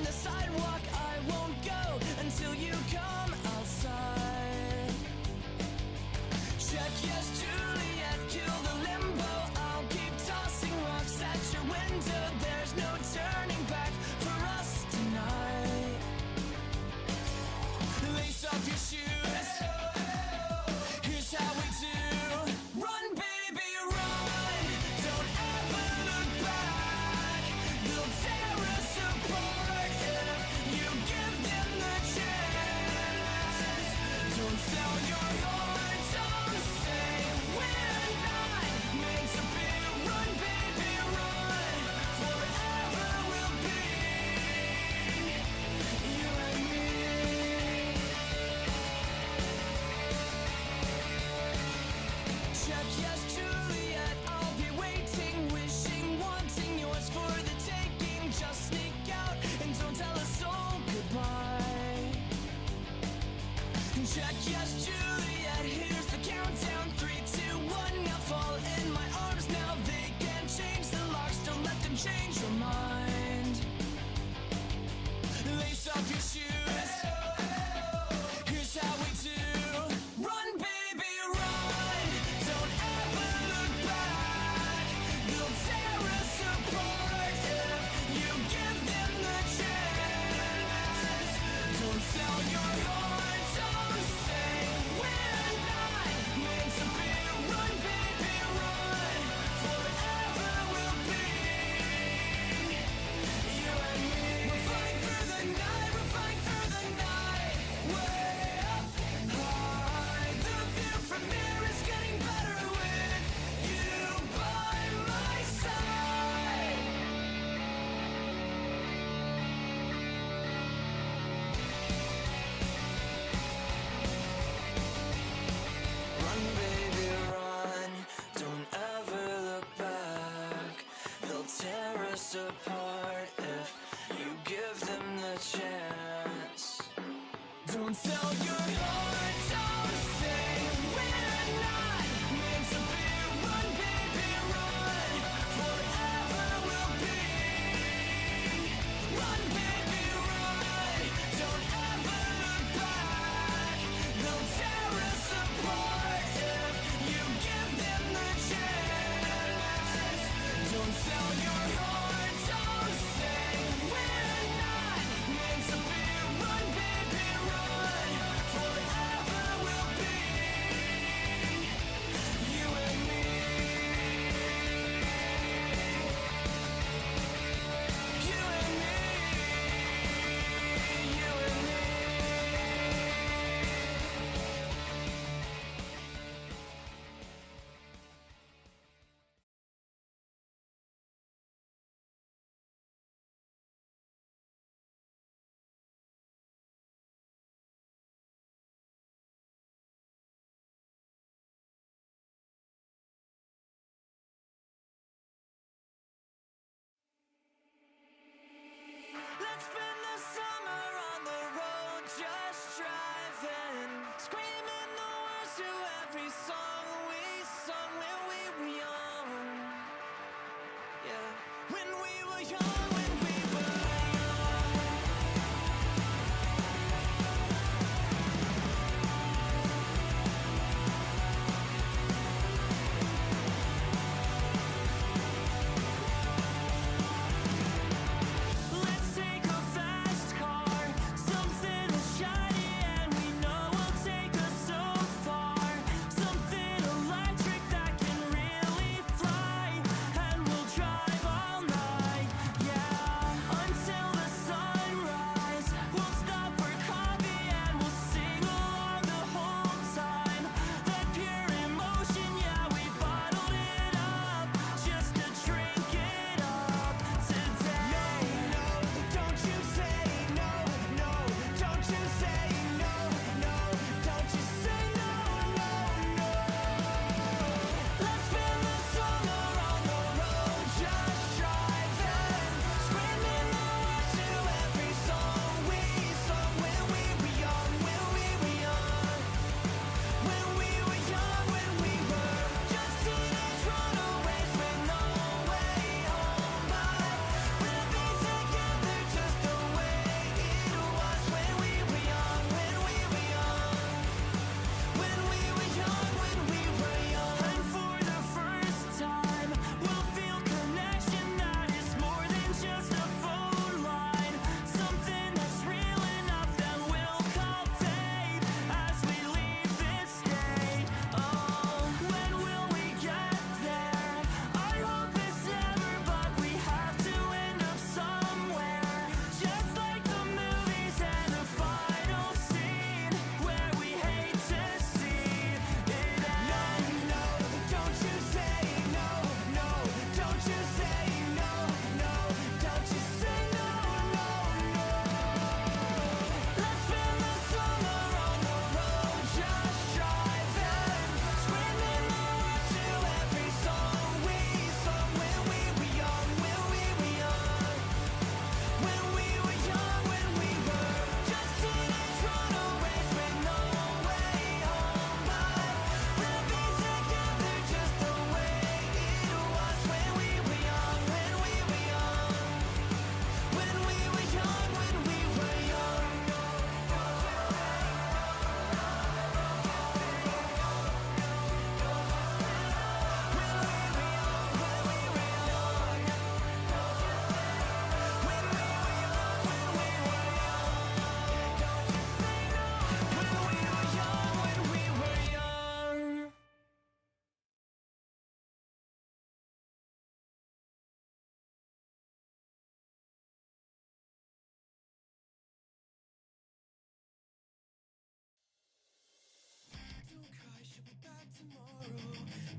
the sidewalk. I won't go until you come outside. Check yes, Juliet, kill the limbo. I'll keep tossing rocks at your window. There's no turning back for us tonight. Lace up your shoes. Here's how we do. Run, baby, run. Don't ever look back. They'll tear us apart if you give them the chance. Don't sell your heart. Don't say we're not meant to be. Run, baby, run. Forever we'll be you and me. Check yes, Juliet, I'll be waiting, wishing, wanting yours for the taking. Just sneak out and don't tell a soul goodbye. Check yes, Juliet, here's the countdown. 3, 2, 1, now fall in my arms. Now they can change the locks, don't let them change your mind. Lace up your shoes. Here's how we do. Run, baby, run. Don't ever look back. They'll tear us apart if you give them the chance. Don't sell your heart. Don't say we're not meant to be. Run, baby, run. Forever we'll be you and me. We're flying through the night. We're flying through the night. Way up high. The view from here is getting better with you by my side. Run, baby, run. Don't ever look back. They'll tear us apart if you give them the chance. Don't sell your heart. Don't say we're not meant to be. Run, baby, run. Forever we'll be. Run, baby, run. Don't ever look back. They'll tear us apart if you give them the chance. Don't sell your heart. Don't say we're not meant to be. Run, baby, run.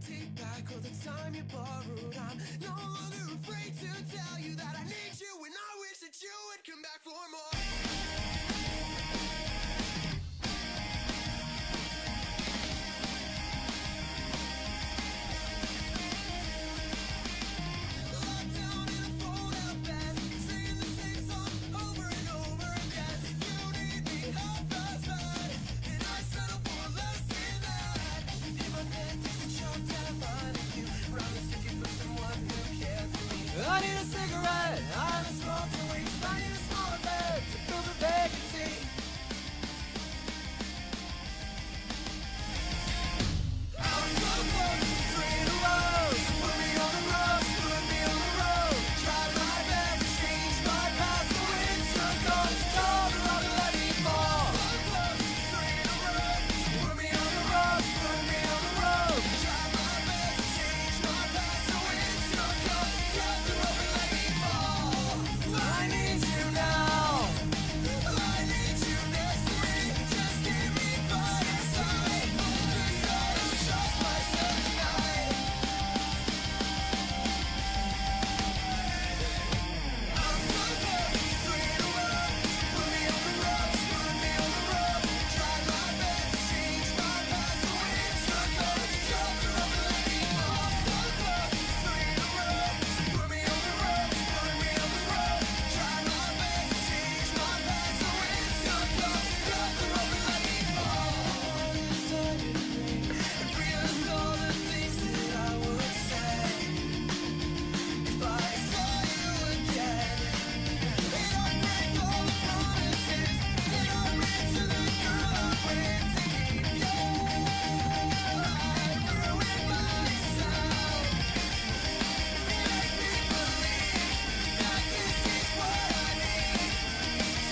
Take back all the time you borrowed. I'm no longer afraid to tell you that I need you, and I wish that you would come back for more. Locked down in a fold-out bed, singing the same song over and over again. You need me half as bad, and I settle for less than that. If I'm dead, it's a shock that I'm finding you. Promise to give for someone who cares for me. I need a cigarette, I need a smoke to waste. I need a smaller bed to fill the vacancy. I'm so close to straight roads. Put me on the road, put me on the road. Tried my best to change my past, the wind struck on its shoulder, I'll let me fall. So close to straight roads. Put me on the road, put me on the road. Tried my best to change my past, the wind struck on its shoulder, I'll let me fall. I need you now. I need you next to me. Just keep me by your side. Just I don't trust myself tonight. I'm so close to straight roads. Put me on the road, put me on the road. Tried my best to change my past, the wind struck on its shoulder, I'll let me fall. So close to straight roads. Put me on the road, put me on the road. Tried my best to change my past, the wind struck on its shoulder, I'll let me fall. And realized all the things that I would say if I saw you again. And I'd break all the promises that I made to the girl I went to keep you. I'd ruin myself. Make me believe that this is what I need.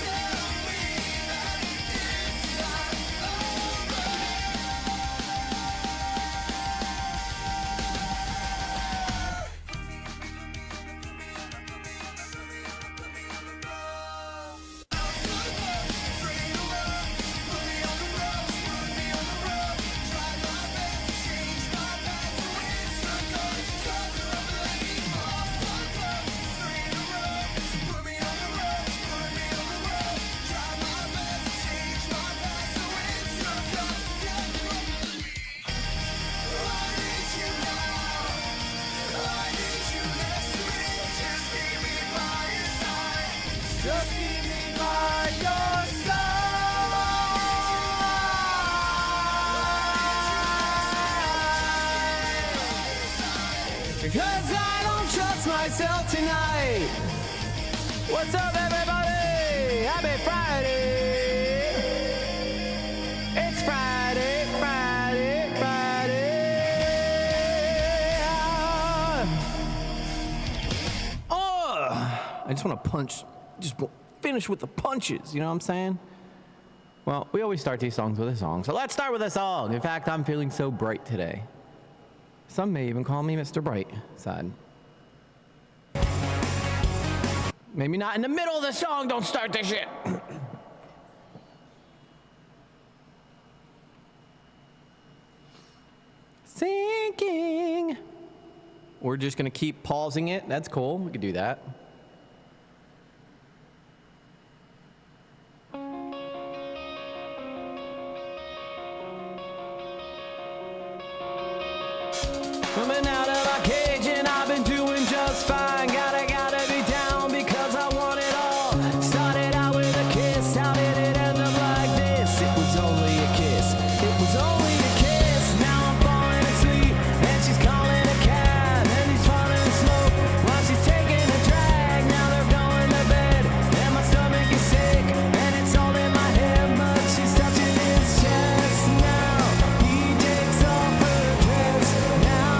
Tell me that it's not over. Just keep me by your side. Because I don't trust myself tonight. What's up, everybody? Happy Friday. It's Friday, Friday, Friday. Oh, I just want to punch. Just finish with the punches, you know what I'm saying? Well, we always start these songs with a song, so let's start with a song. In fact, I'm feeling so bright today. Some may even call me Mr. Brightside. Maybe not in the middle of the song, don't start this shit. Sinking. We're just gonna keep pausing it, that's cool, we could do that. Coming out of my cage and I've been doing just fine. Gotta be down because I want it all. Started out with a kiss, how did it end up like this? It was only a kiss, it was only a kiss. Now I'm falling asleep and she's calling a cab. And he's falling in smoke while she's taking a drag. Now they're going to bed and my stomach is sick. And it's all in my head but she's touching his chest now. He takes off her dress now.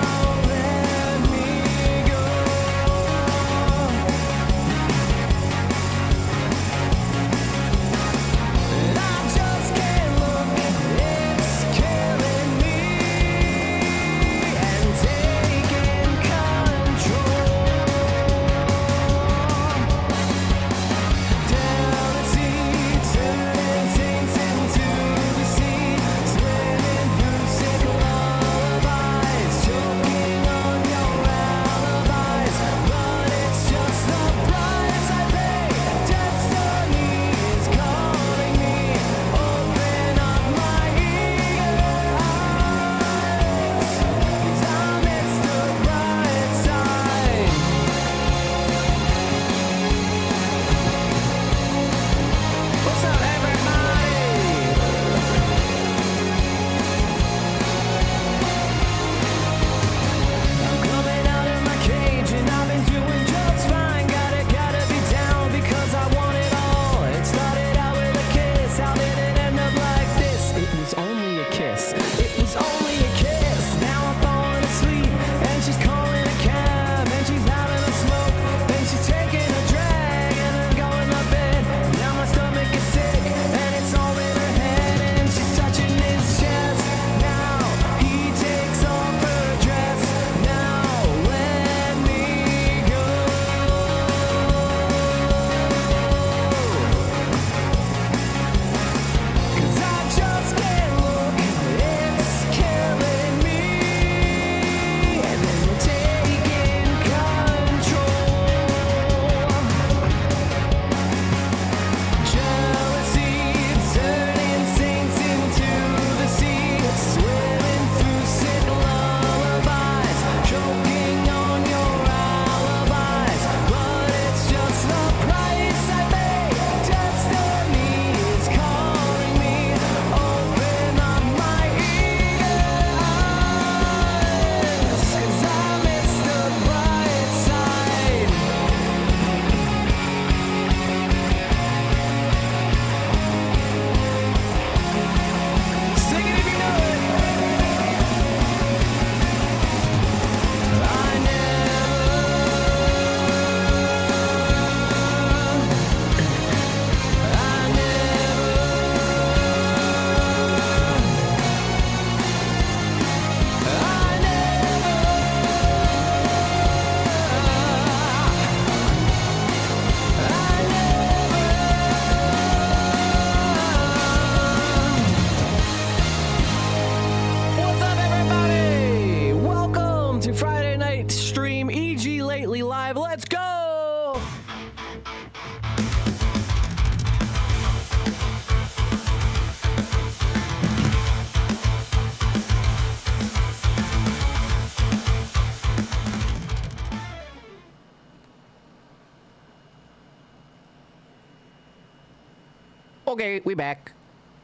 Okay, we back.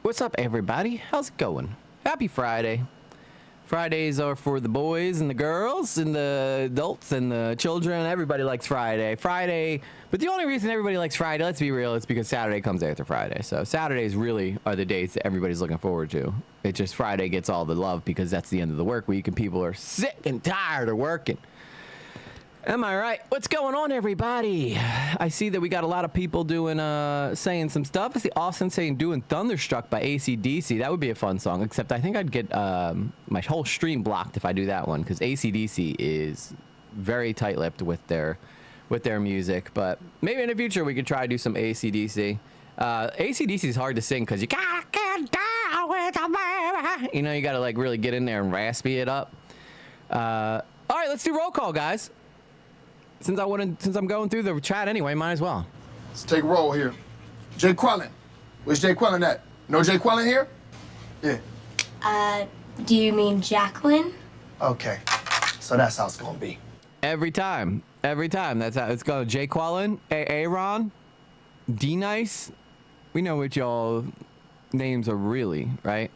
What's up, everybody? How's it going? Happy Friday. Fridays are for the boys and the girls and the adults and the children. Everybody likes Friday. But the only reason everybody likes Friday, let's be real, is because Saturday comes after Friday. So Saturdays really are the days that everybody's looking forward to. It's just Friday gets all the love because that's the end of the work week and people are sick and tired of working. Am I right? What's going on, everybody? I see that we got a lot of people doing, saying some stuff. I see Austin saying doing Thunderstruck by AC/DC. That would be a fun song, except I think I'd get my whole stream blocked if I do that one, because AC/DC is very tight-lipped with their music. But maybe in the future we could try to do some AC/DC. AC/DC is hard to sing because you gotta get down with the baby. You know, you gotta like really get in there and raspy it up. All right, let's do roll call, guys. Since I'm going through the chat anyway, might as well. Let's take a roll here. Jay Quellen. Where's Jay Quellen at? No Jay Quellen here? Yeah. Do you mean Jacqueline? Okay. So that's how it's gonna be. Every time. That's how it's going. Jay Quellen, Aaron, D Nice. We know what y'all names are really, right?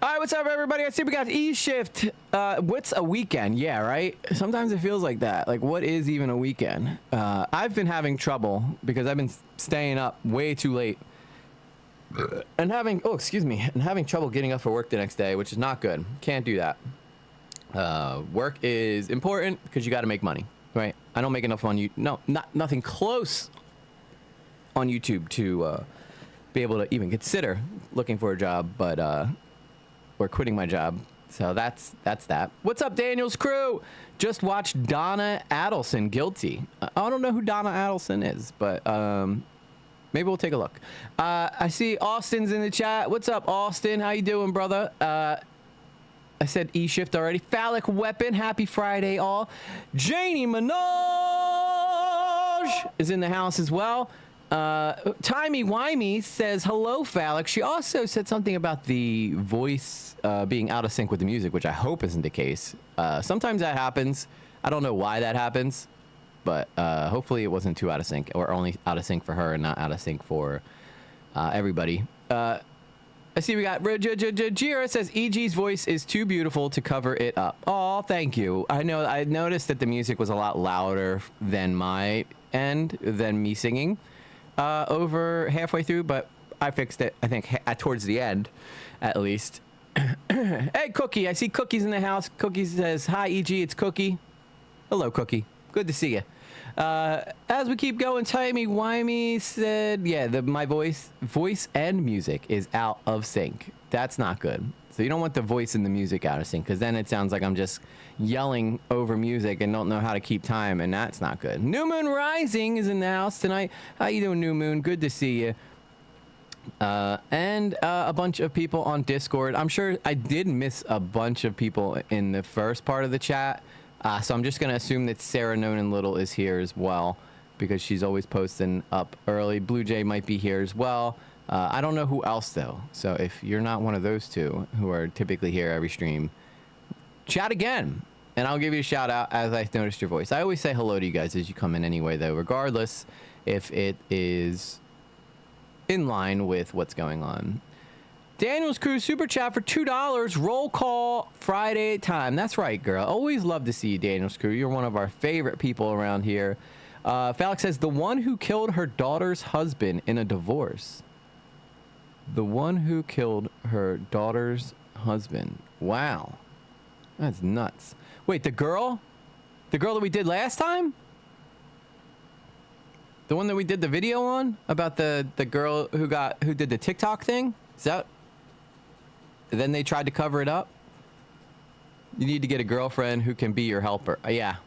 All right, what's up, everybody? I see we got E-Shift. What's a weekend? Yeah, right? Sometimes it feels like that. Like, what is even a weekend? I've been having trouble because I've been staying up way too late. And having trouble getting up for work the next day, which is not good. Can't do that. Work is important because you got to make money, right? I don't make enough on you. No, nothing close on YouTube to be able to even consider looking for a job, but... or quitting my job. So that's that. What's up, Daniel's crew? Just watched Donna Adelson, Guilty. I don't know who Donna Adelson is, but maybe we'll take a look. I see Austin's in the chat. What's up, Austin? How you doing, brother? I said E-Shift already. Phallic Weapon, happy Friday, all. Janie Minaj is in the house as well. Timey Wimey says, hello, Phallic. She also said something about the voice being out of sync with the music, which I hope isn't the case. Sometimes that happens. I don't know why that happens, but hopefully it wasn't too out of sync, or only out of sync for her and not out of sync for everybody. I see we got Jira says EG's voice is too beautiful to cover it up. Oh, thank you. I noticed that the music was a lot louder than my end, than me singing. Over halfway through, but I fixed it, I think, towards the end, at least. Hey, Cookie, I see Cookie's in the house. Cookie says, hi, EG, it's Cookie. Hello, Cookie. Good to see you. As we keep going, Timey Wimey said, yeah, my voice and music is out of sync. That's not good. So you don't want the voice and the music out of sync, because then it sounds like I'm just yelling over music and don't know how to keep time, and that's not good. New Moon Rising is in the house tonight. How you doing, New Moon? Good to see you. And a bunch of people on Discord. I'm sure I did miss a bunch of people in the first part of the chat, so I'm just going to assume that Sarah Nonan Little is here as well, because she's always posting up early. Blue Jay might be here as well. I don't know who else, though. So if you're not one of those two who are typically here every stream, chat again, and I'll give you a shout out as I noticed your voice. I always say hello to you guys as you come in anyway, though, regardless if it is in line with what's going on. Daniel's crew super chat for $2. Roll call Friday time. That's right, girl. Always love to see you, Daniel's crew. You're one of our favorite people around here. Phallic says the one who killed her daughter's husband in a divorce. The one who killed her daughter's husband. Wow. That's nuts. Wait, the girl? The girl that we did last time? The one that we did the video on? About the girl who did the TikTok thing? Is that... Then they tried to cover it up? You need to get a girlfriend who can be your helper. Yeah.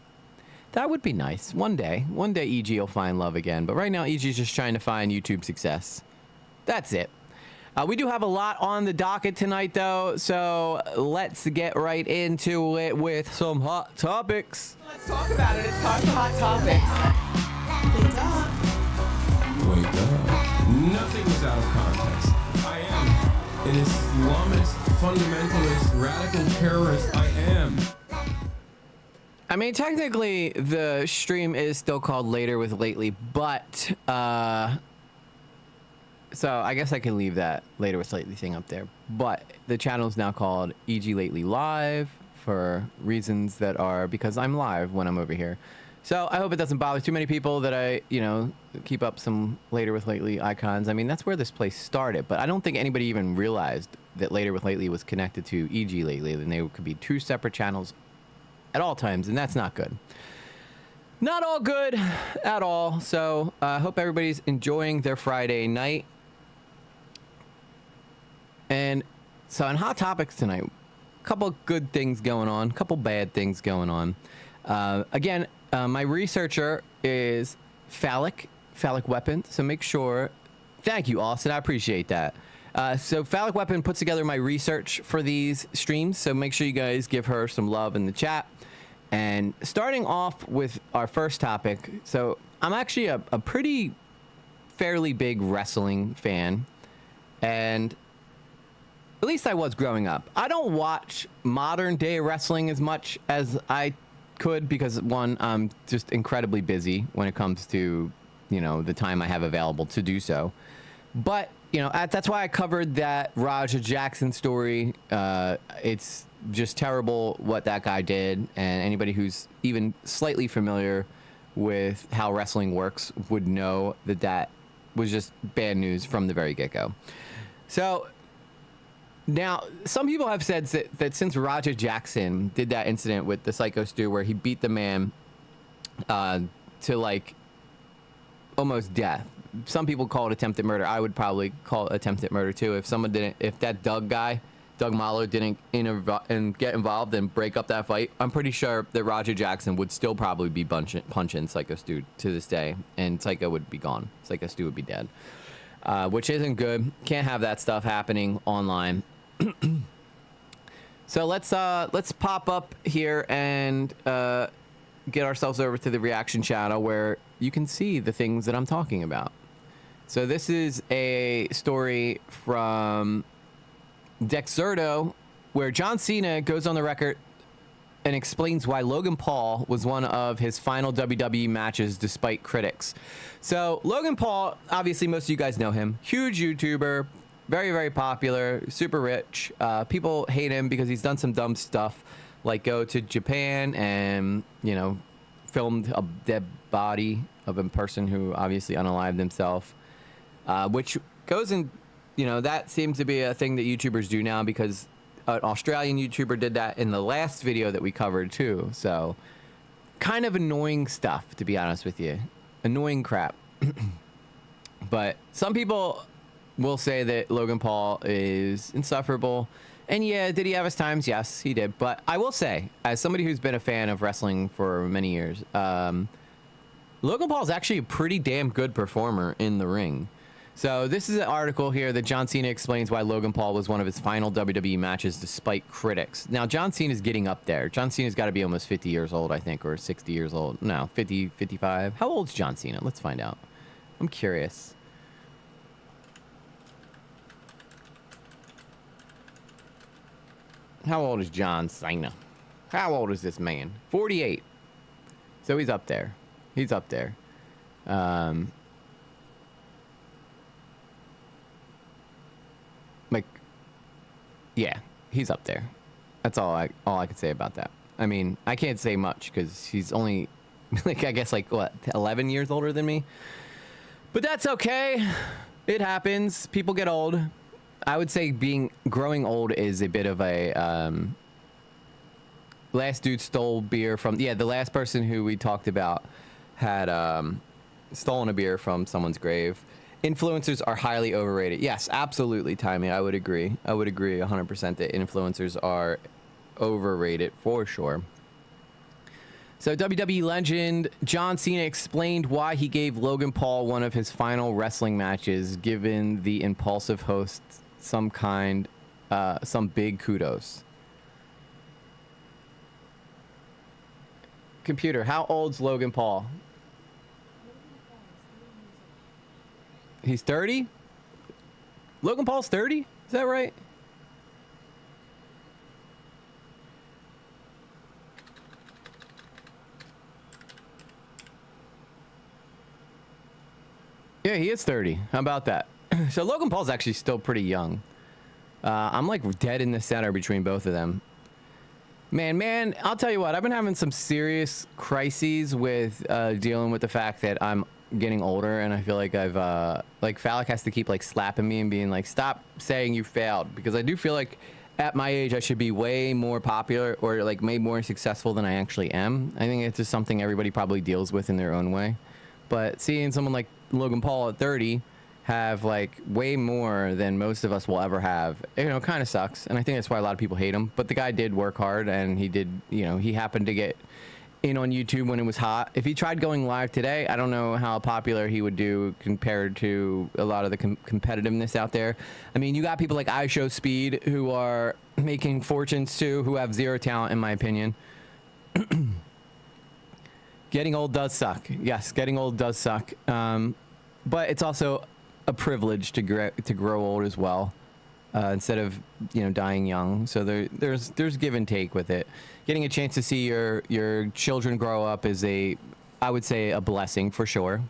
That would be nice. One day EG will find love again. But right now, EG's just trying to find YouTube success. That's it. We do have a lot on the docket tonight, though, so let's get right into it with some hot topics. Let's talk about it. It's time for hot topics. Wake up. Nothing is out of context. I am an Islamist, fundamentalist, radical terrorist. I am. I mean, technically, the stream is still called Later with Lately, but So I guess I can leave that Later with Lately thing up there. But the channel is now called EG Lately Live for reasons that are because I'm live when I'm over here. So I hope it doesn't bother too many people that I, keep up some Later with Lately icons. I mean, that's where this place started, but I don't think anybody even realized that Later with Lately was connected to EG Lately, and they could be two separate channels at all times, and that's not good. Not all good at all. So I hope everybody's enjoying their Friday night. And so on Hot Topics tonight, a couple good things going on, a couple bad things going on. Again, my researcher is Phallic Weapon, so make sure. Thank you, Austin. I appreciate that. So Phallic Weapon puts together my research for these streams, so make sure you guys give her some love in the chat. And starting off with our first topic, so I'm actually a pretty fairly big wrestling fan, and at least I was growing up. I don't watch modern day wrestling as much as I could because, one, I'm just incredibly busy when it comes to, the time I have available to do so. But, that's why I covered that Raja Jackson story. It's just terrible what that guy did. And anybody who's even slightly familiar with how wrestling works would know that that was just bad news from the very get-go. So now, some people have said that since Raja Jackson did that incident with the Psycho Stu where he beat the man to, like, almost death. Some people call it attempted murder. I would probably call it attempted murder, too. If that Doug Mahler didn't get involved and break up that fight, I'm pretty sure that Raja Jackson would still probably be punching Psycho Stu to this day, and Psycho would be gone. Psycho Stu would be dead. Which isn't good. Can't have that stuff happening online. So let's pop up here and get ourselves over to the reaction channel where you can see the things that I'm talking about. So this is a story from Dexerto where John Cena goes on the record and explains why Logan Paul was one of his final WWE matches despite critics. So Logan Paul, obviously most of you guys know him, huge YouTuber, very, very popular, super rich. People hate him because he's done some dumb stuff, like go to Japan and, filmed a dead body of a person who obviously unalived himself, which goes in, that seems to be a thing that YouTubers do now because an Australian YouTuber did that in the last video that we covered too. So kind of annoying stuff, to be honest with you. Annoying crap. But some people will say that Logan Paul is insufferable. And yeah, did he have his times? Yes, he did. But I will say, as somebody who's been a fan of wrestling for many years, Logan Paul is actually a pretty damn good performer in the ring. So this is an article here that John Cena explains why Logan Paul was one of his final WWE matches despite critics. Now, John Cena's getting up there. John Cena's got to be almost 50 years old, I think, or 60 years old. No, 50, 55. How old's John Cena? Let's find out. I'm curious. How old is John Cena? How old is this man? 48. So he's up there. He's up there. Yeah, he's up there. That's all I could say about that. I mean, I can't say much because he's only, I guess, what, 11 years older than me? But that's okay. It happens. People get old. I would say growing old is a bit of a, last dude stole beer from, the last person who we talked about had stolen a beer from someone's grave. Influencers are highly overrated. Yes, absolutely, Timmy. I would agree. I would agree 100% that influencers are overrated for sure. So WWE legend John Cena explained why he gave Logan Paul one of his final wrestling matches, given the impulsive host some big kudos. Computer, how old's Logan Paul? He's 30? Logan Paul's 30? Is that right? Yeah, he is 30. How about that? So Logan Paul's actually still pretty young. I'm like dead in the center between both of them. Man, I'll tell you what, I've been having some serious crises with dealing with the fact that I'm getting older, and I feel like I've like Phallic has to keep like slapping me and being like, stop saying you failed, because I do feel like at my age I should be way more popular or like way more successful than I actually am. I think it's just something everybody probably deals with in their own way. But seeing someone like Logan Paul at 30 have like way more than most of us will ever have, you know, kind of sucks. And I think that's why a lot of people hate him. But the guy did work hard, and he did, you know, he happened to get in on YouTube when it was hot. If he tried going live today, I don't know how popular he would do compared to a lot of the competitiveness out there. I mean, you got people like iShowSpeed who are making fortunes too, who have zero talent in my opinion. Getting old does suck. Yes, getting old does suck. But it's also a privilege to grow old as well, instead of, you know, dying young. So there's give and take with it. Getting a chance to see your children grow up is I would say a blessing for sure.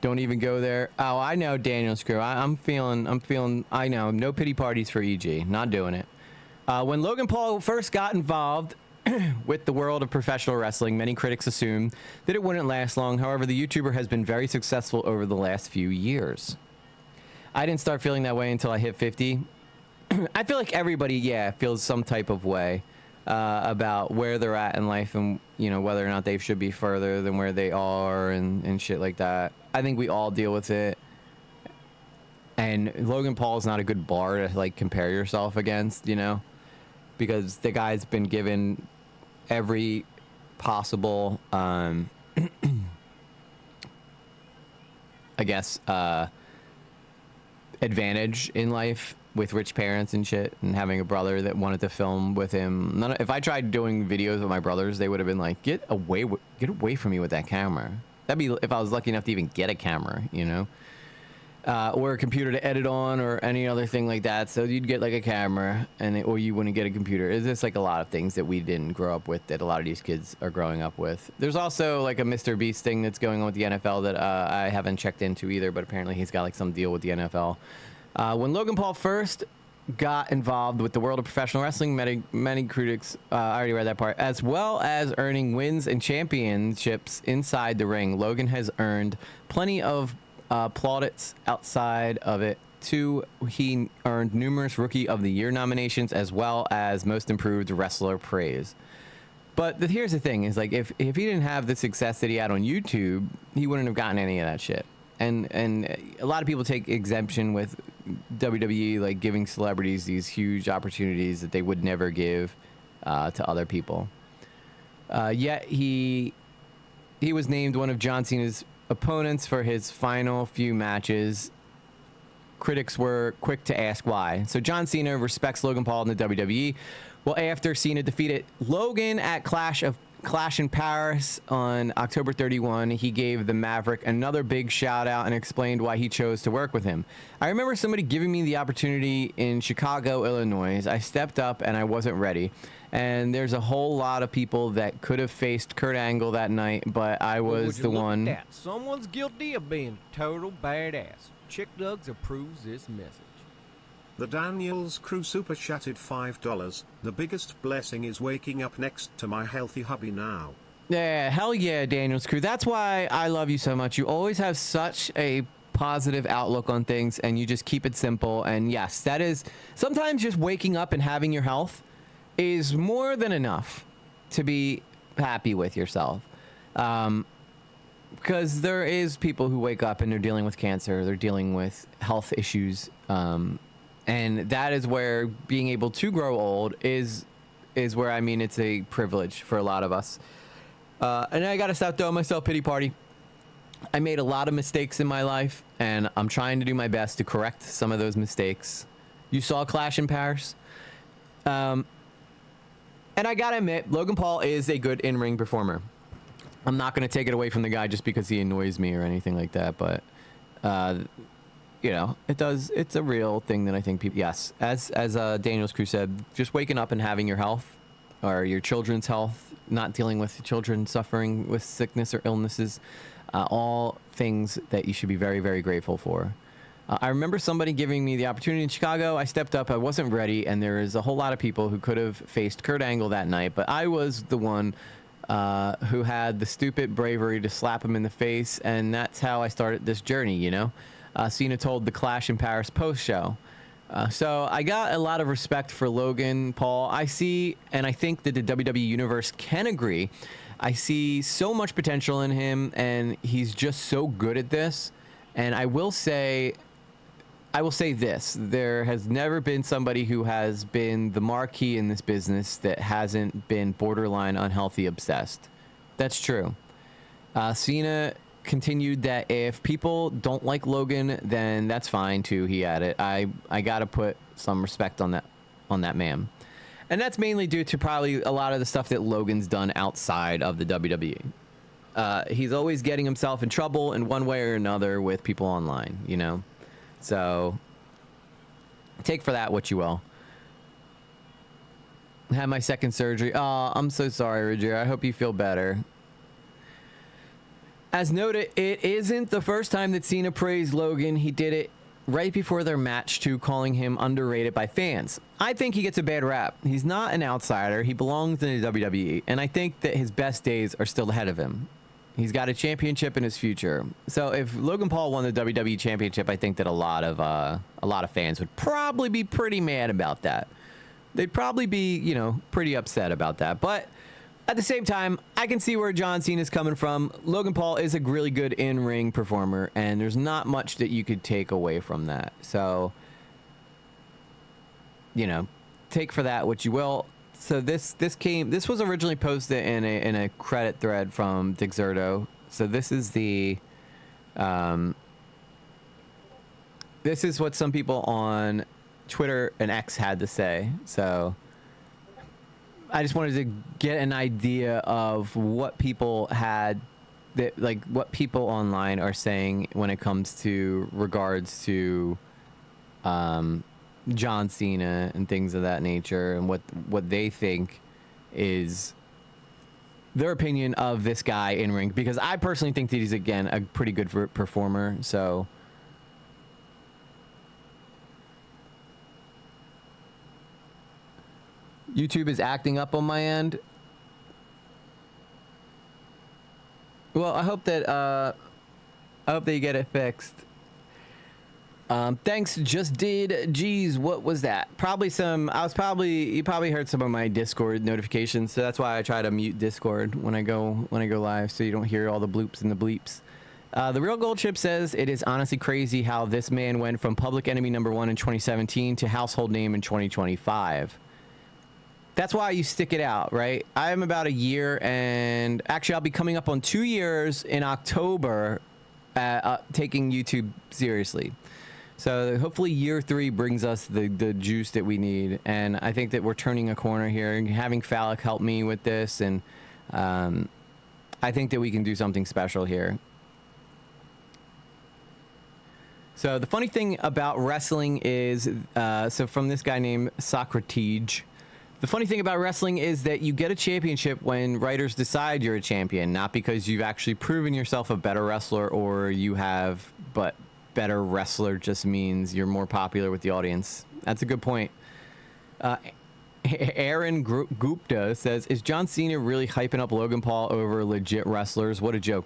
Don't even go there. Oh, I know, Daniel's crew. I'm feeling. I know. No pity parties for EG. Not doing it. When Logan Paul first got involved with the world of professional wrestling, many critics assumed that it wouldn't last long. However, the YouTuber has been very successful over the last few years. I didn't start feeling that way until I hit 50. I feel like everybody, feels some type of way about where they're at in life, and, you know, whether or not they should be further than where they are and shit like that. I think we all deal with it. And Logan Paul is not a good bar to like compare yourself against, you know, because the guy's been given every possible, I guess, advantage in life with rich parents and shit, and having a brother that wanted to film with him. If I tried doing videos with my brothers, they would have been like, get away from me with that camera. That'd be if I was lucky enough to even get a camera, you know, or a computer to edit on, or any other thing like that. So you'd get like a camera, or you wouldn't get a computer. It's just like a lot of things that we didn't grow up with that a lot of these kids are growing up with. There's also like a Mr. Beast thing that's going on with the NFL that I haven't checked into either, but apparently he's got like some deal with the NFL. When Logan Paul first got involved with the world of professional wrestling, many critics, I already read that part, as well as earning wins and championships inside the ring, Logan has earned plenty of plaudits outside of it too. He earned numerous Rookie of the Year nominations, as well as Most Improved Wrestler praise. But here's the thing, is like if he didn't have the success that he had on YouTube, he wouldn't have gotten any of that shit. And a lot of people take exemption with WWE, like giving celebrities these huge opportunities that they would never give to other people. Yet he was named one of John Cena's opponents for his final few matches. Critics were quick to ask why. So John Cena respects Logan Paul in the WWE. Well, after Cena defeated Logan at Clash in Paris on October 31, he gave the Maverick another big shout out and explained why he chose to work with him. I remember somebody giving me the opportunity in Chicago, Illinois. I stepped up and I wasn't ready. And there's a whole lot of people that could have faced Kurt Angle that night, but I was the one. Someone's guilty of being a total badass. Chick Dugs approves this message. The Daniels Crew super chatted $5. The biggest blessing is waking up next to my healthy hubby now. Yeah, hell yeah, Daniels Crew. That's why I love you so much. You always have such a positive outlook on things, and you just keep it simple. And yes, that is sometimes just waking up and having your health is more than enough to be happy with yourself. Because there is people who wake up and they're dealing with cancer, they're dealing with health issues, and that is where being able to grow old is where, I mean, it's a privilege for a lot of us. And I gotta stop throwing myself pity party. I made a lot of mistakes in my life, and I'm trying to do my best to correct some of those mistakes. You saw Clash in Paris. And I gotta admit, Logan Paul is a good in-ring performer. I'm not gonna take it away from the guy just because he annoys me or anything like that, but you know, it's a real thing that I think people, yes, as Daniel's Crew said, just waking up and having your health, or your children's health, not dealing with children suffering with sickness or illnesses, all things that you should be very, very grateful for. I remember somebody giving me the opportunity in Chicago. I stepped up. I wasn't ready, and there is a whole lot of people who could have faced Kurt Angle that night, but I was the one who had the stupid bravery to slap him in the face, and that's how I started this journey, you know? Cena told the Clash in Paris post-show. So I got a lot of respect for Logan Paul. I see, and I think that the WWE Universe can agree, I see so much potential in him, and he's just so good at this. And I will say this, there has never been somebody who has been the marquee in this business that hasn't been borderline unhealthy obsessed. That's true. Cena continued that if people don't like Logan, then that's fine too. He added, I gotta put some respect on that man. And that's mainly due to probably a lot of the stuff that Logan's done outside of the WWE. He's always getting himself in trouble in one way or another with people online, you know? So take for that what you will. Had my second surgery. Oh, I'm so sorry, Roger. I hope you feel better. As noted, it isn't the first time that Cena praised Logan. He did it right before their match too, calling him underrated by fans. I think he gets a bad rap. He's not an outsider. He belongs in the WWE, and I think that his best days are still ahead of him. He's got a championship in his future. So if Logan Paul won the WWE championship, I think that a lot of fans would probably be pretty mad about that. They'd probably be, you know, pretty upset about that. But at the same time, I can see where John Cena's coming from. Logan Paul is a really good in-ring performer, and there's not much that you could take away from that. So, you know, take for that what you will. So this was originally posted in a credit thread from Dexerto. So this is this is what some people on Twitter and X had to say. So I just wanted to get an idea of what people had, that like what people online are saying when it comes to regards to John Cena and things of that nature, and what they think is their opinion of this guy in ring, because I personally think that he's, again, a pretty good performer. So YouTube is acting up on my end. Well, I hope that you get it fixed. Thanks, just did. Geez, what was that? You probably heard some of my Discord notifications, so that's why I try to mute Discord when I go live, so you don't hear all the bloops and the bleeps. The Real Gold Chip says, it is honestly crazy how this man went from public enemy #1 in 2017 to household name in 2025. That's why you stick it out, right? I'm about a year, and actually I'll be coming up on 2 years in October, taking YouTube seriously. So hopefully year 3 brings us the juice that we need, and I think that we're turning a corner here. And having Phallic help me with this, and I think that we can do something special here. So the funny thing about wrestling is, so from this guy named Socrates, the funny thing about wrestling is that you get a championship when writers decide you're a champion, not because you've actually proven yourself a better wrestler or you have, but better wrestler just means you're more popular with the audience. That's a good point. Aaron Gupta says, is John Cena really hyping up Logan Paul over legit wrestlers? What a joke.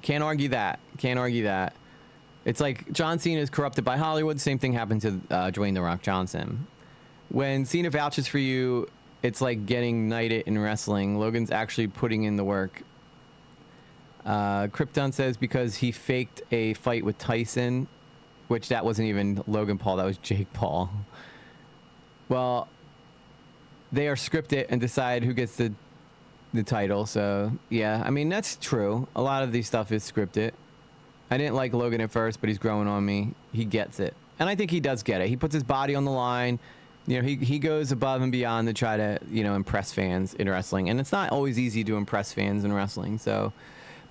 Can't argue that. Can't argue that. It's like John Cena is corrupted by Hollywood. Same thing happened to Dwayne The Rock Johnson. When Cena vouches for you, it's like getting knighted in wrestling. Logan's actually putting in the work. Krypton says because he faked a fight with Tyson, which that wasn't even Logan Paul, that was Jake Paul. Well, they are scripted and decide who gets the title. So yeah, I mean, that's true. A lot of these stuff is scripted. I didn't like Logan at first, but he's growing on me. He gets it, and I think he does get it. He puts his body on the line. You know, he goes above and beyond to try to, you know, impress fans in wrestling, and it's not always easy to impress fans in wrestling. So,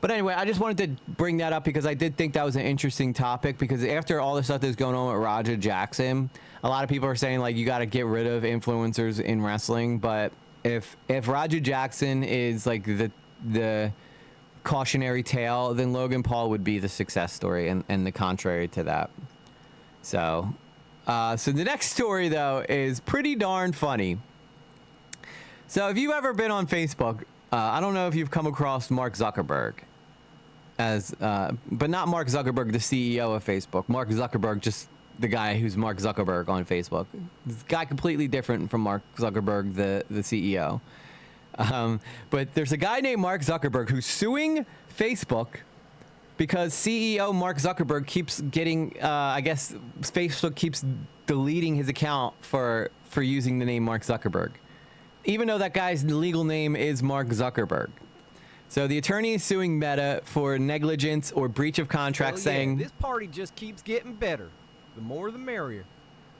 but anyway, I just wanted to bring that up because I did think that was an interesting topic, because after all the stuff that's going on with Roger Jackson, a lot of people are saying, like, you got to get rid of influencers in wrestling. But if Roger Jackson is like the cautionary tale, then Logan Paul would be the success story and the contrary to that. So, so the next story, though, is pretty darn funny. So if you've ever been on Facebook, I don't know if you've come across Mark Zuckerberg as, but not Mark Zuckerberg, the CEO of Facebook. Mark Zuckerberg, just the guy who's Mark Zuckerberg on Facebook. This guy completely different from Mark Zuckerberg, the CEO. But there's a guy named Mark Zuckerberg who's suing Facebook because CEO Mark Zuckerberg keeps getting, I guess Facebook keeps deleting his account for using the name Mark Zuckerberg, even though that guy's legal name is Mark Zuckerberg. So the attorney is suing Meta for negligence or breach of contract, Well, yeah, saying this party just keeps getting better. The more the merrier.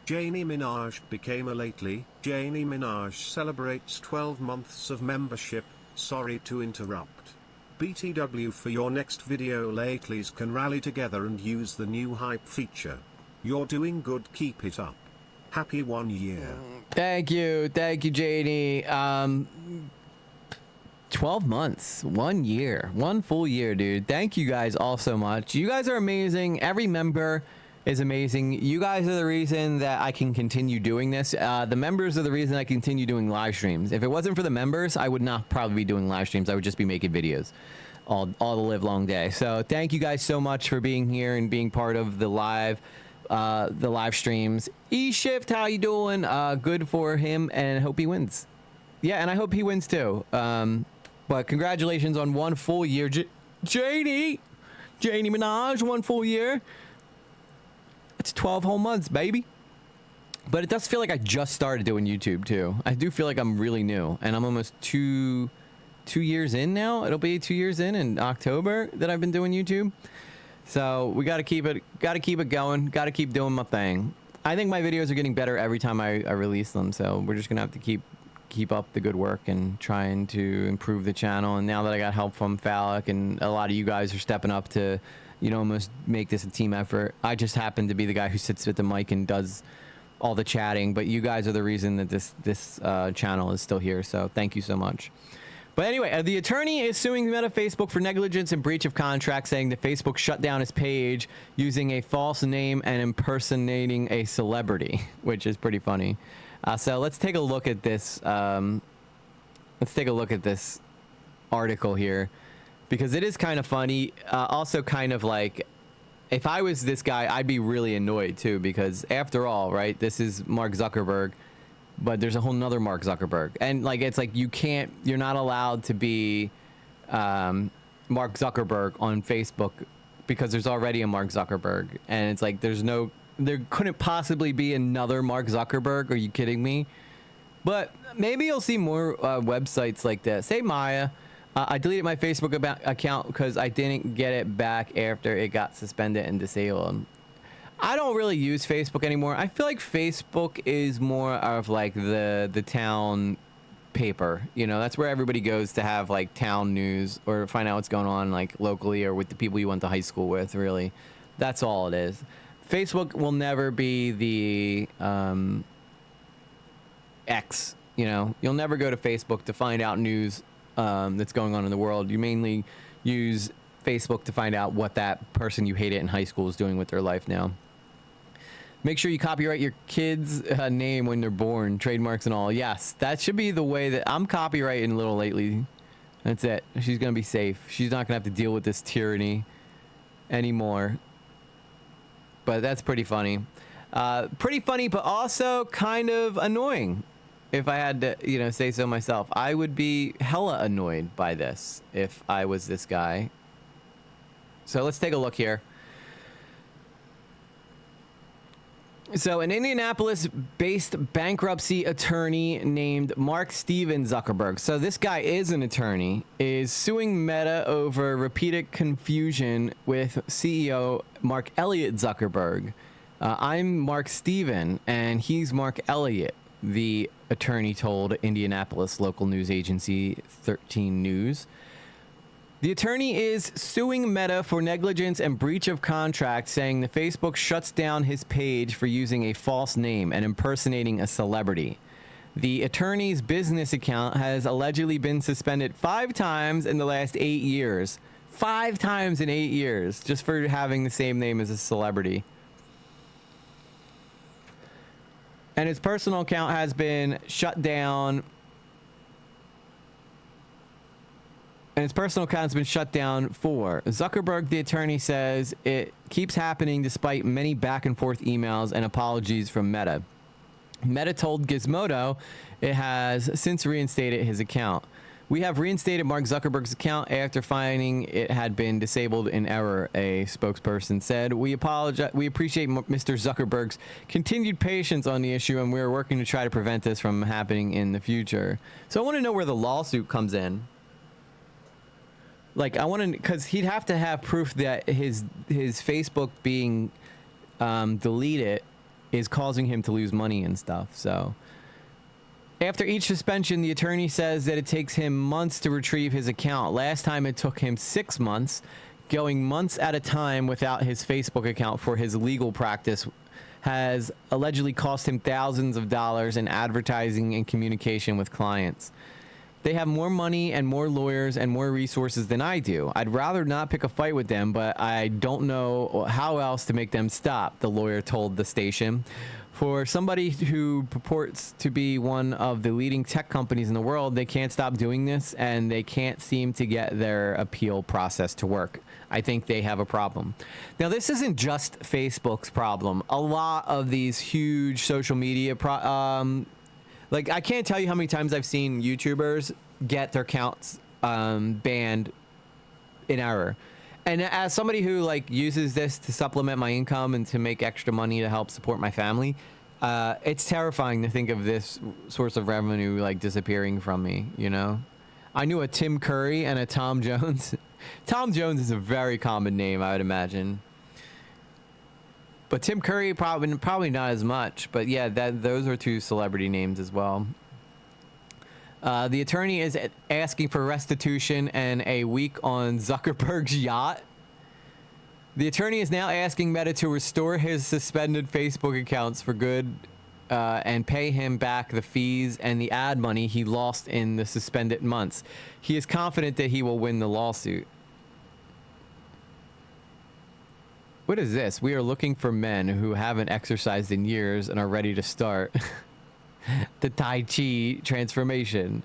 Janie Minaj became a lately. Janie Minaj celebrates 12 months of membership. Sorry to interrupt. BTW, for your next video, latelys can rally together and use the new hype feature. You're doing good, keep it up. Happy 1 year. Thank you, Janie. 12 months, 1 year, 1 full year, dude. Thank you guys all so much. You guys are amazing. Every member is amazing. You guys are the reason that I can continue doing this. The members are the reason I continue doing live streams. If it wasn't for the members, I would not probably be doing live streams. I would just be making videos all the live long day. So thank you guys so much for being here and being part of the live streams. E-Shift, how you doing? Good for him, and hope he wins. Yeah, and I hope he wins too. But congratulations on 1 full year. Janie Minaj, 1 full year. It's 12 whole months, baby. But it does feel like I just started doing YouTube too. I do feel like I'm really new, and I'm almost two years in now. It'll be 2 years in October that I've been doing YouTube. So we got to keep it going. Got to keep doing my thing. I think my videos are getting better every time I release them. So we're just gonna have to keep up the good work and trying to improve the channel. And now that I got help from Phallic and a lot of you guys are stepping up to, almost make this a team effort. I just happen to be the guy who sits at the mic and does all the chatting, but you guys are the reason that this channel is still here. So thank you so much. But anyway, the attorney is suing Meta Facebook for negligence and breach of contract, saying that Facebook shut down his page using a false name and impersonating a celebrity, which is pretty funny. So let's take a look at this. Let's take a look at this article here, because it is kind of funny. Also kind of like, if I was this guy, I'd be really annoyed too, because after all, right, this is Mark Zuckerberg, but there's a whole nother Mark Zuckerberg. And like, it's like, you're not allowed to be Mark Zuckerberg on Facebook because there's already a Mark Zuckerberg. And it's like, there couldn't possibly be another Mark Zuckerberg. Are you kidding me? But maybe you'll see more websites like this. Hey, Maya. I deleted my Facebook account because I didn't get it back after it got suspended and disabled. I don't really use Facebook anymore. I feel like Facebook is more of like the town paper. That's where everybody goes to have like town news or find out what's going on like locally or with the people you went to high school with, really. That's all it is. Facebook will never be the X, You'll never go to Facebook to find out news that's going on in the world. You mainly use Facebook to find out what that person you hated in high school is doing with their life now. Make sure you copyright your kid's name when they're born, trademarks and all. Yes, that should be the way that I'm copyrighting Little Lately. That's it. She's going to be safe. She's not going to have to deal with this tyranny anymore. But that's pretty funny. Pretty funny, but also kind of annoying. If I had to, say so myself, I would be hella annoyed by this if I was this guy. So let's take a look here. So an Indianapolis-based bankruptcy attorney named Mark Steven Zuckerberg, so this guy is an attorney, is suing Meta over repeated confusion with CEO Mark Elliott Zuckerberg. I'm Mark Steven, and he's Mark Elliott, the attorney told Indianapolis local news agency 13 News. The attorney is suing Meta for negligence and breach of contract, saying that Facebook shuts down his page for using a false name and impersonating a celebrity. The attorney's business account has allegedly been suspended 5 times in the last 8 years 5 times in 8 years just for having the same name as a celebrity. And his personal account has been shut down. And his personal account has been shut down for Zuckerberg. The attorney says it keeps happening despite many back and forth emails and apologies from Meta. Meta told Gizmodo it has since reinstated his account. We have reinstated Mark Zuckerberg's account after finding it had been disabled in error, a spokesperson said. We apologize. We appreciate Mr. Zuckerberg's continued patience on the issue, and we're working to try to prevent this from happening in the future. So I want to know where the lawsuit comes in. Like, I want to, because he'd have to have proof that his Facebook being deleted is causing him to lose money and stuff. So after each suspension, the attorney says that it takes him months to retrieve his account. Last time it took him 6 months, going months at a time without his Facebook account for his legal practice has allegedly cost him thousands of dollars in advertising and communication with clients. They have more money and more lawyers and more resources than I do. I'd rather not pick a fight with them, but I don't know how else to make them stop, the lawyer told the station. For somebody who purports to be one of the leading tech companies in the world, they can't stop doing this, and they can't seem to get their appeal process to work. I think they have a problem. Now, this isn't just Facebook's problem. A lot of these huge social media like, I can't tell you how many times I've seen YouTubers get their accounts banned in error. And as somebody who, like, uses this to supplement my income and to make extra money to help support my family, it's terrifying to think of this source of revenue, like, disappearing from me, you know? I knew a Tim Curry and a Tom Jones. Tom Jones is a very common name, I would imagine. But Tim Curry, probably not as much. But yeah, those are 2 celebrity names as well. The attorney is asking for restitution and a week on Zuckerberg's yacht. The attorney is now asking Meta to restore his suspended Facebook accounts for good and pay him back the fees and the ad money he lost in the suspended months. He is confident that he will win the lawsuit. What is this? We are looking for men who haven't exercised in years and are ready to start the Tai Chi transformation.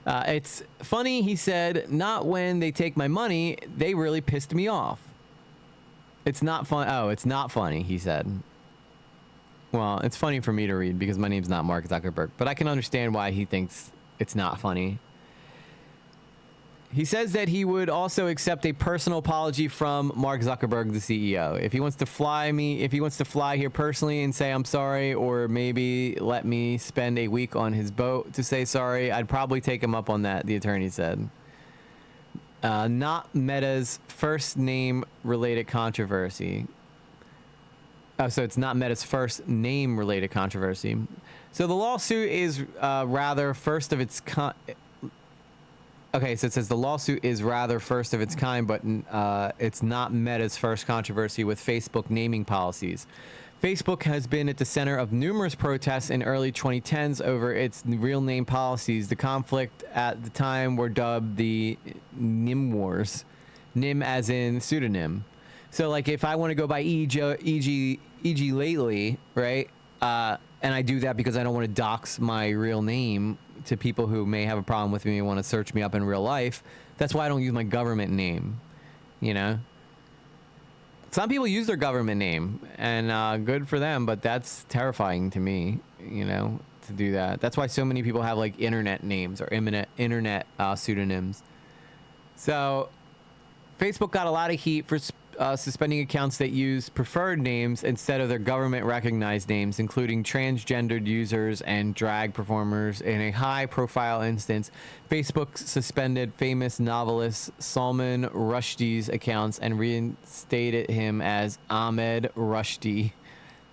It's funny, he said, not when they take my money. They really pissed me off. It's not fun. Oh, it's not funny, he said. Well, it's funny for me to read because my name's not Mark Zuckerberg, but I can understand why he thinks it's not funny. He says that he would also accept a personal apology from Mark Zuckerberg, the CEO. If he wants to fly here personally and say I'm sorry, or maybe let me spend a week on his boat to say sorry, I'd probably take him up on that, the attorney said. Not Meta's first name related controversy. Oh, so it's not Meta's first name related controversy. So the lawsuit is rather first of its kind. Okay, so it says the lawsuit is rather first of its kind, but it's not Meta's first controversy with Facebook naming policies. Facebook has been at the center of numerous protests in early 2010s over its real name policies. The conflict at the time were dubbed the NIM Wars. NIM as in pseudonym. So, like, if I want to go by E.G. Lately, right, and I do that because I don't want to dox my real name to people who may have a problem with me and want to search me up in real life, that's why I don't use my government name, you know? Some people use their government name, and good for them, but that's terrifying to me, you know, to do that. That's why so many people have, like, internet names or internet pseudonyms. So, Facebook got a lot of heat for suspending accounts that use preferred names instead of their government-recognized names, including transgendered users and drag performers. In a high-profile instance, Facebook suspended famous novelist Salman Rushdie's accounts and reinstated him as Ahmed Rushdie,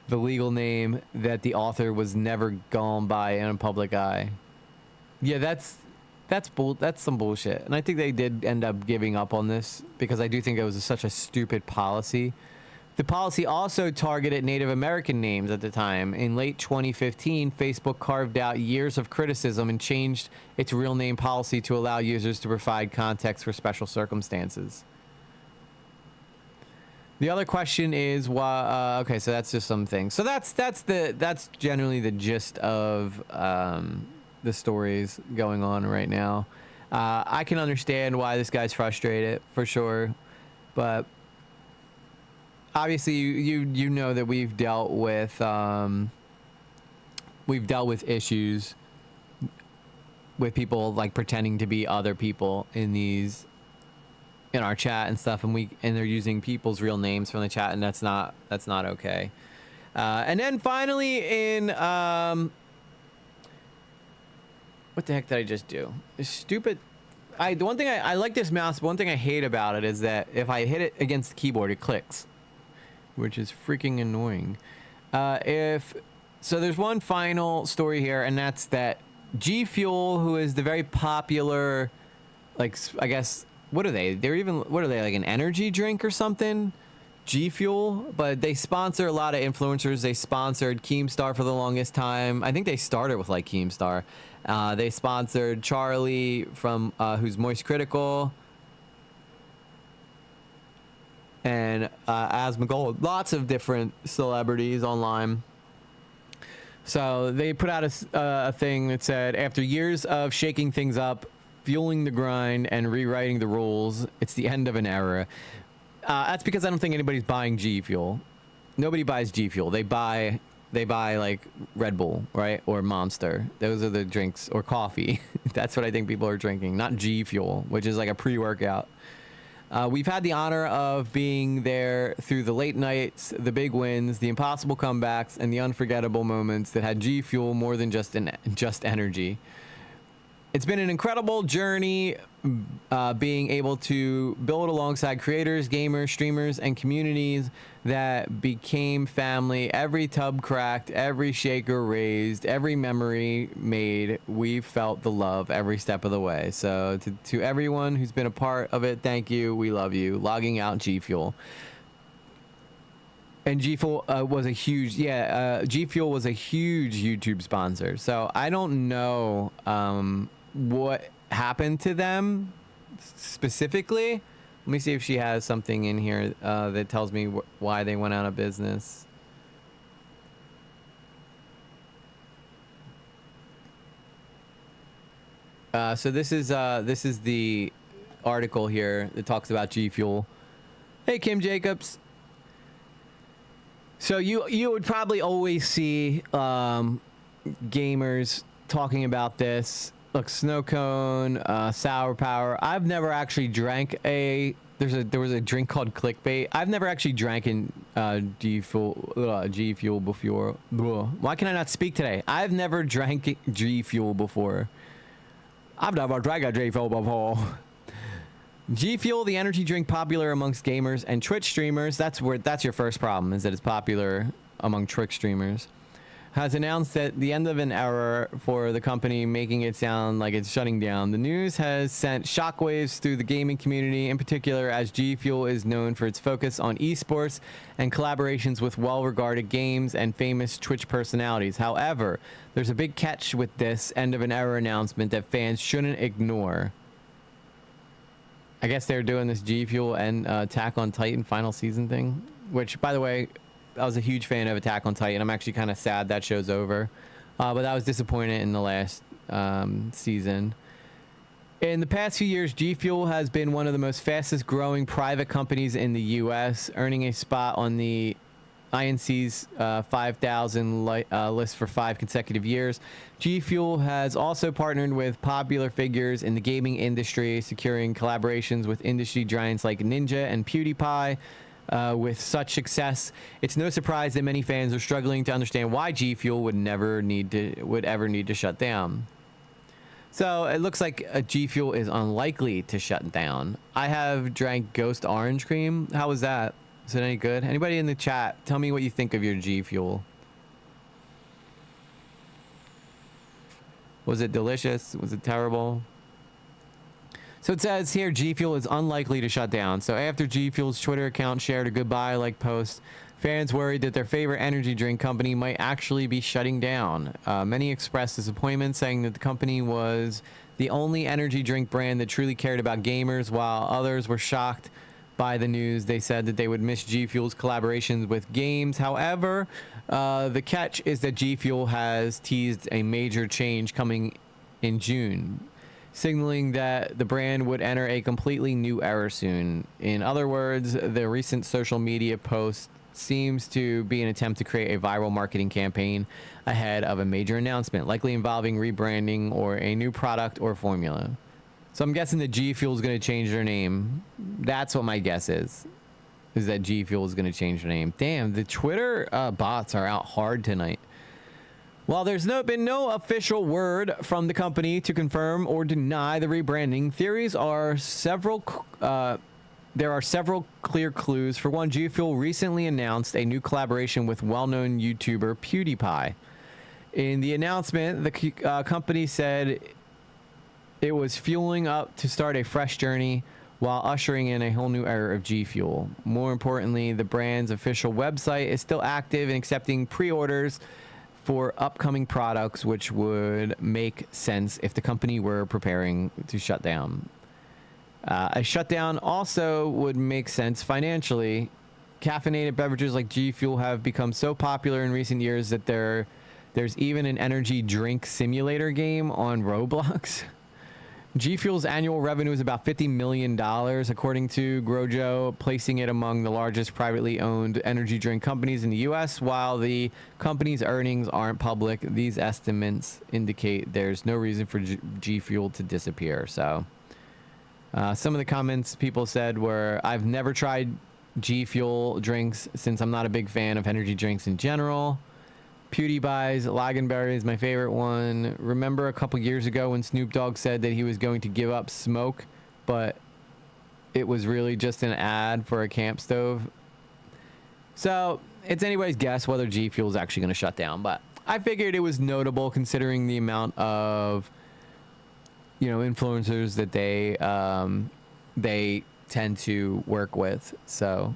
the legal name that the author was never gone by in a public eye. Yeah, that's some bullshit, and I think they did end up giving up on this because I do think it was such a stupid policy. The policy also targeted Native American names at the time. In late 2015, Facebook carved out years of criticism and changed its real name policy to allow users to provide context for special circumstances. The other question is why. Okay, so that's just something. So that's generally the gist of the stories going on right now. I can understand why this guy's frustrated for sure, but obviously you know that we've dealt with issues with people like pretending to be other people in our chat and stuff, and they're using people's real names from the chat, and that's not okay. And then finally in what the heck did I just do? This stupid. The one thing I like this mouse, but one thing I hate about it is that if I hit it against the keyboard, it clicks, which is freaking annoying. So there's one final story here, and that's that G Fuel, who is the very popular, like, I guess, what are they? What are they, like an energy drink or something? G Fuel, but they sponsor a lot of influencers. They sponsored Keemstar for the longest time. I think they started with like Keemstar. They sponsored Charlie from who's Moist Critical, and Asmongold. Lots of different celebrities online. So they put out a thing that said, after years of shaking things up, fueling the grind, and rewriting the rules, it's the end of an era. That's because I don't think anybody's buying G Fuel. Nobody buys G Fuel. They buy like Red Bull, right? Or Monster. Those are the drinks, or coffee. That's what I think people are drinking, not G Fuel, which is like a pre-workout. We've had the honor of being there through the late nights, the big wins, the impossible comebacks, and the unforgettable moments that had G Fuel more than just energy. It's been an incredible journey, being able to build alongside creators, gamers, streamers, and communities that became family. Every tub cracked, every shaker raised, every memory made. We felt the love every step of the way. So to everyone who's been a part of it, thank you. We love you. Logging out, G Fuel. And G Fuel was a huge, G Fuel was a huge YouTube sponsor. So I don't know what happened to them specifically. Let me see if she has something in here that tells me why they went out of business. So this is the article here that talks about G Fuel. Hey, Kim Jacobs. So you would probably always see gamers talking about this. Look, Snow Cone, Sour Power. I've never actually drank there was a drink called Clickbait. I've never actually drank in G Fuel before. Why can I not speak today? I've never drank G Fuel before. I've never drank a G Fuel before. G Fuel, the energy drink popular amongst gamers and Twitch streamers. That's your first problem, is that it's popular among Twitch streamers. Has announced that the end of an era for the company, making it sound like it's shutting down. The news has sent shockwaves through the gaming community, in particular as G Fuel is known for its focus on esports and collaborations with well-regarded games and famous Twitch personalities. However, there's a big catch with this end of an era announcement that fans shouldn't ignore. I guess they're doing this G Fuel and Attack on Titan final season thing, which, by the way, I was a huge fan of Attack on Titan. I'm actually kind of sad that show's over, but I was disappointed in the last season. In the past few years, G Fuel has been one of the most fastest growing private companies in the U.S., earning a spot on the INC's 5,000 list for 5 consecutive years. G Fuel has also partnered with popular figures in the gaming industry, securing collaborations with industry giants like Ninja and PewDiePie. With such success, it's no surprise that many fans are struggling to understand why G Fuel would ever need to shut down. So it looks like G Fuel is unlikely to shut down. I have drank Ghost Orange Cream. How was that? Is it any good? Anybody in the chat, tell me what you think of your G Fuel. Was it delicious? Was it terrible? So it says here, G Fuel is unlikely to shut down. So after G Fuel's Twitter account shared a goodbye-like post, fans worried that their favorite energy drink company might actually be shutting down. Many expressed disappointment, saying that the company was the only energy drink brand that truly cared about gamers, while others were shocked by the news. They said that they would miss G Fuel's collaborations with games. However, the catch is that G Fuel has teased a major change coming in June, signaling that the brand would enter a completely new era soon. In other words, the recent social media post seems to be an attempt to create a viral marketing campaign ahead of a major announcement, likely involving rebranding or a new product or formula. So I'm guessing that G Fuel is going to change their name. That's what my guess is that G Fuel is going to change their name. Damn, the Twitter bots are out hard tonight. While there's been no official word from the company to confirm or deny the rebranding, there are several clear clues. For one, G Fuel recently announced a new collaboration with well-known YouTuber PewDiePie. In the announcement, the company said it was fueling up to start a fresh journey while ushering in a whole new era of G Fuel. More importantly, the brand's official website is still active and accepting pre-orders for upcoming products, which would make sense if the company were preparing to shut down. A shutdown also would make sense financially. Caffeinated beverages like G Fuel have become so popular in recent years that there's even an energy drink simulator game on Roblox. G Fuel's annual revenue is about $50 million, according to Grojo, placing it among the largest privately owned energy drink companies in the U.S. While the company's earnings aren't public, these estimates indicate there's no reason for G Fuel to disappear. So some of the comments people said were, I've never tried G Fuel drinks since I'm not a big fan of energy drinks in general. PewDiePie's Lagenberry is my favorite one. Remember a couple years ago when Snoop Dogg said that he was going to give up smoke, but it was really just an ad for a camp stove? So it's anybody's guess whether G Fuel is actually going to shut down, but I figured it was notable considering the amount of, influencers that they tend to work with. So,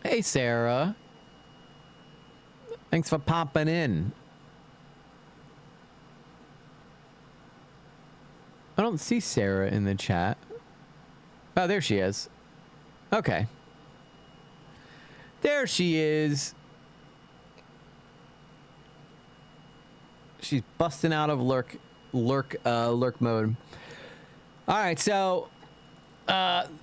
hey Sarah, thanks for popping in. I don't see Sarah in the chat. Oh, there she is. Okay. There she is. She's busting out of lurk mode. All right, so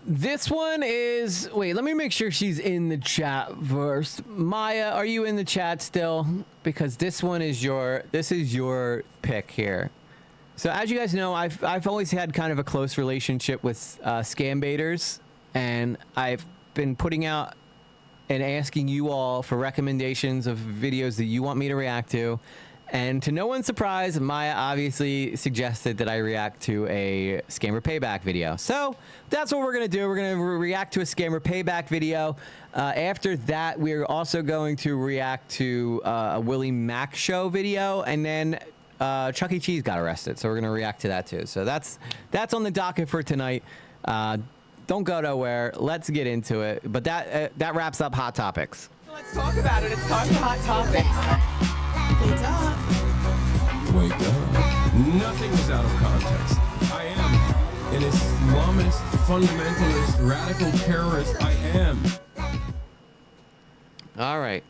this one is, wait, let me make sure she's in the chat first. Maya, are you in the chat still? Because this one is your pick here. So as you guys know, I've always had kind of a close relationship with scam baiters, and I've been putting out and asking you all for recommendations of videos that you want me to react to. And to no one's surprise, Maya obviously suggested that I react to a Scammer Payback video. So that's what we're going to do. We're going to react to a Scammer Payback video. After that, we're also going to react to a Willie Mac Show video. And then Chuck E. Cheese got arrested. So we're going to react to that too. So that's on the docket for tonight. Don't go nowhere. Let's get into it. But that wraps up Hot Topics. Let's talk about it. It's time for Hot Topics. Wake up. Nothing is out of context. I am an Islamist, fundamentalist, radical terrorist. I am. All right.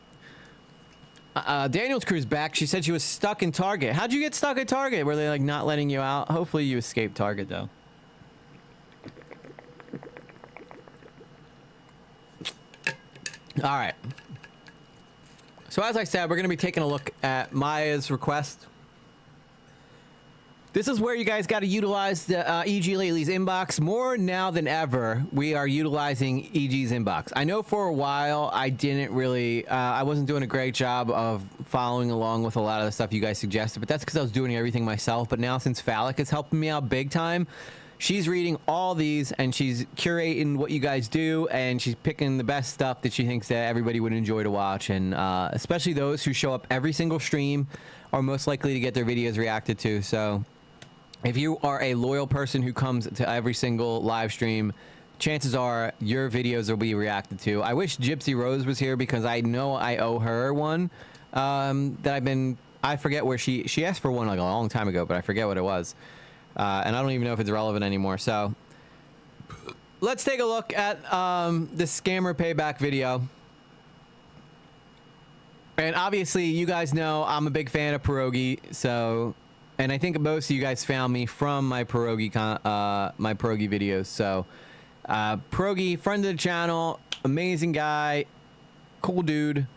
Daniel's crew's back. She said she was stuck in Target. How'd you get stuck at Target? Were they like not letting you out? Hopefully you escaped Target though. All right. So as I said, we're going to be taking a look at Maya's request. This is where you guys got to utilize the EG Lately's inbox. More now than ever, we are utilizing EG's inbox. I know for a while I didn't really, I wasn't doing a great job of following along with a lot of the stuff you guys suggested, but that's because I was doing everything myself. But now since Phallic is helping me out big time, she's reading all these and she's curating what you guys do, and she's picking the best stuff that she thinks that everybody would enjoy to watch. And especially those who show up every single stream are most likely to get their videos reacted to. So if you are a loyal person who comes to every single live stream, chances are your videos will be reacted to. I wish Gypsy Rose was here because I know I owe her one that I forget where she asked for one like a long time ago, but I forget what it was. And I don't even know if it's relevant anymore. So let's take a look at the scammer payback video. And obviously, you guys know I'm a big fan of Pierogi, so, and I think most of you guys found me from my Pierogi videos. So, Pierogi, friend of the channel, amazing guy, cool dude,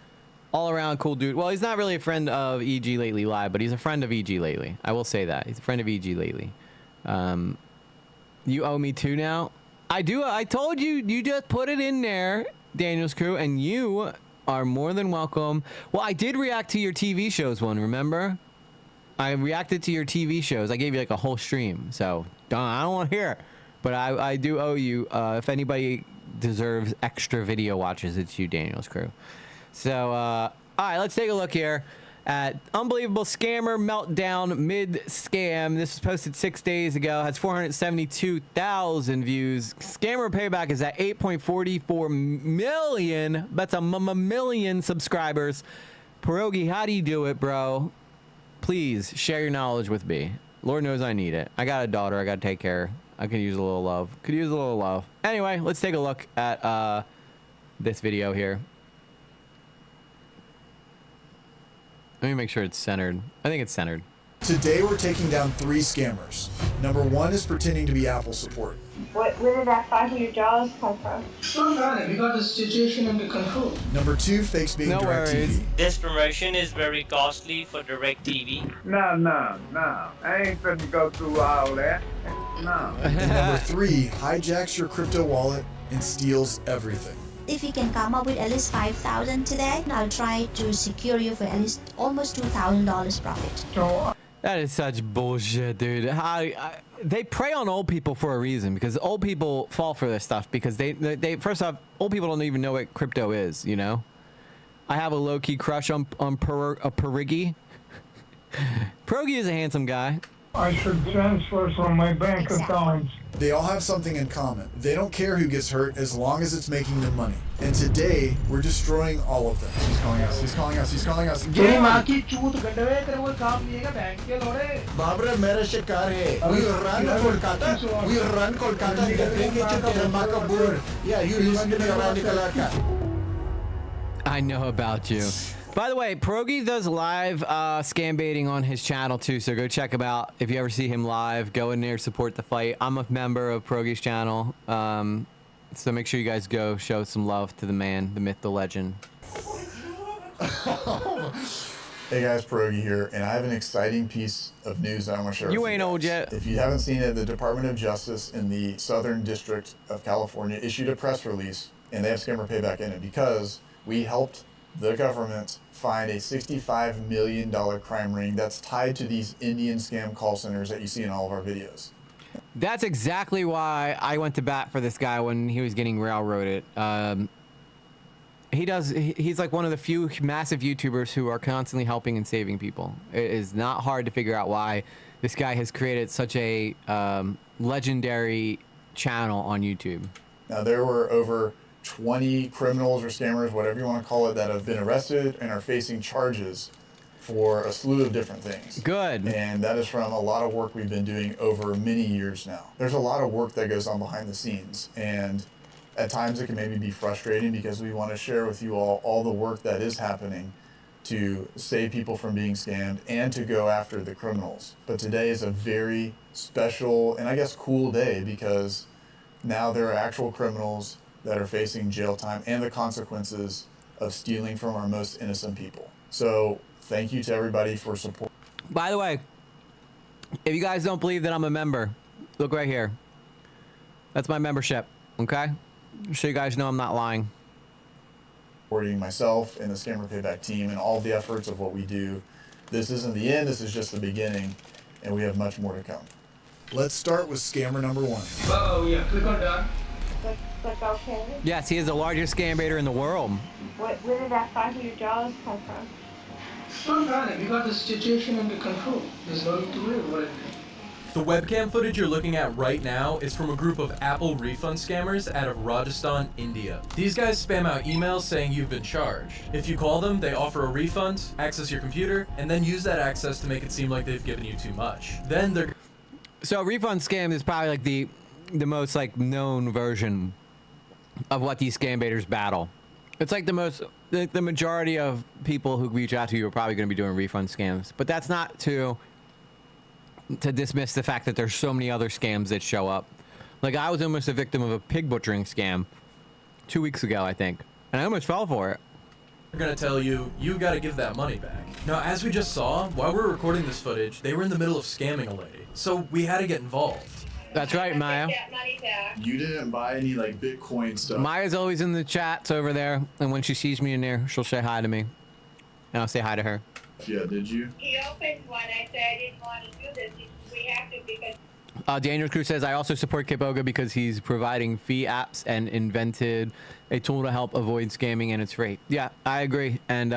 all around cool dude. Well, he's not really a friend of EG Lately Live, but he's a friend of EG Lately. I will say that he's a friend of EG Lately. You owe me 2 now. I do. I told you. You just put it in there, Daniel's Crew, and you are more than welcome. Well, I did react to your TV shows one, remember? I reacted to your TV shows. I gave you like a whole stream, so I don't want to hear it. But I do owe you. If anybody deserves extra video watches, it's you, Daniel's Crew. So, all right, let's take a look here at Unbelievable Scammer Meltdown Mid-Scam. This was posted 6 days ago. Has 472,000 views. Scammer Payback is at 8.44 million. That's a million subscribers. Pierogi, how do you do it, bro? Please share your knowledge with me. Lord knows I need it. I got a daughter I got to take care. I could use a little love. Could use a little love. Anyway, let's take a look at this video here. Let me make sure it's centered. I think it's centered. Today we're taking down 3 scammers. Number 1 is pretending to be Apple support. Where did that $500 come from? We got the situation under control. Number 2 fakes being No DirecTV. worries. This promotion is very costly for DirecTV. No. I ain't finna go through all that. No. And number 3 hijacks your crypto wallet and steals everything. If you can come up with at least 5,000 today, I'll try to secure you for at least almost $2,000 profit. That is such bullshit, dude. They prey on old people for a reason, because old people fall for this stuff because they first off, old people don't even know what crypto is, you know? I have a low-key crush on Pierogi. Pierogi is a handsome guy. I should transfer from my bank accounts. They all have something in common. They don't care who gets hurt as long as it's making them money. And today, we're destroying all of them. He's calling us. He's calling us. He's calling us. Barbara, mera shikar hai. We run Kolkata. We run Kolkata. Yeah, you listen to me around Nicolaka. I know about you. By the way, Pierogi does live scam baiting on his channel too, so go check him out. If you ever see him live, go in there, support the fight. I'm a member of Pierogi's channel, so make sure you guys go show some love to the man, the myth, the legend. Hey guys, Pierogi here, and I have an exciting piece of news that I want to share with you. You ain't old yet. If you haven't seen it, the Department of Justice in the Southern District of California issued a press release, and they have Scammer Payback in it because we helped the government find a $65 million crime ring that's tied to these Indian scam call centers that you see in all of our videos. That's exactly why I went to bat for this guy when he was getting railroaded. He's like one of the few massive YouTubers who are constantly helping and saving people. It is not hard to figure out why this guy has created such a legendary channel on YouTube. Now, there were over 20 criminals or scammers, whatever you want to call it, that have been arrested and are facing charges for a slew of different things. Good. And that is from a lot of work we've been doing over many years now. There's a lot of work that goes on behind the scenes, and at times it can maybe be frustrating because we want to share with you all the work that is happening to save people from being scammed and to go after the criminals. But today is a very special and I guess cool day because now there are actual criminals that are facing jail time and the consequences of stealing from our most innocent people. So thank you to everybody for support. By the way, if you guys don't believe that I'm a member, look right here. That's my membership, okay? So you guys know I'm not lying. Supporting myself and the Scammer Payback team and all the efforts of what we do. This isn't the end, this is just the beginning, and we have much more to come. Let's start with scammer number 1. Oh, yeah, click on that. Click OK. Yes, he is the largest scam baiter in the world. Where did that $500 come from? We got the situation under control. There's no need to worry about it. The webcam footage you're looking at right now is from a group of Apple refund scammers out of Rajasthan, India. These guys spam out emails saying you've been charged. If you call them, they offer a refund, access your computer, and then use that access to make it seem like they've given you too much. Then they're... So refund scam is probably like the most like known version of what these scam baiters battle. It's like the majority of people who reach out to you are probably going to be doing refund scams, but that's not to dismiss the fact that there's so many other scams that show up. Like I was almost a victim of a pig butchering scam 2 weeks ago, I think, and I almost fell for it. They're gonna tell you, you gotta give that money back. Now, as we just saw, while we were recording this footage, they were in the middle of scamming a lady. So we had to get involved. That's right, Maya. You didn't buy any like Bitcoin stuff. Maya's always in the chats over there, and when she sees me in there, she'll say hi to me, and I'll say hi to her. Yeah, did you? He opened one. I said I didn't want to do this. We have to because. Daniel Cruz says, I also support Kipoga because he's providing fee apps and invented a tool to help avoid scamming, and it's free. Yeah, I agree. And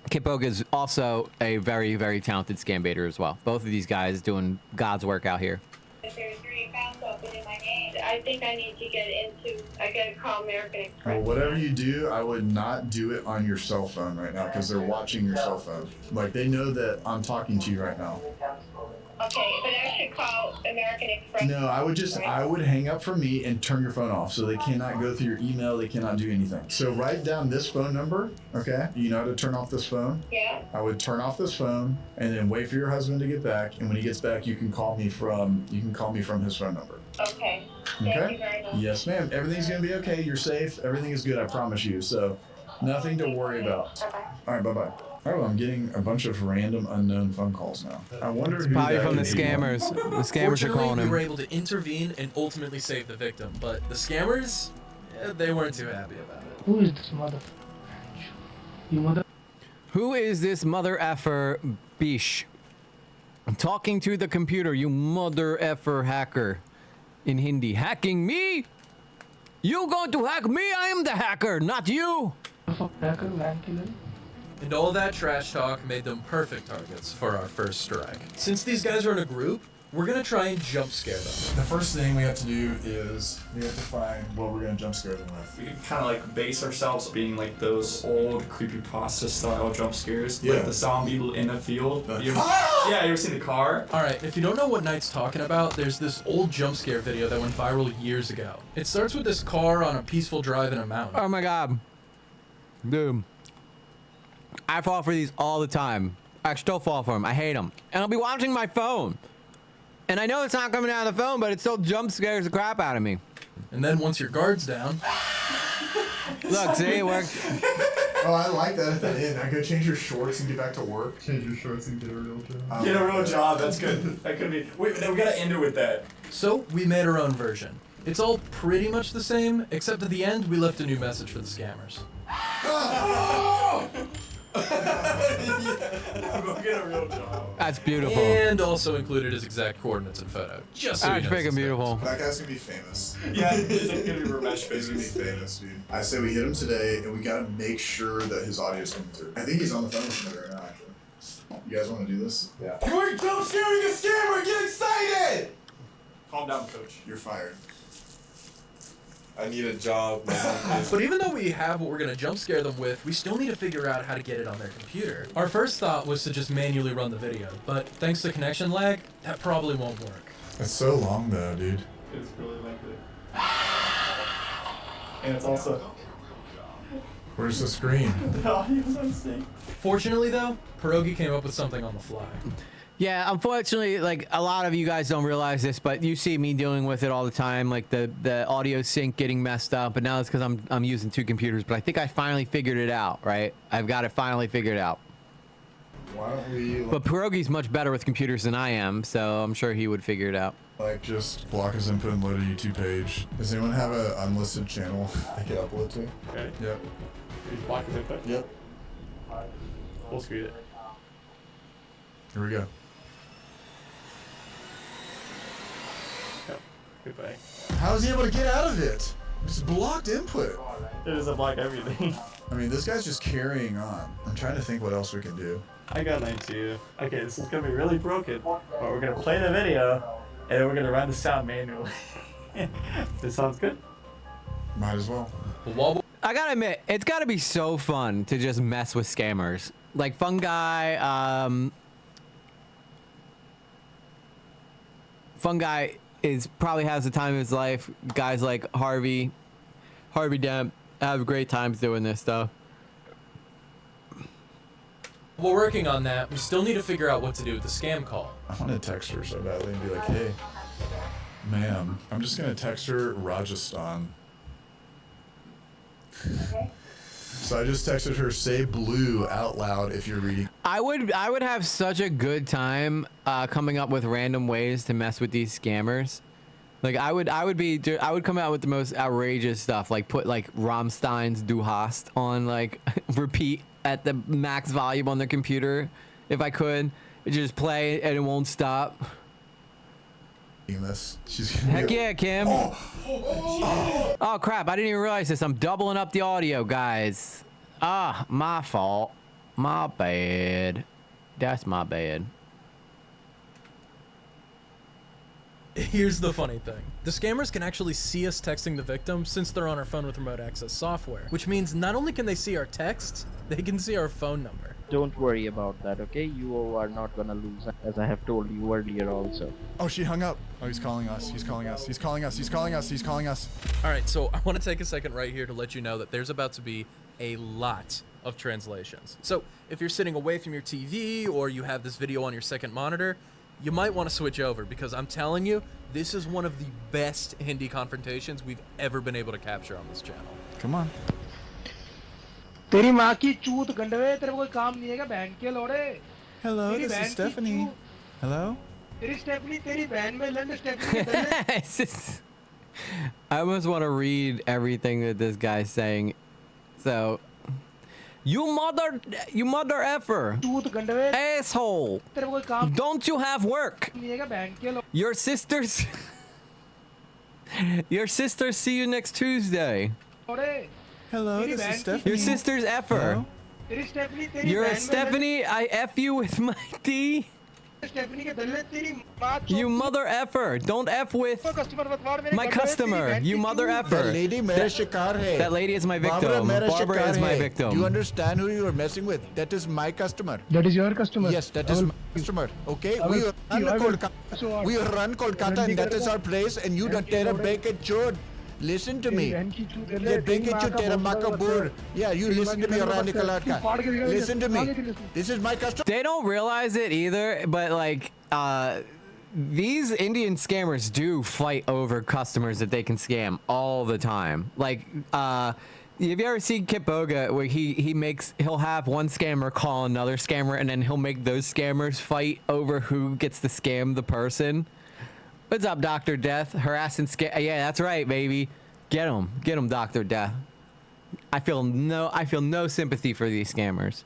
Kipoga is also a very, very talented scam baiter as well. Both of these guys doing God's work out here. There's 3 accounts open in my name. I think I need to get into. I gotta call American Express. Well, whatever you do, I would not do it on your cell phone right now because they're watching your cell phone. Like they know that I'm talking to you right now. Okay, but I should call American Express. No, I would hang up from me and turn your phone off so they cannot go through your email, they cannot do anything. So write down this phone number, okay? You know how to turn off this phone? Yeah. I would turn off this phone and then wait for your husband to get back, and when he gets back you can call me from his phone number. Okay. Thank you very much. Yes, ma'am. Everything's gonna be okay. You're safe. Everything is good, I promise you. So nothing to worry about. Alright, bye-bye. Oh, I'm getting a bunch of random unknown phone calls now. I wonder who Probably that from the could be. scammers. The scammers are calling we him. were able to intervene and ultimately save the victim, but the scammers, they weren't too happy about it. Who is this mother? You mother? Who is this mother effer bish? I'm talking to the computer, you mother effer hacker. In Hindi. Hacking me? You going to hack me? I am the hacker, not you. Hacker, man killer. And all that trash talk made them perfect targets for our first strike. Since these guys are in a group, we're gonna try and jump scare them. The first thing we have to do is we have to find what we're gonna jump scare them with. We can kind of like base ourselves being like those old creepypasta style jump scares. Yeah. Like the zombie in a field. You ever seen the car? Alright, if you don't know what Knight's talking about, there's this old jump scare video that went viral years ago. It starts with this car on a peaceful drive in a mountain. Oh my god. Dude. I fall for these all the time. I still fall for them. I hate them. And I'll be watching my phone. And I know it's not coming out of the phone, but it still jump scares the crap out of me. And then once your guard's down... Look, see, it worked. Oh, I like that at the end. I go change your shorts and get back to work. Change your shorts and get a real job. Get a real job, that's good. That could be. Wait, we gotta end it with that. So, we made our own version. It's all pretty much the same, except at the end, we left a new message for the scammers. Get a real job. That's beautiful. And also included his exact coordinates and photo. Just so That's he knows freaking his beautiful. That guy's gonna be famous. Yeah, he's gonna be Ramesh He's gonna be famous, dude. I say we hit him today, and we gotta make sure that his audio's coming through. I think he's on the phone with me right now, actually. You guys want to do this? Yeah. We're jump scaring a scammer! Get excited! Calm down, coach. You're fired. I need a job. But even though we have what we're gonna jump scare them with, we still need to figure out how to get it on their computer. Our first thought was to just manually run the video, but thanks to connection lag, that probably won't work. It's so long though, dude. It's really lengthy. And it's also... Where's the screen? The audio's on sync. Fortunately though, Pierogi came up with something on the fly. Yeah, unfortunately, like a lot of you guys don't realize this, but you see me dealing with it all the time, like the audio sync getting messed up. But now it's because I'm using 2 computers. But I think I finally figured it out, right? I've got it finally figured out. Why don't we? But Pierogi's much better with computers than I am, so I'm sure he would figure it out. Like just block his input and load a YouTube page. Does anyone have an unlisted channel I can upload to? Okay. Yep. You block his input? Yep. We'll screw it. Here we go. Goodbye. How is he able to get out of it? It's blocked input. It doesn't block everything. I mean, this guy's just carrying on. I'm trying to think what else we can do. I got an idea. Okay, this is gonna be really broken, but we're gonna play the video, and then we're gonna run the sound manually. This sounds good? Might as well. I gotta admit, it's gotta be so fun to just mess with scammers. Like Fungi is probably has the time of his life. Guys like Harvey Dent have great times doing this stuff. We're working on that. We still need to figure out what to do with the scam call. I want to text her so badly and be like, hey, ma'am, I'm just going to text her Rajasthan. So I just texted her, say blue out loud if you're reading. I would have such a good time coming up with random ways to mess with these scammers. Like I would come out with the most outrageous stuff, like put like Rammstein's Du Hast on like repeat at the max volume on their computer if I could. It just play and it won't stop. This. Heck yeah, Kim. Oh crap, I didn't even realize this. I'm doubling up the audio, guys. Ah, my fault. My bad. That's my bad. Here's the funny thing. The scammers can actually see us texting the victim since they're on our phone with remote access software, which means not only can they see our texts, they can see our phone number. Don't worry about that, okay? You are not gonna lose, as I have told you earlier also. Oh, she hung up. Oh, he's calling us. He's calling us. He's calling us. He's calling us. He's calling us. All right, so I want to take a second right here to let you know that there's about to be a lot of translations. So if you're sitting away from your TV or you have this video on your second monitor, you might want to switch over because I'm telling you, this is one of the best Hindi confrontations we've ever been able to capture on this channel. Come on. तेरी माँ की चूत गंडवे तेरे को कोई काम नहीं है क्या बहन के लोड़े Hello, this is Stephanie. Hello? तेरी स्टेफनी तेरी बहन में लंड Stephanie I almost want to read everything that this guy's saying. So, you mother effer, asshole, don't you have work? Your sisters see you next Tuesday. Hello, this is Stephanie. Your sister's effer. You're Stephanie, I F you with my D. You mother effer. Don't F with my customer. You mother effer. That lady mera shikar hai. That lady is my victim. Barbara is my victim. Do you understand who you are messing with? That is my customer. That is your customer. Yes, that is my customer. Okay? We run Kolkata and that is our place and you don't tera bake it chod. Listen to me. Yeah, bake it to tera makabur. Yeah, you listen to me, Rani Kalatka. Listen to me. This is my customer. They don't realize it either, but like, these Indian scammers do fight over customers that they can scam all the time. Like, have you ever seen Kip Boga where he'll have one scammer call another scammer and then he'll make those scammers fight over who gets to scam the person? What's up, Dr. Death? Harassing scam. Yeah, that's right, baby. Get him, Dr. Death. I feel no sympathy for these scammers.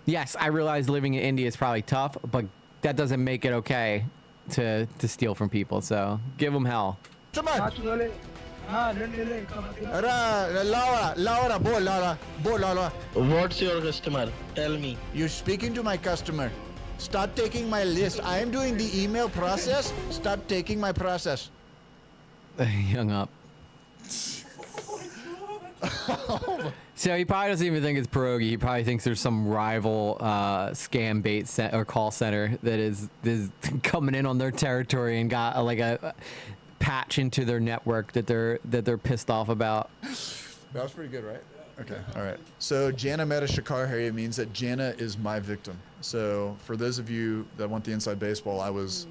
Yes, I realize living in India is probably tough, but that doesn't make it okay to steal from people. So give them hell. Laura. What's your customer? Tell me. You're speaking to my customer. Start taking my list. I am doing the email process. Start taking my process. He hung up. So he probably doesn't even think it's Pierogi. He probably thinks there's some rival scam bait or call center that is coming in on their territory and got like a patch into their network that they're pissed off about. That was pretty good, right? Okay, all right. So Jana Meta Shikar Harry means that Jana is my victim. So for those of you that want the inside baseball, I was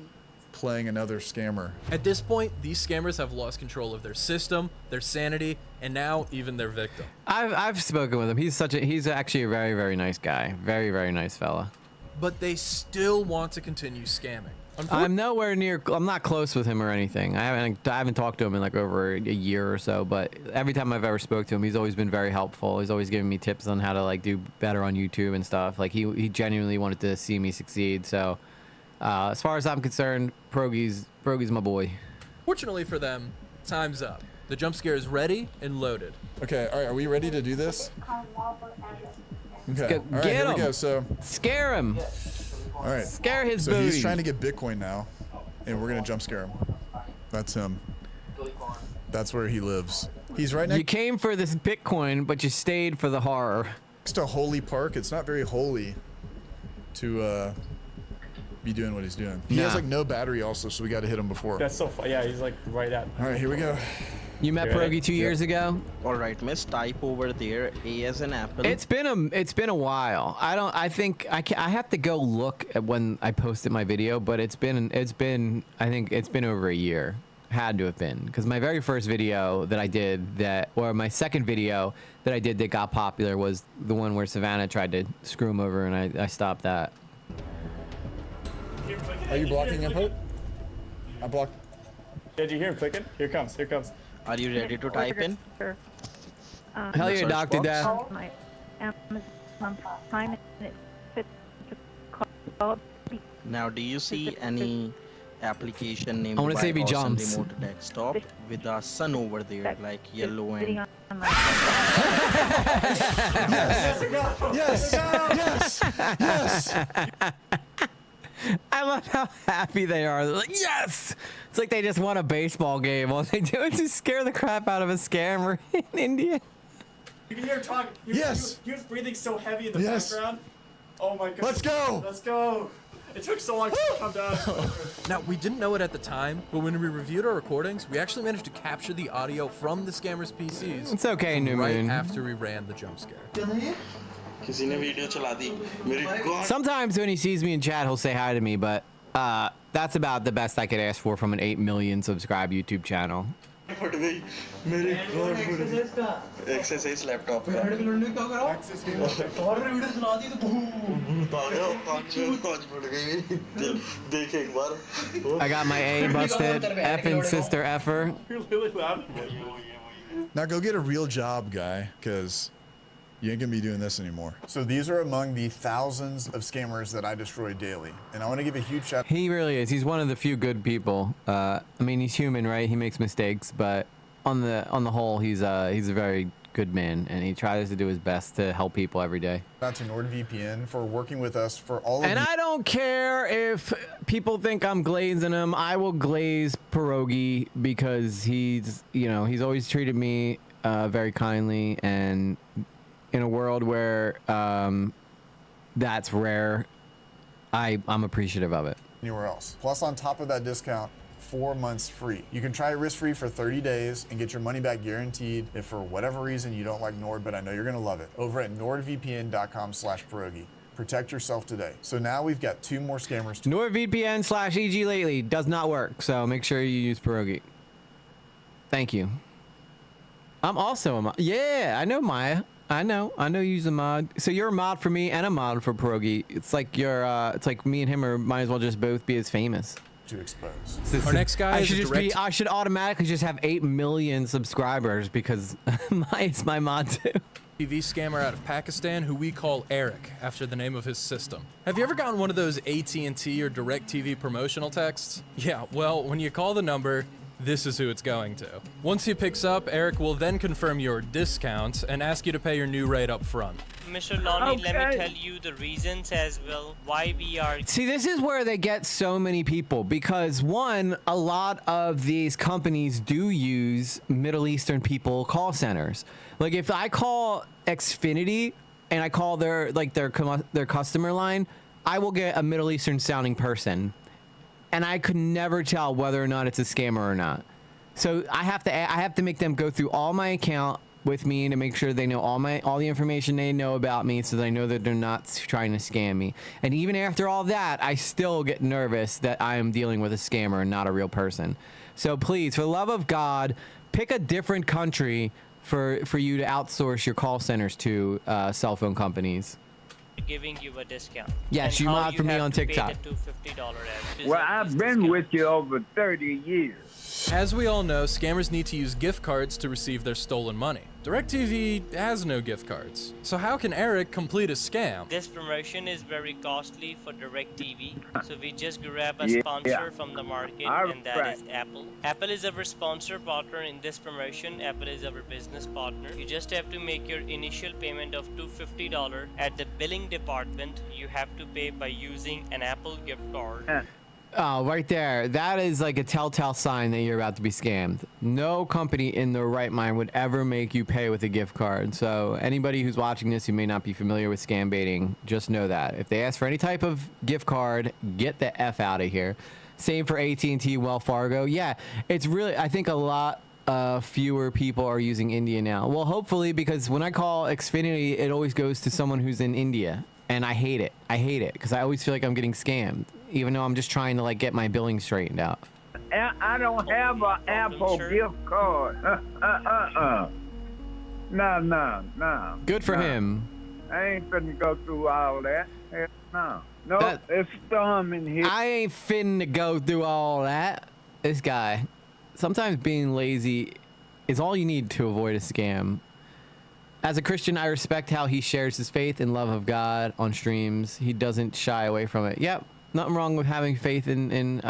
playing another scammer. At this point, these scammers have lost control of their system, their sanity, and now even their victim. I've spoken with him. He's actually a very, very nice guy. Very, very nice fella. But they still want to continue scamming. I'm nowhere near. I'm not close with him or anything. I haven't talked to him in like over a year or so. But every time I've ever spoke to him, he's always been very helpful. He's always giving me tips on how to like do better on YouTube and stuff. Like he genuinely wanted to see me succeed. So as far as I'm concerned, Pierogi's my boy. Fortunately for them, time's up. The jump scare is ready and loaded. Okay, all right. Are we ready to do this? Okay. All right, here we go. So scare him. All right. Scare his so booty. He's trying to get Bitcoin now, and we're gonna jump scare him. That's him. That's where he lives. He's right next. You came for this Bitcoin, but you stayed for the horror. Next to Holy Park. It's not very holy to be doing what he's doing. He has like no battery also, so we got to hit him before. That's so fun. Yeah, he's like right at. All right, here we go. You met Pierogi 2 years ago? All right, miss. Type over there A as an apple. It's been a while. I think I have to go look at when I posted my video, but I think it's been over a year. Had to have been, because my very first video that I did or my second video that I did that got popular was the one where Savannah tried to screw him over, and I stopped that. Are you blocking input? I blocked. Did you hear him clicking? Here it comes. Here it comes. Are you ready to type in? Hell yeah, Dr. Death. Now, do you see any application named I want to save he jumps. Remote desktop with a sun over there, like yellow and Yes. I love how happy they are. They're like, yes! It's like they just won a baseball game. All they do is just scare the crap out of a scammer in India. You can hear him talking. He was breathing so heavy in the background. Oh my god. Let's go. Let's go. It took so long to come down. Now, we didn't know it at the time, but when we reviewed our recordings, we actually managed to capture the audio from the scammer's PCs. It's okay, from New right Moon. after we ran the jump scare. Sometimes when he sees me in chat, he'll say hi to me, but that's about the best I could ask for from an 8 million subscribe YouTube channel. exercise laptop. I got my A busted. Effing sister effer. You're really loud. Now go get a real job, guy, because you ain't gonna be doing this anymore. So these are among the thousands of scammers that I destroy daily, and I want to give a huge shout. He really is. He's one of the few good people. I mean, he's human, right? He makes mistakes, but on the whole, he's a very good man, and he tries to do his best to help people every day. Shout out to NordVPN for working with us for all of. And I don't care if people think I'm glazing him. I will glaze Pierogi because he's always treated me very kindly, and in a world where that's rare, I'm appreciative of it. Anywhere else. Plus, on top of that discount, 4 months free. You can try it risk-free for 30 days and get your money back guaranteed if for whatever reason you don't like Nord, but I know you're gonna love it. Over at nordvpn.com/pierogi. Protect yourself today. So now we've got 2 more scammers. NordVPN/EG lately does not work, so make sure you use Pierogi. Thank you. I'm also a mod. Yeah, I know Maya. I know you use a mod. So you're a mod for me and a mod for Pierogi. It's like it's like me and him might as well just both be as famous. To expose. Our next guy I should automatically just have 8 million subscribers because it's my mod too. TV scammer out of Pakistan who we call Eric after the name of his system. Have you ever gotten one of those AT&T or DirecTV promotional texts? Yeah, well, when you call the number, this is who it's going to. Once he picks up, Eric will then confirm your discount and ask you to pay your new rate up front. Mr. Lonnie, let me tell you the reasons as well why we are... See, this is where they get so many people because, one, a lot of these companies do use Middle Eastern people call centers. Like, if I call Xfinity and I call their customer line, I will get a Middle Eastern sounding person. And I could never tell whether or not it's a scammer or not. So I have to make them go through all my account with me to make sure they know all the information they know about me, so that I know that they're not trying to scam me. And even after all that, I still get nervous that I am dealing with a scammer and not a real person. So please, for the love of God, pick a different country for you to outsource your call centers to cell phone companies. Giving you a discount. Yes, you mod for me on TikTok. Well, I've been with you over 30 years. As we all know, scammers need to use gift cards to receive their stolen money. DirecTV has no gift cards. So how can Eric complete a scam? This promotion is very costly for DirecTV, so we just grab a sponsor from the market, and that is Apple. Apple is our sponsor partner in this promotion. Apple is our business partner. You just have to make your initial payment of $250 at the billing department. You have to pay by using an Apple gift card. Oh, right there. That is like a telltale sign that you're about to be scammed. No company in their right mind would ever make you pay with a gift card. So anybody who's watching this who may not be familiar with scam baiting, just know that. If they ask for any type of gift card, get the F out of here. Same for AT&T, Wells Fargo. Yeah, it's really, I think a lot fewer people are using India now. Well, hopefully, because when I call Xfinity, it always goes to someone who's in India. And I hate it. I hate it because I always feel like I'm getting scammed, even though I'm just trying to like get my billing straightened out. I don't have an Apple gift card. No. Good for him. I ain't finna go through all that. No, it's storm in here. I ain't finna go through all that. This guy. Sometimes being lazy is all you need to avoid a scam. As a Christian, I respect how he shares his faith and love of God on streams. He doesn't shy away from it. Yep, nothing wrong with having faith in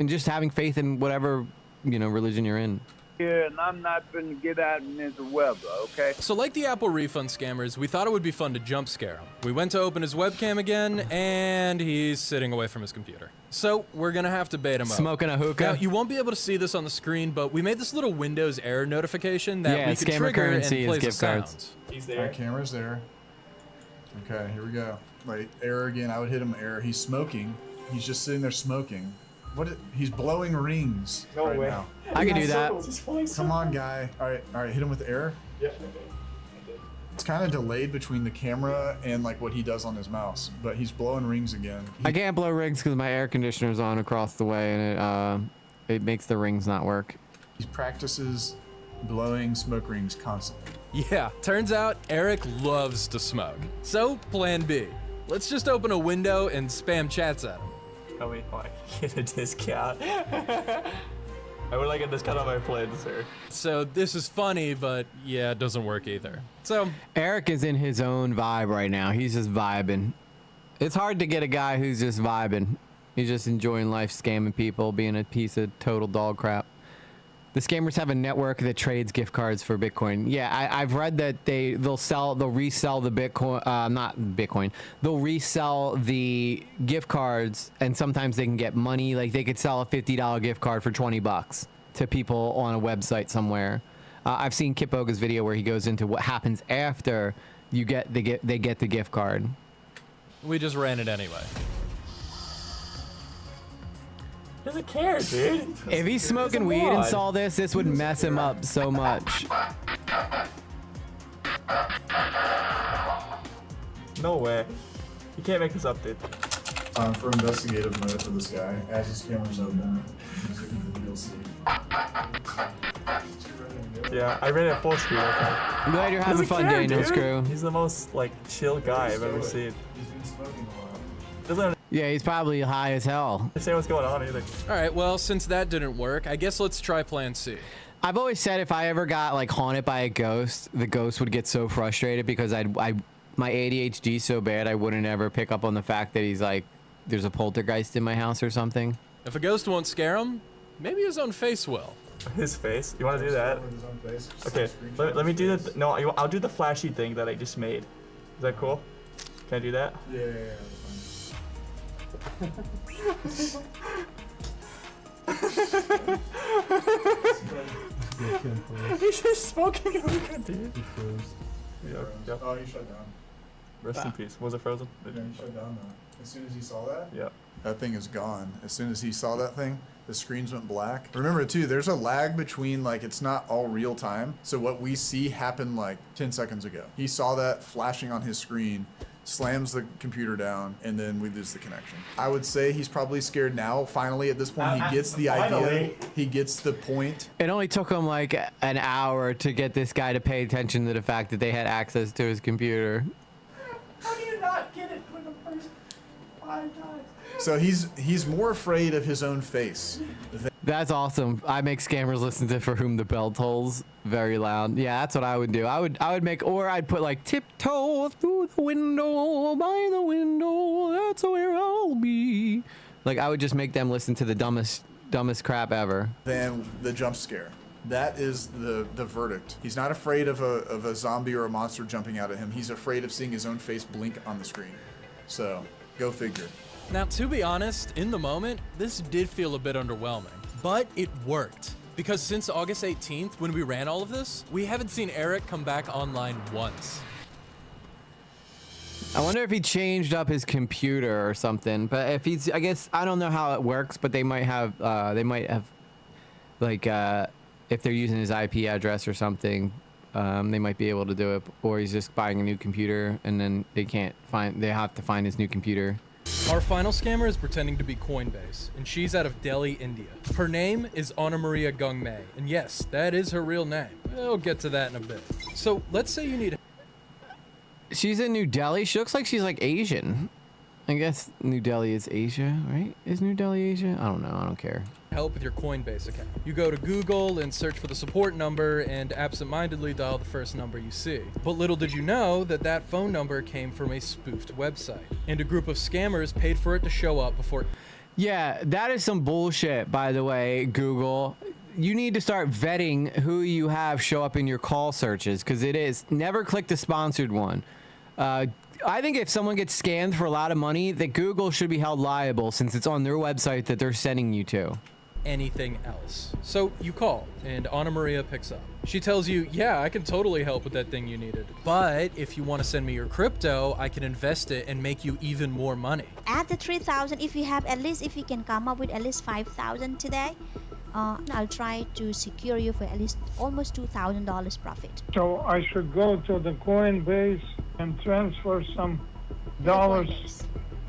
just having faith in whatever, religion you're in. Yeah, and I'm not gonna get out in this weather, okay? So like the Apple refund scammers, we thought it would be fun to jump scare him. We went to open his webcam again, and he's sitting away from his computer. So we're gonna have to bait him up. Smoking a hookah? Now, you won't be able to see this on the screen, but we made this little Windows error notification that we could scammer trigger and currency play is the gift cards. sounds. He's All there. right, camera's there. Okay, here we go. Right, error again. I would hit him error. He's smoking. He's just sitting there smoking. He's blowing rings right now. I can do that. Come on, guy. All right, hit him with error. Yep. It's kind of delayed between the camera and like what he does on his mouse, but he's blowing rings again. I can't blow rings because my air conditioner's on across the way, and it makes the rings not work. He practices blowing smoke rings constantly. Yeah, turns out Eric loves to smoke. So, plan B. Let's just open a window and spam chats at him. Tell me how I get a discount. I would like a discount on my plan, sir. So this is funny, but yeah, it doesn't work either. So Eric is in his own vibe right now. He's just vibing. It's hard to get a guy who's just vibing. He's just enjoying life, scamming people, being a piece of total dog crap. The scammers have a network that trades gift cards for Bitcoin. Yeah, I've read that they'll resell the Bitcoin, not Bitcoin. They'll resell the gift cards, and sometimes they can get money. Like they could sell a $50 gift card for $20 to people on a website somewhere. I've seen Kip Oga's video where he goes into what happens after they get the gift card. We just ran it anyway. Doesn't care, dude. If he's smoking weed and saw this would mess him up so much. No way. You can't make this up, dude. For investigative mode for this guy, as his camera's open, you'll see. Yeah, I ran it full screen. Okay. I'm glad you're having fun, Daniel Screw. He's the most chill guy I've ever seen. He's been smoking a lot. Doesn't Yeah, he's probably high as hell. understand what's going on either. All right, well, since that didn't work, I guess let's try plan C. I've always said if I ever got haunted by a ghost, the ghost would get so frustrated because my ADHD so bad I wouldn't ever pick up on the fact that he's there's a poltergeist in my house or something. If a ghost won't scare him, maybe his own face will. His face? You want to do that? Okay, let me do the... No, I'll do the flashy thing that I just made. Is that cool? Can I do that? Yeah. He's just smoking a hookah, dude. Yep. Oh, he shut down. Rest in peace. Was it frozen? Yeah, he shut down though. As soon as he saw that? Yep. That thing is gone. As soon as he saw that thing, the screens went black. Remember too, there's a lag between it's not all real time. So what we see happened 10 seconds ago. He saw that flashing on his screen, slams the computer down, and then we lose the connection. I would say he's probably scared now. Finally, at this point, he gets the idea. He gets the point. It only took him an hour to get this guy to pay attention to the fact that they had access to his computer. How do you not get it for the first 5 times? So he's more afraid of his own face. That's awesome. I make scammers listen to For Whom the Bell Tolls very loud. Yeah, that's what I would do. I'd put tiptoe through the window, by the window, that's where I'll be. I would just make them listen to the dumbest crap ever. Then the jump scare. That is the verdict. He's not afraid of a zombie or a monster jumping out at him. He's afraid of seeing his own face blink on the screen. So, go figure. Now, to be honest, in the moment, this did feel a bit underwhelming, but it worked. Because since August 18th, when we ran all of this, we haven't seen Eric come back online once. I wonder if he changed up his computer or something. But if he's, I guess, I don't know how it works, but they might have, like, if they're using his IP address or something, they might be able to do it. Or he's just buying a new computer and then they have to find his new computer. Our final scammer is pretending to be Coinbase, and she's out of Delhi, India. Her name is Anna Maria Gungmei, and yes, that is her real name. We'll get to that in a bit. So let's say you need... She's in New Delhi. She looks like she's like Asian. I guess New Delhi is Asia, right? Is New Delhi Asia? I don't know. I don't care. Help with your Coinbase account. You go to Google and search for the support number and absentmindedly dial the first number you see. But little did you know that that phone number came from a spoofed website, and a group of scammers paid for it to show up before... Yeah, that is some bullshit, by the way, Google. You need to start vetting who you have show up in your call searches, because it is. Never click the sponsored one. I think if someone gets scammed for a lot of money, that Google should be held liable since it's on their website that they're sending you to. Anything else. So you call, and Anna Maria picks up. She tells you, yeah, I can totally help with that thing you needed. But if you want to send me your crypto, I can invest it and make you even more money. Add the 3,000 if you have if you can come up with at least 5,000 today. I'll try to secure you for at least almost $2,000 profit. So I should go to the Coinbase and transfer some dollars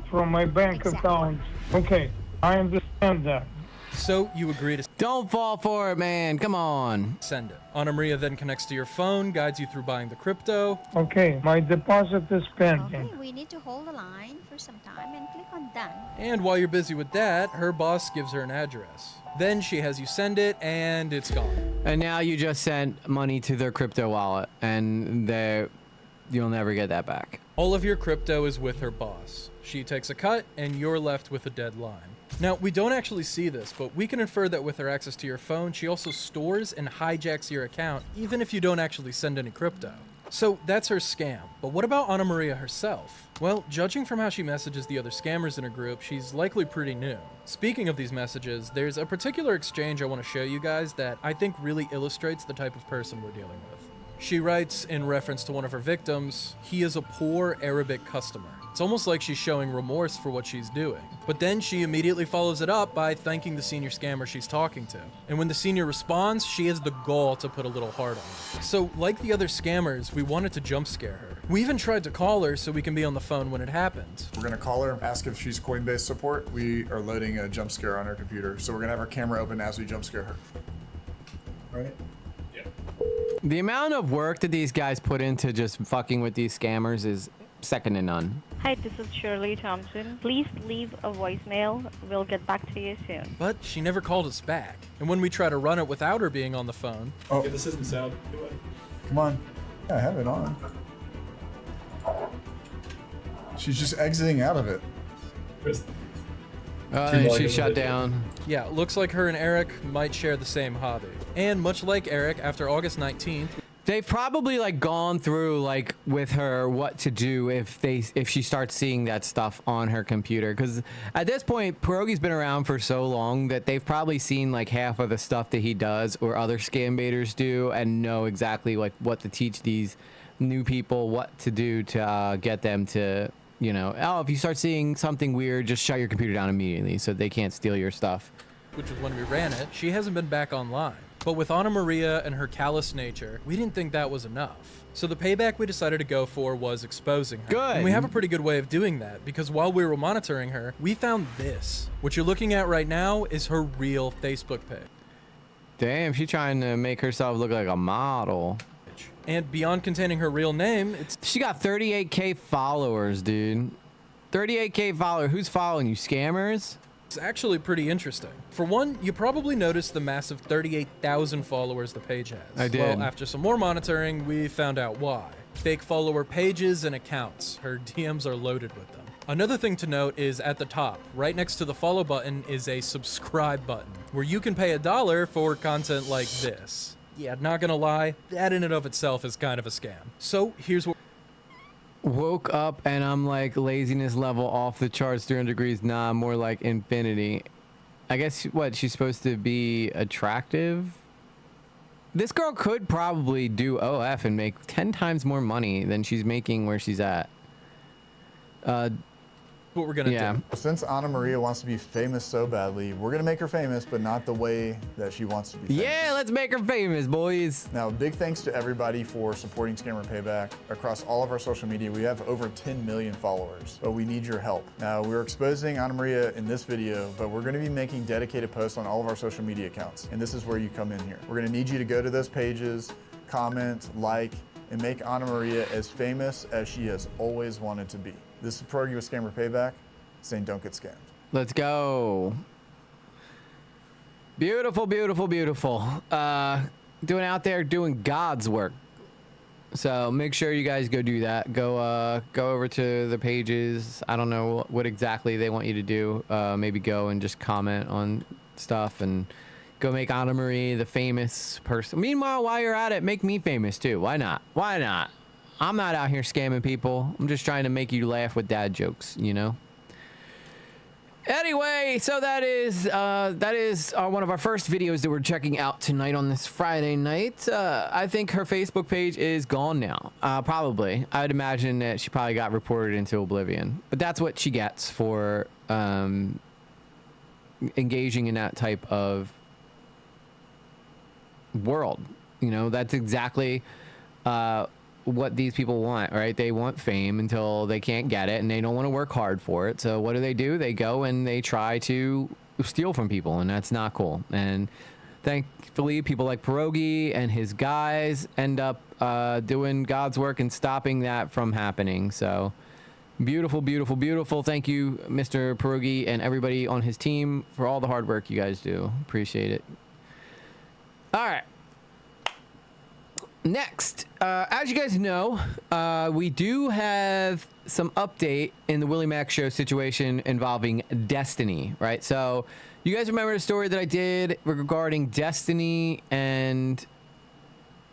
from my bank account. Okay, I understand that. So you agree to... Don't fall for it, man. Come on. Send it. Anna Maria then connects to your phone, guides you through buying the crypto. Okay, my deposit is pending. Okay, we need to hold the line for some time and click on done. And while you're busy with that, her boss gives her an address. Then she has you send it, and it's gone. And now you just sent money to their crypto wallet, and you'll never get that back. All of your crypto is with her boss. She takes a cut, and you're left with a dead line. Now, we don't actually see this, but we can infer that with her access to your phone, she also stores and hijacks your account, even if you don't actually send any crypto. So that's her scam. But what about Anna Maria herself? Well, judging from how she messages the other scammers in her group, she's likely pretty new. Speaking of these messages, there's a particular exchange I want to show you guys that I think really illustrates the type of person we're dealing with. She writes, in reference to one of her victims, "He is a poor Arabic customer." It's almost like she's showing remorse for what she's doing. But then she immediately follows it up by thanking the senior scammer she's talking to. And when the senior responds, she has the gall to put a little heart on it. So, like the other scammers, we wanted to jump scare her. We even tried to call her so we can be on the phone when it happened. We're gonna call her, ask if she's Coinbase support. We are loading a jump scare on her computer, so we're gonna have our camera open as we jump scare her. Right? The amount of work that these guys put into just fucking with these scammers is second to none. Hi, this is Shirley Thompson. Please leave a voicemail. We'll get back to you soon. But she never called us back. And when we try to run it without her being on the phone... Oh, okay, this isn't sound. Come on. Yeah, I have it on. She's just exiting out of it. And she shut down. Yeah, looks like her and Eric might share the same hobby. And much like Eric, after August 19th, they've probably like gone through like with her what to do if she starts seeing that stuff on her computer, because at this point Pierogi's been around for so long that they've probably seen like half of the stuff that he does or other scam baiters do and know exactly like what to teach these new people what to do to get them to, you know, oh, if you start seeing something weird, just shut your computer down immediately so they can't steal your stuff. Which is when we ran it. She hasn't been back online. But with Anna Maria and her callous nature, we didn't think that was enough. So the payback we decided to go for was exposing her. Good. And we have a pretty good way of doing that, because while we were monitoring her, we found this. What you're looking at right now is her real Facebook page. Damn, she's trying to make herself look like a model. And beyond containing her real name, she got 38K followers, dude. 38K followers. Who's following you? Scammers? It's actually pretty interesting. For one, you probably noticed the massive 38,000 followers the page has. I did. Well, after some more monitoring, we found out why. Fake follower pages and accounts. Her DMs are loaded with them. Another thing to note is at the top, right next to the follow button, is a subscribe button, where you can pay $1 for content like this. Yeah, not gonna lie, that in and of itself is kind of a scam. So here's what woke up and I'm like laziness level off the charts 300 degrees. Nah, more like infinity. I guess what, she's supposed to be attractive? This girl could probably do OF and make 10 times more money than she's making where she's at. What we're gonna do. Since Anna Maria wants to be famous so badly, we're gonna make her famous, but not the way that she wants to be famous. Yeah, let's make her famous, boys. Now, big thanks to everybody for supporting Scammer Payback. Across all of our social media, we have over 10 million followers, but we need your help. Now, we're exposing Anna Maria in this video, but we're gonna be making dedicated posts on all of our social media accounts, and this is where you come in here. We're gonna need you to go to those pages, comment, like, and make Anna Maria as famous as she has always wanted to be. This is Pierogi with Scammer Payback, saying don't get scammed. Let's go. Beautiful, beautiful, beautiful. Doing out there, doing God's work. So make sure you guys go do that. Go over to the pages. I don't know what exactly they want you to do. Maybe go and just comment on stuff and go make Anna Marie the famous person. Meanwhile, while you're at it, make me famous too. Why not? Why not? I'm not out here scamming people. I'm just trying to make you laugh with dad jokes, you know? Anyway, so that is one of our first videos that we're checking out tonight on this Friday night. I think her Facebook page is gone now. Probably. I would imagine that she probably got reported into oblivion. But that's what she gets for engaging in that type of world. You know, that's exactly what these people want, right? They want fame until they can't get it, and they don't want to work hard for it. So what do? They go and they try to steal from people, and that's not cool. And thankfully, people like Pierogi and his guys end up doing God's work and stopping that from happening. So beautiful, beautiful, beautiful. Thank you, Mr. Pierogi, and everybody on his team for all the hard work you guys do. Appreciate it. All right. Next, as you guys know, we do have some update in the Willie Mack Show situation involving Destiny, right? So you guys remember the story that I did regarding Destiny and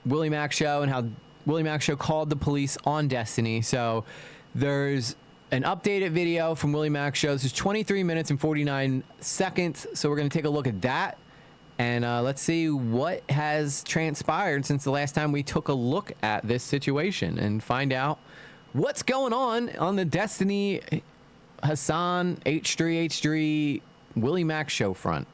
Willie Mack Show and how Willie Mack Show called the police on Destiny. So there's an updated video from Willie Mack Show. This is 23 minutes and 49 seconds. So we're going to take a look at that. And let's see what has transpired since the last time we took a look at this situation and find out what's going on the Destiny, Hassan, H3H3, Willie Mack Show front.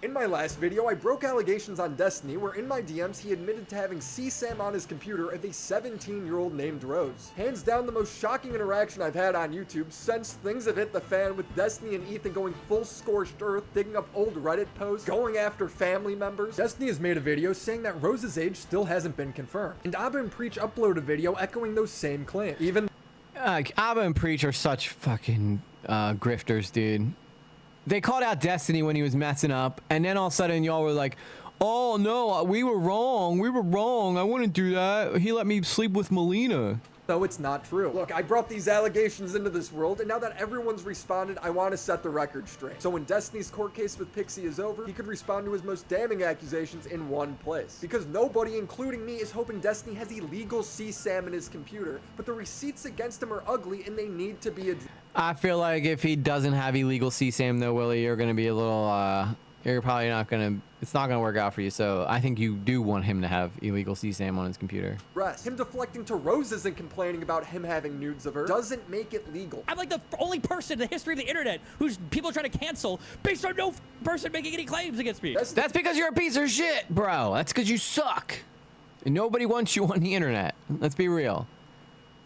In my last video, I broke allegations on Destiny where in my DMs he admitted to having CSAM on his computer of a 17-year-old named Rose. Hands down the most shocking interaction I've had on YouTube since things have hit the fan, with Destiny and Ethan going full scorched earth, digging up old Reddit posts, going after family members. Destiny has made a video saying that Rose's age still hasn't been confirmed, and Abba and Preach uploaded a video echoing those same claims. Even Abba and Preach are such fucking grifters, dude. They called out Destiny when he was messing up, and then all of a sudden y'all were like, oh no, we were wrong, I wouldn't do that, he let me sleep with Melina. No, it's not true. Look, I brought these allegations into this world, and now that everyone's responded, I want to set the record straight. So when Destiny's court case with Pixie is over, he could respond to his most damning accusations in one place. Because nobody, including me, is hoping Destiny has illegal CSAM in his computer, but the receipts against him are ugly and they need to be addressed. I feel like if he doesn't have illegal CSAM though, Willie, you're gonna be a little, you're probably not gonna, it's not gonna work out for you. So I think you do want him to have illegal CSAM on his computer. Him deflecting to Roses and complaining about him having nudes of her doesn't make it legal. I'm like the only person in the history of the internet who's people are trying to cancel based on no person making any claims against me. That's because you're a piece of shit, bro. That's because you suck. And nobody wants you on the internet. Let's be real.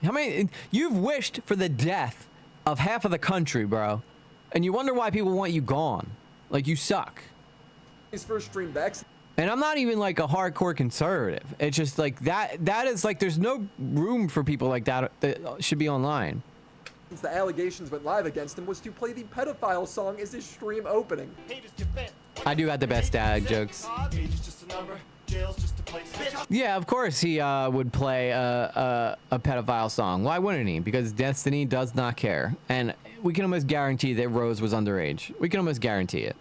How many, you've wished for the death of half of the country, bro. And you wonder why people want you gone. Like, you suck. His first stream back. And I'm not even like a hardcore conservative. It's just like that is like, there's no room for people like that should be online. Since the allegations went live against him was to play the pedophile song as his stream opening. I do got the best dad jokes. Yeah, of course he would play a pedophile song. Why wouldn't he? Because Destiny does not care. And we can almost guarantee that Rose was underage. We can almost guarantee it.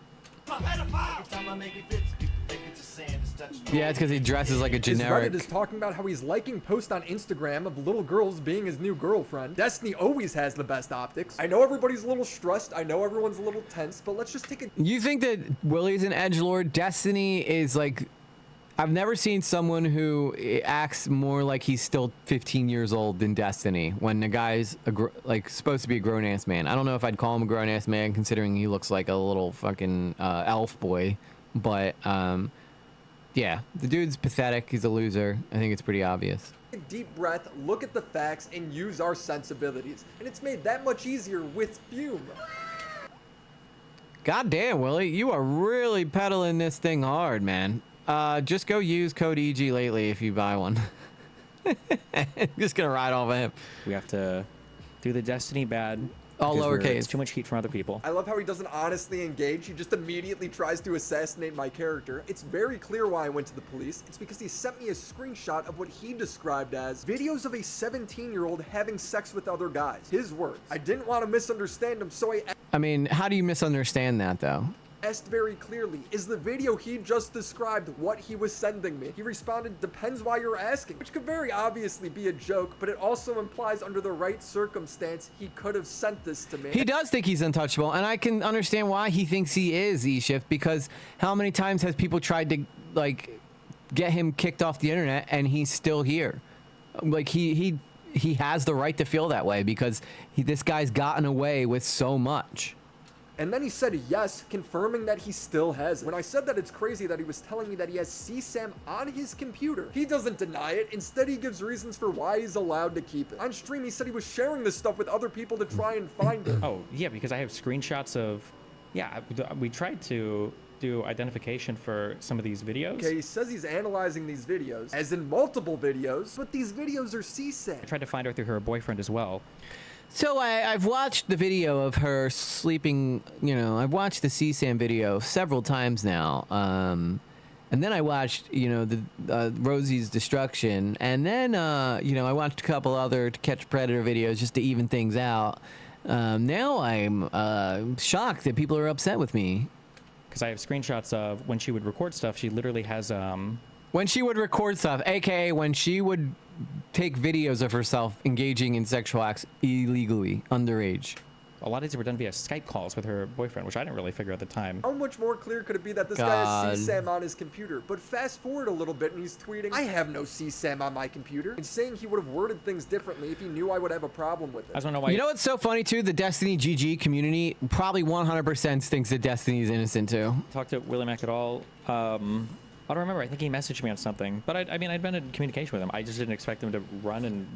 Yeah, it's because he dresses like a generic. His Reddit is talking about how he's liking posts on Instagram of little girls being his new girlfriend. Destiny always has the best optics. I know everybody's a little stressed. I know everyone's a little tense, but let's just take a... You think that Willie's an edgelord? Destiny is like... I've never seen someone who acts more like he's still 15 years old than Destiny when the guy's like supposed to be a grown-ass man. I don't know if I'd call him a grown-ass man considering he looks like a little fucking elf boy. But, yeah, the dude's pathetic. He's a loser. I think it's pretty obvious. Take a deep breath, look at the facts, and use our sensibilities. And it's made that much easier with Fume. God damn, Willie. You are really peddling this thing hard, man. Just go use code EG lately if you buy one. I'm just gonna ride off of him. We have to do the Destiny bad. All lowercase. It's too much heat from other people. I love how he doesn't honestly engage. He just immediately tries to assassinate my character. It's very clear why I went to the police. It's because he sent me a screenshot of what he described as videos of a 17-year-old having sex with other guys. His words. I didn't want to misunderstand him, so I mean, how do you misunderstand that, though? asked very clearly, is the video he just described what he was sending me? He responded, depends why you're asking, which could very obviously be a joke, but it also implies under the right circumstance, he could have sent this to me. He does think he's untouchable, and I can understand why he thinks he is, E-Shift, because how many times has people tried to, like, get him kicked off the internet, and he's still here? Like, he has the right to feel that way, because this guy's gotten away with so much. And then he said yes, confirming that he still has it. When I said that it's crazy that he was telling me that he has CSAM on his computer, he doesn't deny it. Instead, he gives reasons for why he's allowed to keep it. On stream, he said he was sharing this stuff with other people to try and find it. Oh, yeah, because I have screenshots of... Yeah, we tried to do identification for some of these videos. Okay, he says he's analyzing these videos, as in multiple videos, but these videos are CSAM. I tried to find her through her boyfriend as well. So I've watched the video of her sleeping, you know, I've watched the CSAM video several times now. And then I watched, you know, the Rosie's destruction. And then, you know, I watched a couple other To Catch a Predator videos just to even things out. Now I'm shocked that people are upset with me. Because I have screenshots of when she would record stuff, she literally has... When she would record stuff, aka when she would take videos of herself engaging in sexual acts illegally, underage. A lot of these were done via Skype calls with her boyfriend, which I didn't really figure at the time. How much more clear could it be that this guy has CSAM on his computer? But fast forward a little bit and he's tweeting, I have no CSAM on my computer. And saying he would have worded things differently if he knew I would have a problem with it. I don't know why. You know what's so funny too? The Destiny GG community probably 100% thinks that Destiny is innocent too. Talked to Willie Mac at all. I don't remember. I think he messaged me on something. But I mean, I'd been in communication with him. I just didn't expect him to run and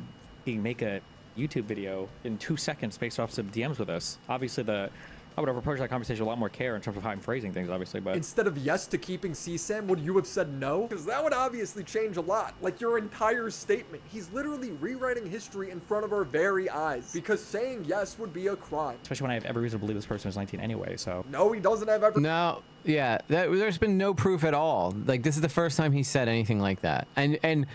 make a YouTube video in 2 seconds based off some DMs with us. Obviously, I would have approached that conversation with a lot more care in terms of how I'm phrasing things, obviously, but... Instead of yes to keeping CSAM, would you have said no? Because that would obviously change a lot. Like your entire statement. He's literally rewriting history in front of our very eyes. Because saying yes would be a crime. Especially when I have every reason to believe this person is 19 anyway, so... No, he doesn't have every... No, yeah, there's been no proof at all. Like, this is the first time he said anything like that. And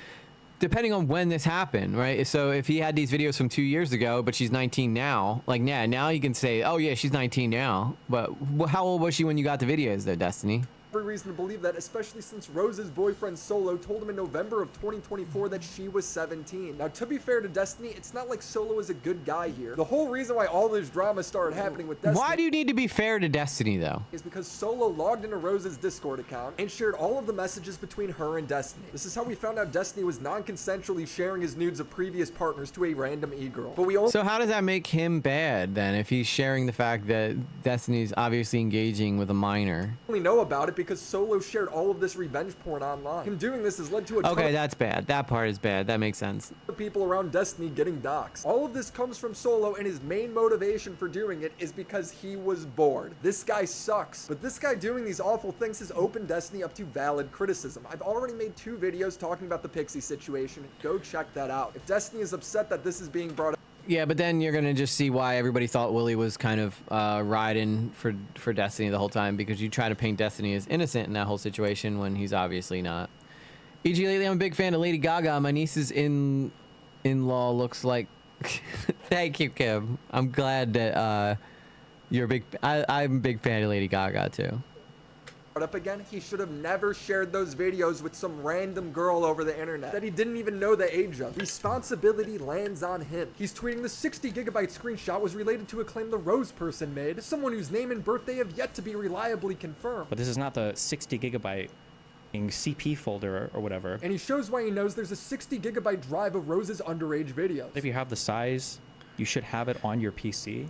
depending on when this happened, right? So if he had these videos from 2 years ago, but she's 19 now, like, yeah, now you can say, oh yeah, she's 19 now. But how old was she when you got the videos though, Destiny? Every reason to believe that, especially since Rose's boyfriend Solo told him in November of 2024 that she was 17. Now, to be fair to Destiny, it's not like Solo is a good guy here. The whole reason why all this drama started happening with Destiny... Why do you need to be fair to Destiny, though? ...is because Solo logged into Rose's Discord account and shared all of the messages between her and Destiny. This is how we found out Destiny was non-consensually sharing his nudes of previous partners to a random e-girl. But we only... So how does that make him bad, then, if he's sharing the fact that Destiny's obviously engaging with a minor? We only know about it because Solo shared all of this revenge porn online. Him doing this has led to a ton Okay, that's bad. That part is bad. That makes sense. of people around Destiny getting doxxed. All of this comes from Solo, and his main motivation for doing it is because he was bored. This guy sucks. But this guy doing these awful things has opened Destiny up to valid criticism. I've already made 2 videos talking about the Pixie situation. Go check that out. If Destiny is upset that this is being brought up, yeah, but then you're gonna just see why everybody thought Willie was kind of riding for Destiny the whole time, because you try to paint Destiny as innocent in that whole situation when he's obviously not. EG lately, I'm a big fan of Lady Gaga. My niece's in-law looks like. Thank you, Kim. I'm glad that you're a big. I'm a big fan of Lady Gaga too. up again, he should have never shared those videos with some random girl over the internet that he didn't even know the age of. Responsibility lands on him. He's tweeting the 60 gigabyte screenshot was related to a claim the Rose person made, someone whose name and birthday have yet to be reliably confirmed. But this is not the 60 gigabyte CP folder or whatever. And he shows why he knows there's a 60 gigabyte drive of Rose's underage videos. If you have the size, you should have it on your PC.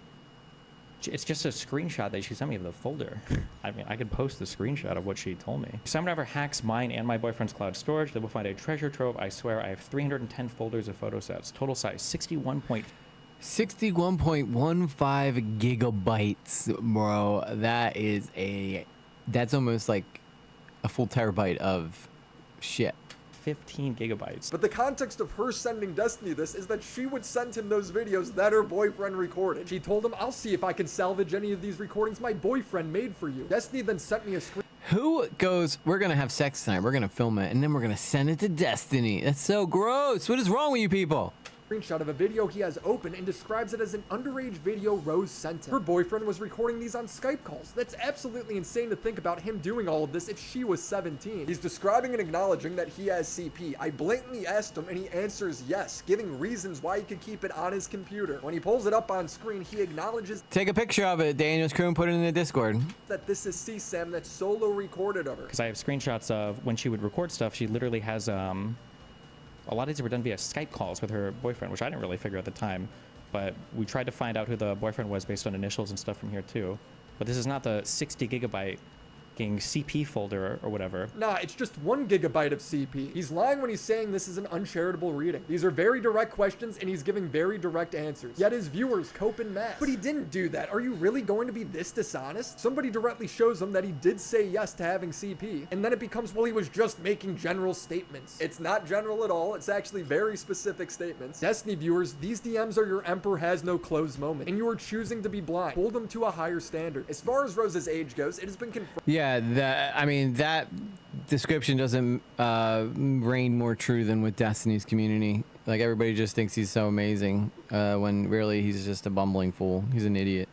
It's just a screenshot that she sent me of the folder. I mean, I could post the screenshot of what she told me. If someone ever hacks mine and my boyfriend's cloud storage, they will find a treasure trove. I swear I have 310 folders of photo sets. Total size 61.15 gigabytes, bro. That's almost like a full terabyte of shit. 15 gigabytes. But the context of her sending Destiny this is that she would send him those videos that her boyfriend recorded. She told him, I'll see if I can salvage any of these recordings my boyfriend made for you. Destiny then sent me a screen. Who goes, we're gonna have sex tonight, we're gonna film it, and then we're gonna send it to Destiny? That's so gross. What is wrong with you people? Screenshot of a video he has open and describes it as an underage video Rose sent him. Her boyfriend was recording these on Skype calls. That's absolutely insane to think about him doing all of this if she was 17. He's describing and acknowledging that he has CP. I blatantly asked him and he answers yes, giving reasons why he could keep it on his computer. When he pulls it up on screen, he acknowledges— Take a picture of it, Daniel's crew, and put it in the Discord. —that this is CSAM that solo recorded of her. Because I have screenshots of when she would record stuff, she literally has a lot of these were done via Skype calls with her boyfriend, which I didn't really figure at the time, but we tried to find out who the boyfriend was based on initials and stuff from here too. But this is not the 60 gigabyte CP folder or whatever. Nah, it's just 1 gigabyte of CP. He's lying when he's saying this is an uncharitable reading. These are very direct questions and he's giving very direct answers. Yet his viewers cope in mass. But he didn't do that. Are you really going to be this dishonest? Somebody directly shows him that he did say yes to having CP, and then it becomes, well, he was just making general statements. It's not general at all. It's actually very specific statements. Destiny viewers, these DMs are your emperor has no clothes moment, and you are choosing to be blind. Hold them to a higher standard. As far as Rose's age goes, it has been confirmed— Yeah, that description doesn't reign more true than with Destiny's community. Like, everybody just thinks he's so amazing, when really he's just a bumbling fool. He's an idiot.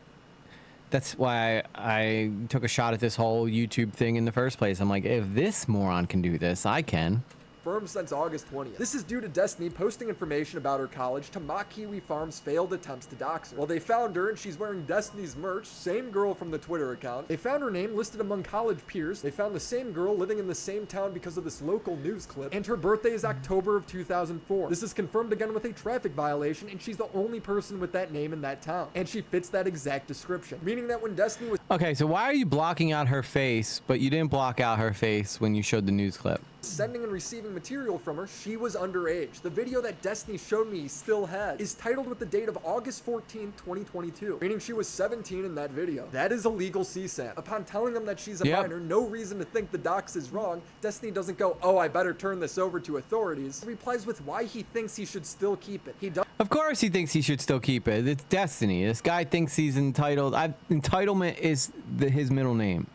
That's why I took a shot at this whole YouTube thing in the first place. I'm like, if this moron can do this, I can. Firm since August 20th. This is due to Destiny posting information about her college to mock Kiwi Farm's failed attempts to dox her. Well, they found her and she's wearing Destiny's merch, same girl from the Twitter account. They found her name listed among college peers. They found the same girl living in the same town because of this local news clip, and her birthday is October of 2004. This is confirmed again with a traffic violation, and she's the only person with that name in that town. And she fits that exact description, meaning that when Destiny was— Okay, so why are you blocking out her face, but you didn't block out her face when you showed the news clip? sending and receiving material from her, she was underage. The video that Destiny showed me still has is titled with the date of August 14, 2022, meaning she was 17 in that video. That is illegal CSAM. Upon telling them that she's a minor, no reason to think the dox is wrong, Destiny doesn't go, oh, I better turn this over to authorities. He replies with why he thinks he should still keep it. He does. Of course he thinks he should still keep it. It's Destiny. This guy thinks he's entitled. Entitlement is his middle name.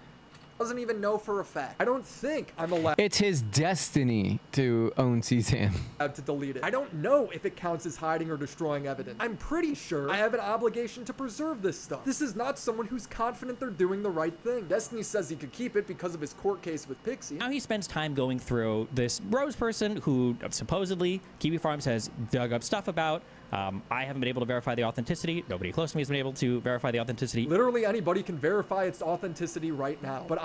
Doesn't even know for a fact. I don't think I'm allowed. It's his destiny to own CSAM. To delete it. I don't know if it counts as hiding or destroying evidence. I'm pretty sure I have an obligation to preserve this stuff. This is not someone who's confident they're doing the right thing. Destiny says he could keep it because of his court case with Pixie. Now he spends time going through this Rose person who supposedly Kiwi Farms has dug up stuff about. I haven't been able to verify the authenticity. Nobody close to me has been able to verify the authenticity. Literally anybody can verify its authenticity right now. But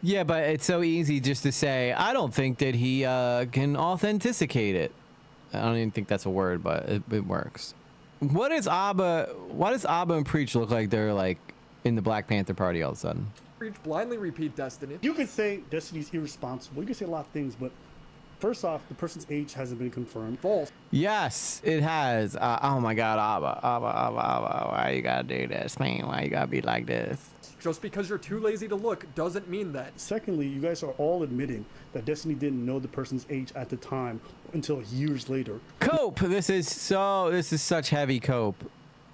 yeah, but it's so easy just to say, I don't think that he can authenticate it. I don't even think that's a word, but it works. What does Abba and Preach look like they're like in the Black Panther Party all of a sudden? Preach blindly repeat Destiny. You could say Destiny's irresponsible. You could say a lot of things, but first off, the person's age hasn't been confirmed. False. Yes, it has. Oh my God, Abba, why you gotta do this, man? Why you gotta be like this? Just because you're too lazy to look doesn't mean that. Secondly, you guys are all admitting that Destiny didn't know the person's age at the time until years later. Cope. This is such heavy cope.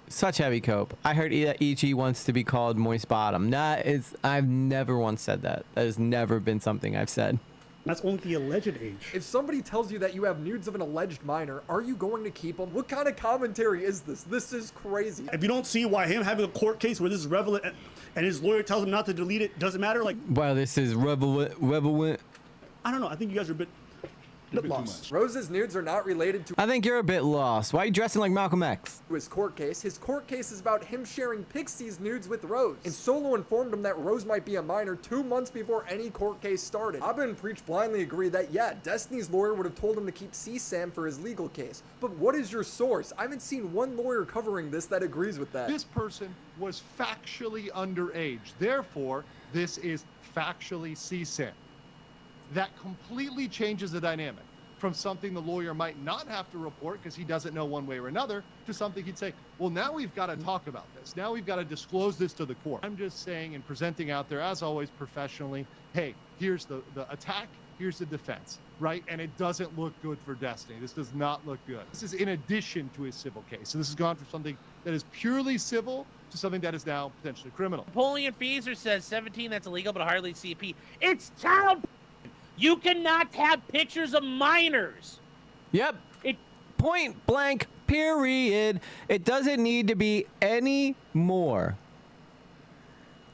Such heavy cope. I heard EG wants to be called moist bottom. I've never once said that. That has never been something I've said. That's only the alleged age. If somebody tells you that you have nudes of an alleged minor, are you going to keep them? What kind of commentary is this? This is crazy. If you don't see why him having a court case where this is relevant and his lawyer tells him not to delete it doesn't matter, like, Well, this is relevant. I don't know. I think you guys are a bit lost. Rose's nudes are not related to I think you're a bit lost. Why are you dressing like Malcolm X? his court case. His court case is about him sharing Pixie's nudes with Rose. And Solo informed him that Rose might be a minor 2 months before any court case started. Abba and Preach blindly agree that, yeah, Destiny's lawyer would have told him to keep CSAM for his legal case. But what is your source? I haven't seen one lawyer covering this that agrees with that. This person was factually underage. Therefore, this is factually CSAM. That completely changes the dynamic from something the lawyer might not have to report because he doesn't know one way or another to something he'd say, well, now we've got to talk about this. Now we've got to disclose this to the court. I'm just saying and presenting out there, as always, professionally, hey, here's the attack, here's the defense, right? And it doesn't look good for Destiny. This does not look good. This is in addition to his civil case. So this has gone from something that is purely civil to something that is now potentially criminal. Napoleon Feezer says 17, that's illegal, but hardly CP. It's child. You cannot have pictures of minors. Yep. Point blank, period. It doesn't need to be any more.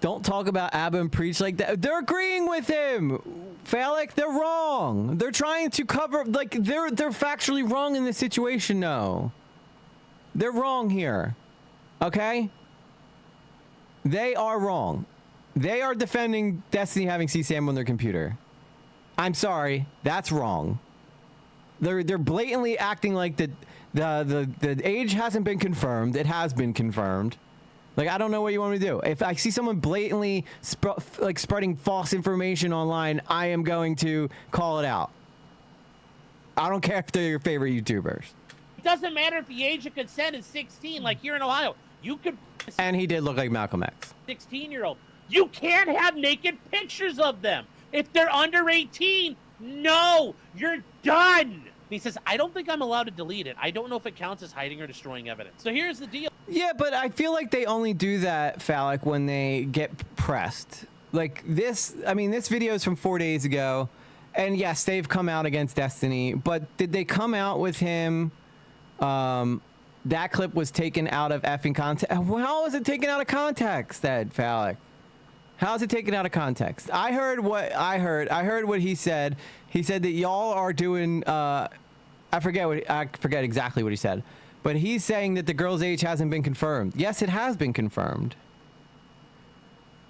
Don't talk about Abba and Preach like that. They're agreeing with him. Phallic, they're wrong. They're trying to cover, like, they're factually wrong in this situation, no. They're wrong here. Okay? They are wrong. They are defending Destiny having CSAM on their computer. I'm sorry, that's wrong. They're blatantly acting like the age hasn't been confirmed. It has been confirmed. Like, I don't know what you want me to do. If I see someone blatantly spreading false information online, I am going to call it out. I don't care if they're your favorite YouTubers. It doesn't matter if the age of consent is 16, like here in Ohio. You could. And he did look like Malcolm X. 16-year-old. You can't have naked pictures of them. If they're under 18, no, you're done. He says, I don't think I'm allowed to delete it. I don't know if it counts as hiding or destroying evidence. So here's the deal. Yeah, but I feel like they only do that, Phallic, when they get pressed. Like this, I mean, this video is from 4 days ago. And yes, they've come out against Destiny. But did they come out with him? That clip was taken out of effing context. How was it taken out of context, Ed Phallic? How's it taken out of context? I heard what I heard. I heard what he said. He said that y'all are doing. I forget exactly what he said, but he's saying that the girl's age hasn't been confirmed. Yes, it has been confirmed.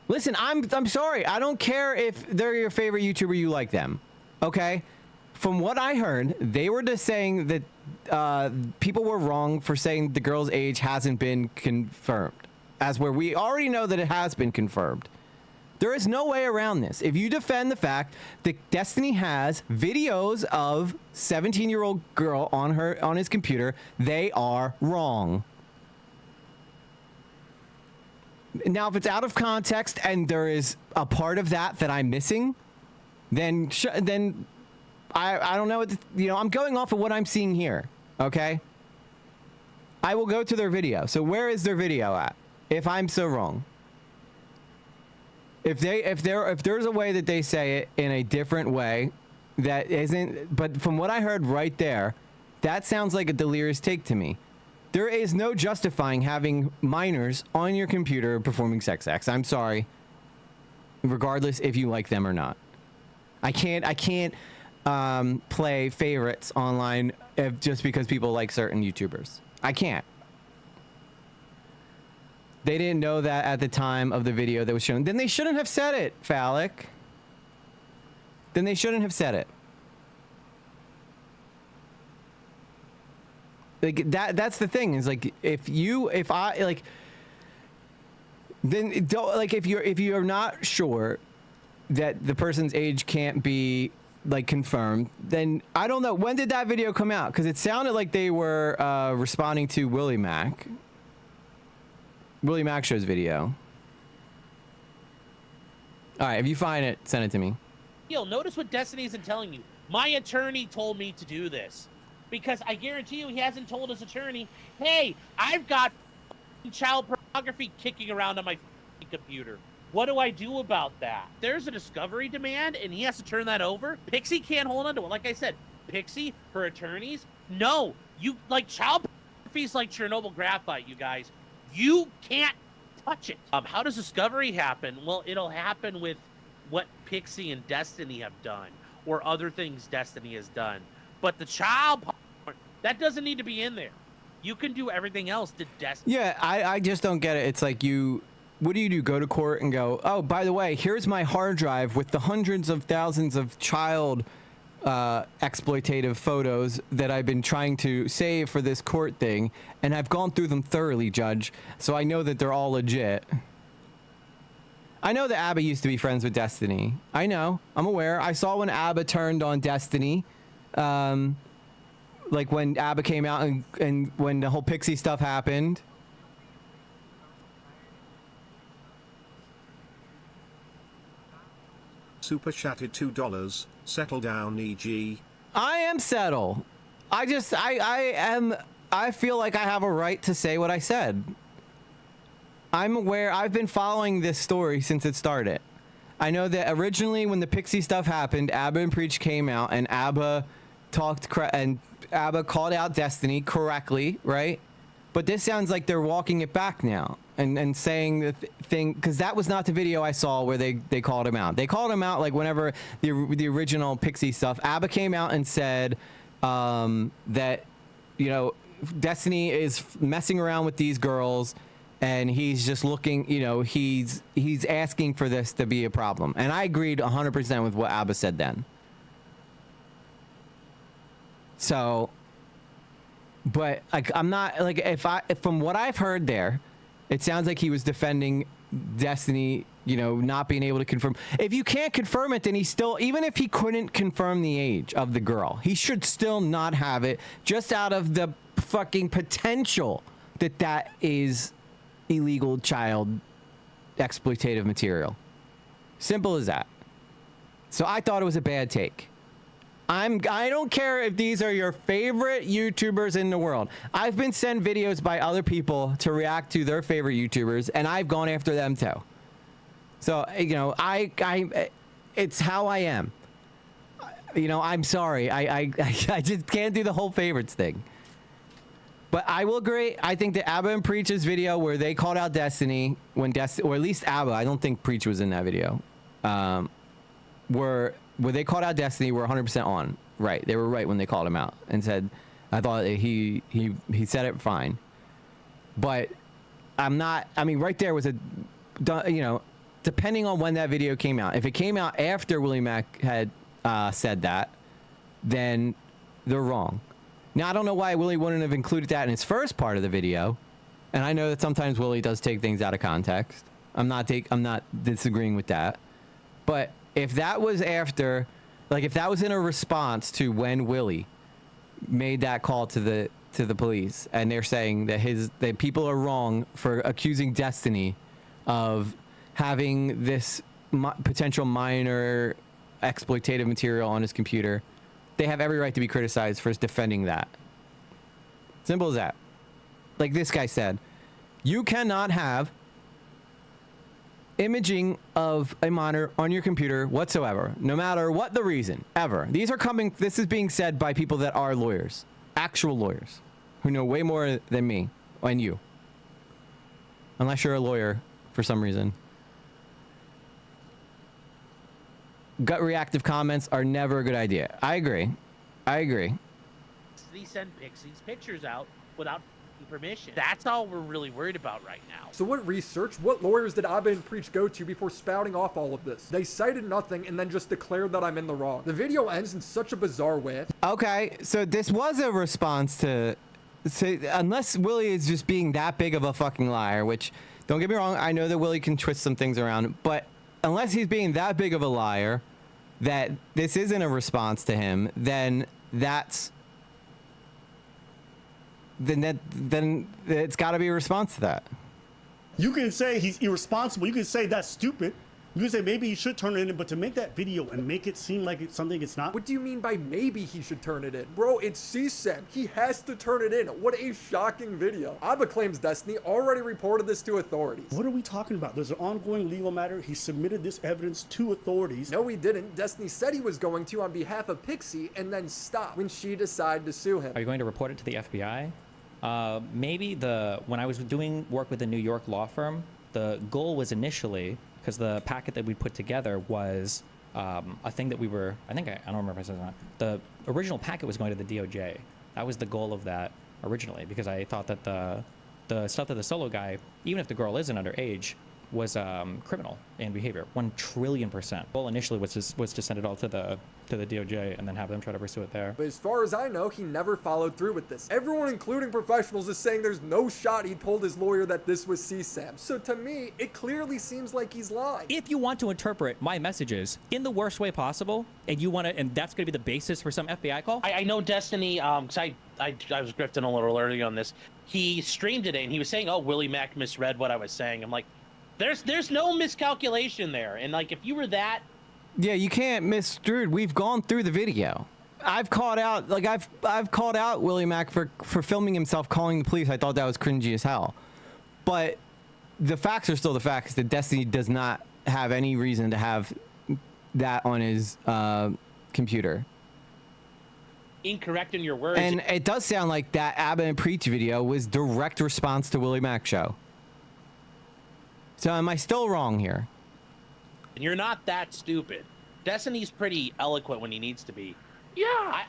Listen, I'm sorry. I don't care if they're your favorite YouTuber. You like them, okay? From what I heard, they were just saying that people were wrong for saying the girl's age hasn't been confirmed, as where we already know that it has been confirmed. There is no way around this. If you defend the fact that Destiny has videos of 17-year-old girl on his computer, they are wrong. Now, if it's out of context and there is a part of that I'm missing, then I don't know what I'm going off of what I'm seeing here. Okay. I will go to their video. So where is their video at? If I'm so wrong. If there's a way that they say it in a different way that isn't, but from what I heard right there, that sounds like a delirious take to me. There is no justifying having minors on your computer performing sex acts. I'm sorry. Regardless if you like them or not. I can't play favorites online just because people like certain YouTubers. I can't. They didn't know that at the time of the video that was shown. Then they shouldn't have said it, Phallic. Then they shouldn't have said it. Like that's the thing is like if you're not sure that the person's age can't be like confirmed, then I don't know, when did that video come out? Because it sounded like they were responding to Willie Mac Show's video. All right, if you find it, send it to me. Notice what Destiny isn't telling you. My attorney told me to do this. Because I guarantee you he hasn't told his attorney, hey, I've got child pornography kicking around on my computer. What do I do about that? There's a discovery demand and he has to turn that over. Pixie can't hold on to it. Like I said, Pixie, her attorneys, no, you like child pornography like Chernobyl graphite, you guys. You can't touch it. How does discovery happen? Well, it'll happen with what Pixie and Destiny have done or other things Destiny has done. But the child porn, that doesn't need to be in there. You can do everything else to Destiny. Yeah, I just don't get it. It's like what do? Go to court and go, oh, by the way, here's my hard drive with the hundreds of thousands of child exploitative photos that I've been trying to save for this court thing, and I've gone through them thoroughly, Judge, so I know that they're all legit. I know that ABBA used to be friends with Destiny. I know. I'm aware. I saw when ABBA turned on Destiny. Like when ABBA came out and when the whole Pixie stuff happened. Super chatted $2. Settle down, EG. I am settle. I feel like I have a right to say what I said. I'm aware. I've been following this story since it started. I know that originally when the Pixie stuff happened, ABBA and Preach came out and ABBA ABBA called out Destiny correctly, right? But this sounds like they're walking it back now and saying the thing, because that was not the video I saw where they called him out. They called him out like whenever the original Pixie stuff. ABBA came out and said that, you know, Destiny is messing around with these girls and he's just looking, you know, he's asking for this to be a problem. And I agreed 100% with what ABBA said then. So, but like, I'm not like, if from what I've heard there, it sounds like he was defending Destiny, you know, not being able to confirm. If you can't confirm it, then he still, even if he couldn't confirm the age of the girl, he should still not have it, just out of the fucking potential that is illegal child exploitative material. Simple as that. So I thought it was a bad take. I don't care if these are your favorite YouTubers in the world. I've been sent videos by other people to react to their favorite YouTubers, and I've gone after them too. So, you know, it's how I am. You know, I'm sorry. I just can't do the whole favorites thing. But I will agree. I think that ABBA and Preach's video where they called out Destiny, or at least ABBA, I don't think Preach was in that video, where they called out Destiny, were 100% on. Right. They were right when they called him out and said, I thought he said it fine. But I'm not, I mean, right there was a, you know, depending on when that video came out. If it came out after Willie Mack had said that, then they're wrong. Now, I don't know why Willie wouldn't have included that in his first part of the video. And I know that sometimes Willie does take things out of context. I'm not disagreeing with that. But if that was after, like if that was in a response to when Willie made that call to the police, and they're saying that people are wrong for accusing Destiny of having this potential minor exploitative material on his computer, they have every right to be criticized for defending that. Simple as that. Like this guy said, you cannot have imaging of a minor on your computer whatsoever, no matter what the reason, ever. This is being said by people that are lawyers, actual lawyers, who know way more than me and you. Unless you're a lawyer for some reason. Gut reactive comments are never a good idea. I agree. They send Pixie's pictures out without permission. That's all we're really worried about right now. So what research, what lawyers did ABBA and Preach go to before spouting off all of this? They cited nothing and then just declared that I'm in the wrong. The video ends in such a bizarre way. Okay, so this was a response to unless Willie is just being that big of a fucking liar, which, don't get me wrong, I know that Willie can twist some things around, but unless he's being that big of a liar that this isn't a response to him, then it's got to be a response to that. You can say he's irresponsible. You can say that's stupid. You can say maybe he should turn it in, but to make that video and make it seem like it's something it's not. What do you mean by maybe he should turn it in? Bro, it's CSAM. He has to turn it in. What a shocking video. Abba claims Destiny already reported this to authorities. What are we talking about? There's an ongoing legal matter. He submitted this evidence to authorities. No, he didn't. Destiny said he was going to on behalf of Pixie and then stopped when she decided to sue him. Are you going to report it to the FBI? Maybe when I was doing work with a New York law firm, the goal was initially, because the packet that we put together was a thing that we were, I don't remember if I said it or not. The original packet was going to the DOJ. That was the goal of that originally, because I thought that the stuff that the solo guy, even if the girl isn't underage, was criminal in behavior, 1,000,000,000%. Goal initially was to send it all to the DOJ and then have them try to pursue it there. But as far as I know, he never followed through with this. Everyone, including professionals, is saying there's no shot he told his lawyer that this was CSAM. So to me, it clearly seems like he's lying. If you want to interpret my messages in the worst way possible, and that's going to be the basis for some FBI call. I know Destiny, because I was grifting a little early on this. He streamed it and he was saying, "Oh, Willie Mack misread what I was saying." I'm like, there's no miscalculation there, and like if you were that. Yeah, you can't misdrew. We've gone through the video. I've called out Willie Mack for filming himself calling the police. I thought that was cringy as hell. But the facts are still the facts. That Destiny does not have any reason to have that on his computer. Incorrect in your words. And it does sound like that Abba and Preach video was direct response to Willie Mack show. So am I still wrong here? And you're not that stupid. Destiny's pretty eloquent when he needs to be. Yeah.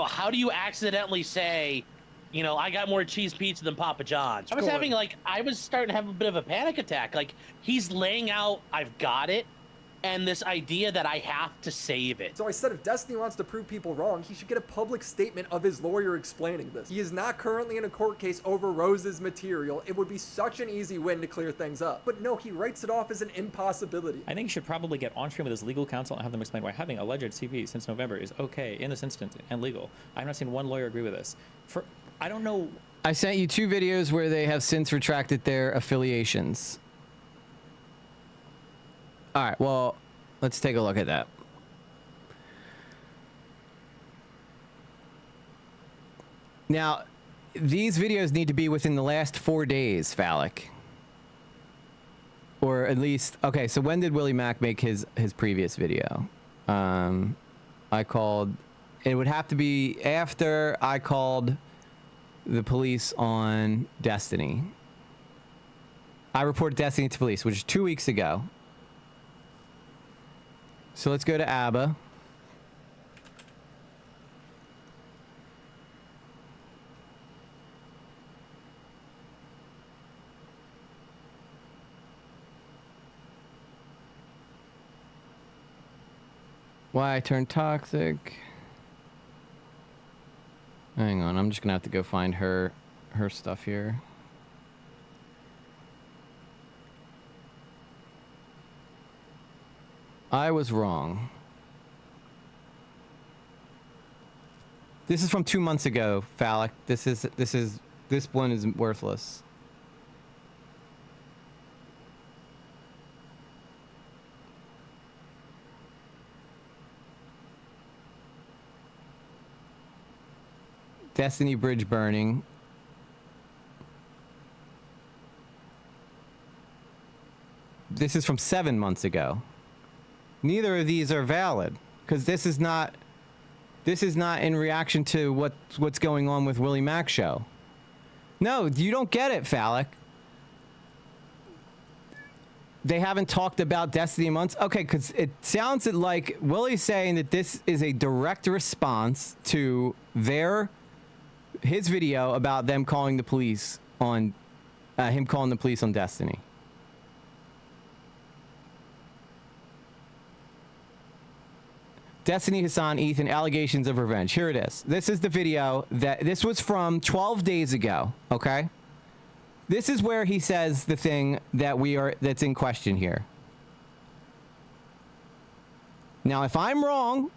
How do you accidentally say, I got more cheese pizza than Papa John's? I was starting to have a bit of a panic attack. Like, he's laying out, I've got it, and this idea that I have to save it. So I said if Destiny wants to prove people wrong, he should get a public statement of his lawyer explaining this. He is not currently in a court case over Rose's material. It would be such an easy win to clear things up. But no, he writes it off as an impossibility. I think he should probably get on stream with his legal counsel and have them explain why having alleged CV since November is okay in this instance and legal. I've not seen one lawyer agree with this. I don't know. I sent you 2 videos where they have since retracted their affiliations. All right, well, let's take a look at that. Now, these videos need to be within the last 4 days, Phallic. Or at least, okay, so when did Willie Mack make his previous video? It would have to be after I called the police on Destiny. I reported Destiny to police, which is 2 weeks ago. So let's go to ABBA. Why I turned toxic. Hang on, I'm just gonna have to go find her stuff here. I was wrong. This is from 2 months ago, Phallic. This one is worthless. Destiny bridge burning. This is from 7 months ago. Neither of these are valid because this is not in reaction to what's going on with Willie Mack show. No, you don't get it, Phallic. They haven't talked about Destiny in months. Okay, because it sounds like Willie's saying that this is a direct response to his video about them calling the police on him calling the police on Destiny. Destiny, Hassan, Ethan, allegations of revenge. Here it is. This is the video this was from 12 days ago, okay? This is where he says the thing that's in question here. Now, if I'm wrong,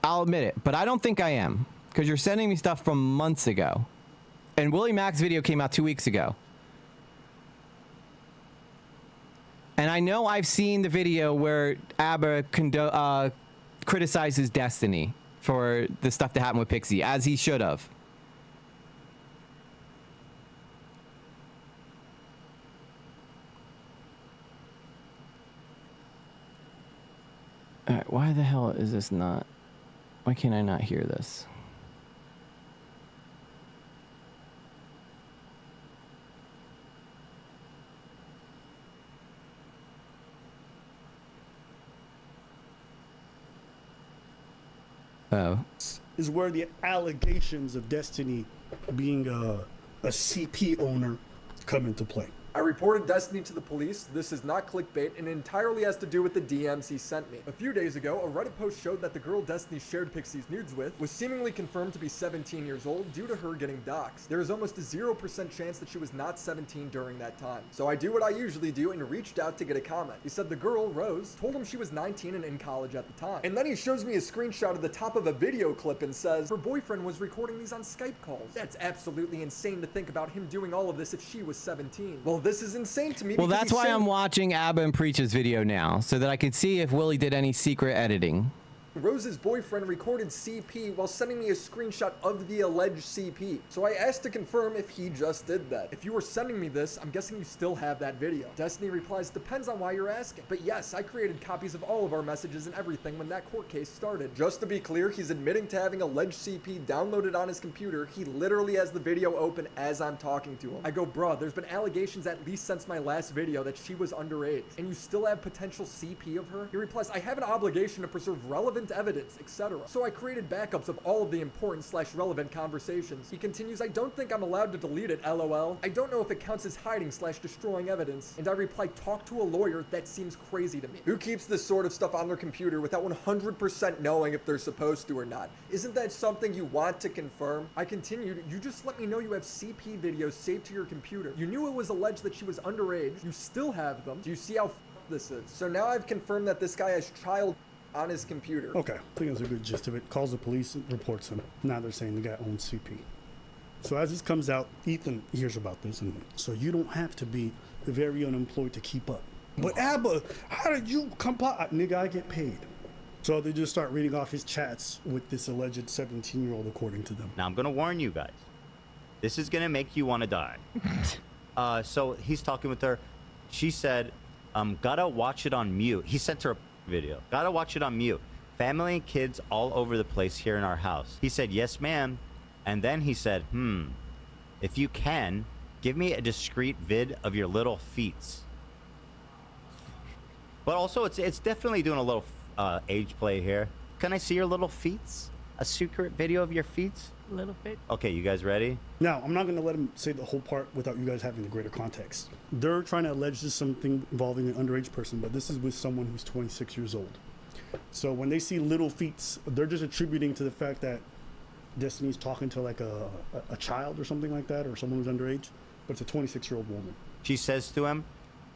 I'll admit it, but I don't think I am because you're sending me stuff from months ago. And Willie Mack's video came out 2 weeks ago. And I know I've seen the video where Abba criticizes Destiny for the stuff that happened with Pixie, as he should have. All right, why the hell is this not? Why can't I not hear this? Oh. Is where the allegations of Destiny being a CP owner come into play. I reported Destiny to the police. This is not clickbait and entirely has to do with the DMs he sent me. A few days ago, a Reddit post showed that the girl Destiny shared Pixie's nudes with was seemingly confirmed to be 17 years old due to her getting doxxed. There is almost a 0% chance that she was not 17 during that time. So I do what I usually do and reached out to get a comment. He said the girl, Rose, told him she was 19 and in college at the time. And then he shows me a screenshot of the top of a video clip and says her boyfriend was recording these on Skype calls. That's absolutely insane to think about him doing all of this if she was 17. Well, this is insane to me. Well, that's why I'm watching Abba and Preach's video now, so that I could see if Willie did any secret editing. Rose's boyfriend recorded CP while sending me a screenshot of the alleged CP. So I asked to confirm if he just did that. If you were sending me this, I'm guessing you still have that video. Destiny replies, depends on why you're asking. But yes, I created copies of all of our messages and everything when that court case started. Just to be clear, he's admitting to having alleged CP downloaded on his computer. He literally has the video open as I'm talking to him. I go, bruh, there's been allegations at least since my last video that she was underage, and you still have potential CP of her? He replies, I have an obligation to preserve relevant evidence, etc. So I created backups of all of the important / relevant conversations. He continues, I don't think I'm allowed to delete it, LOL. I don't know if it counts as hiding / destroying evidence. And I reply, talk to a lawyer, that seems crazy to me. Who keeps this sort of stuff on their computer without 100% knowing if they're supposed to or not? Isn't that something you want to confirm? I continued, you just let me know you have CP videos saved to your computer. You knew it was alleged that she was underage. You still have them. Do you see how this is? So now I've confirmed that this guy has child on his computer. Okay, I think that's a good gist of it. Calls the police and reports him. Now they're saying the guy owns CP. So as this comes out, Ethan hears about this, and so you don't have to be very unemployed to keep up. But Abba, how did you come by? Nigga, I get paid. So they just start reading off his chats with this alleged 17-year-old, according to them. Now I'm gonna warn you guys. This is gonna make you want to die. So he's talking with her. She said, gotta watch it on mute. He sent her a video. Gotta watch it on mute. Family and kids all over the place here in our house. He said, yes, ma'am. And then he said, if you can, give me a discreet vid of your little feets. But also, it's definitely doing a little age play here. Can I see your little feets? A secret video of your feets? Little feet. Okay, you guys ready? Now, I'm not going to let him say the whole part without you guys having the greater context. They're trying to allege this is something involving an underage person, but this is with someone who's 26 years old. So when they see little feet, they're just attributing to the fact that Destiny's talking to like a child or something like that, or someone who's underage, but it's a 26-year-old woman. She says to him,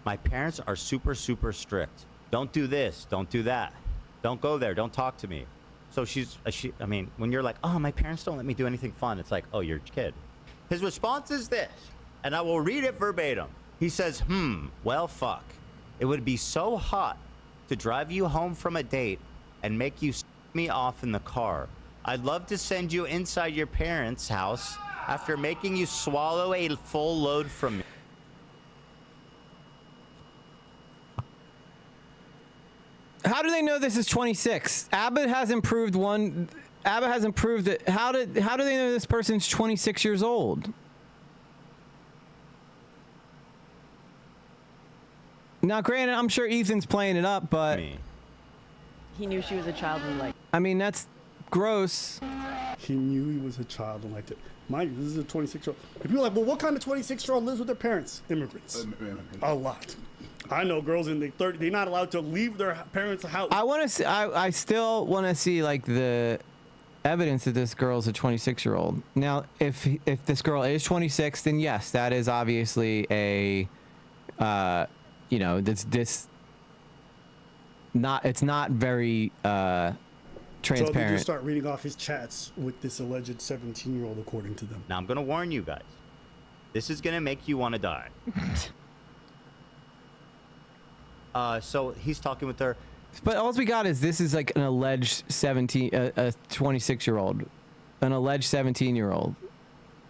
my parents are super, super strict. Don't do this. Don't do that. Don't go there. Don't talk to me. So I mean, when you're like, oh, my parents don't let me do anything fun, it's like, oh, you're a kid. His response is this, and I will read it verbatim. He says, well, fuck. It would be so hot to drive you home from a date and make you me off in the car. I'd love to send you inside your parents' house after making you swallow a full load from me. How do they know this is 26? Abbott hasn't proved it. How do they know this person's 26 years old? Now, granted, I'm sure Ethan's playing it up, but He knew she was a child and like. I mean, that's gross. He knew he was a child and liked it. Mind you, this is a 26-year-old. If people are like, well, what kind of 26-year-old lives with their parents? Immigrants. A lot. I know girls in their 30s, they're not allowed to leave their parents' house. I want to see. I still want to see like the evidence that this girl's a 26-year-old. Now, if this girl is 26, then yes, that is obviously a, it's not very transparent. So they just start reading off his chats with this alleged 17-year-old, according to them. Now I'm gonna warn you guys. This is gonna make you want to die. So he's talking with her. But all we got is this is like an alleged 26-year-old, an alleged 17-year-old.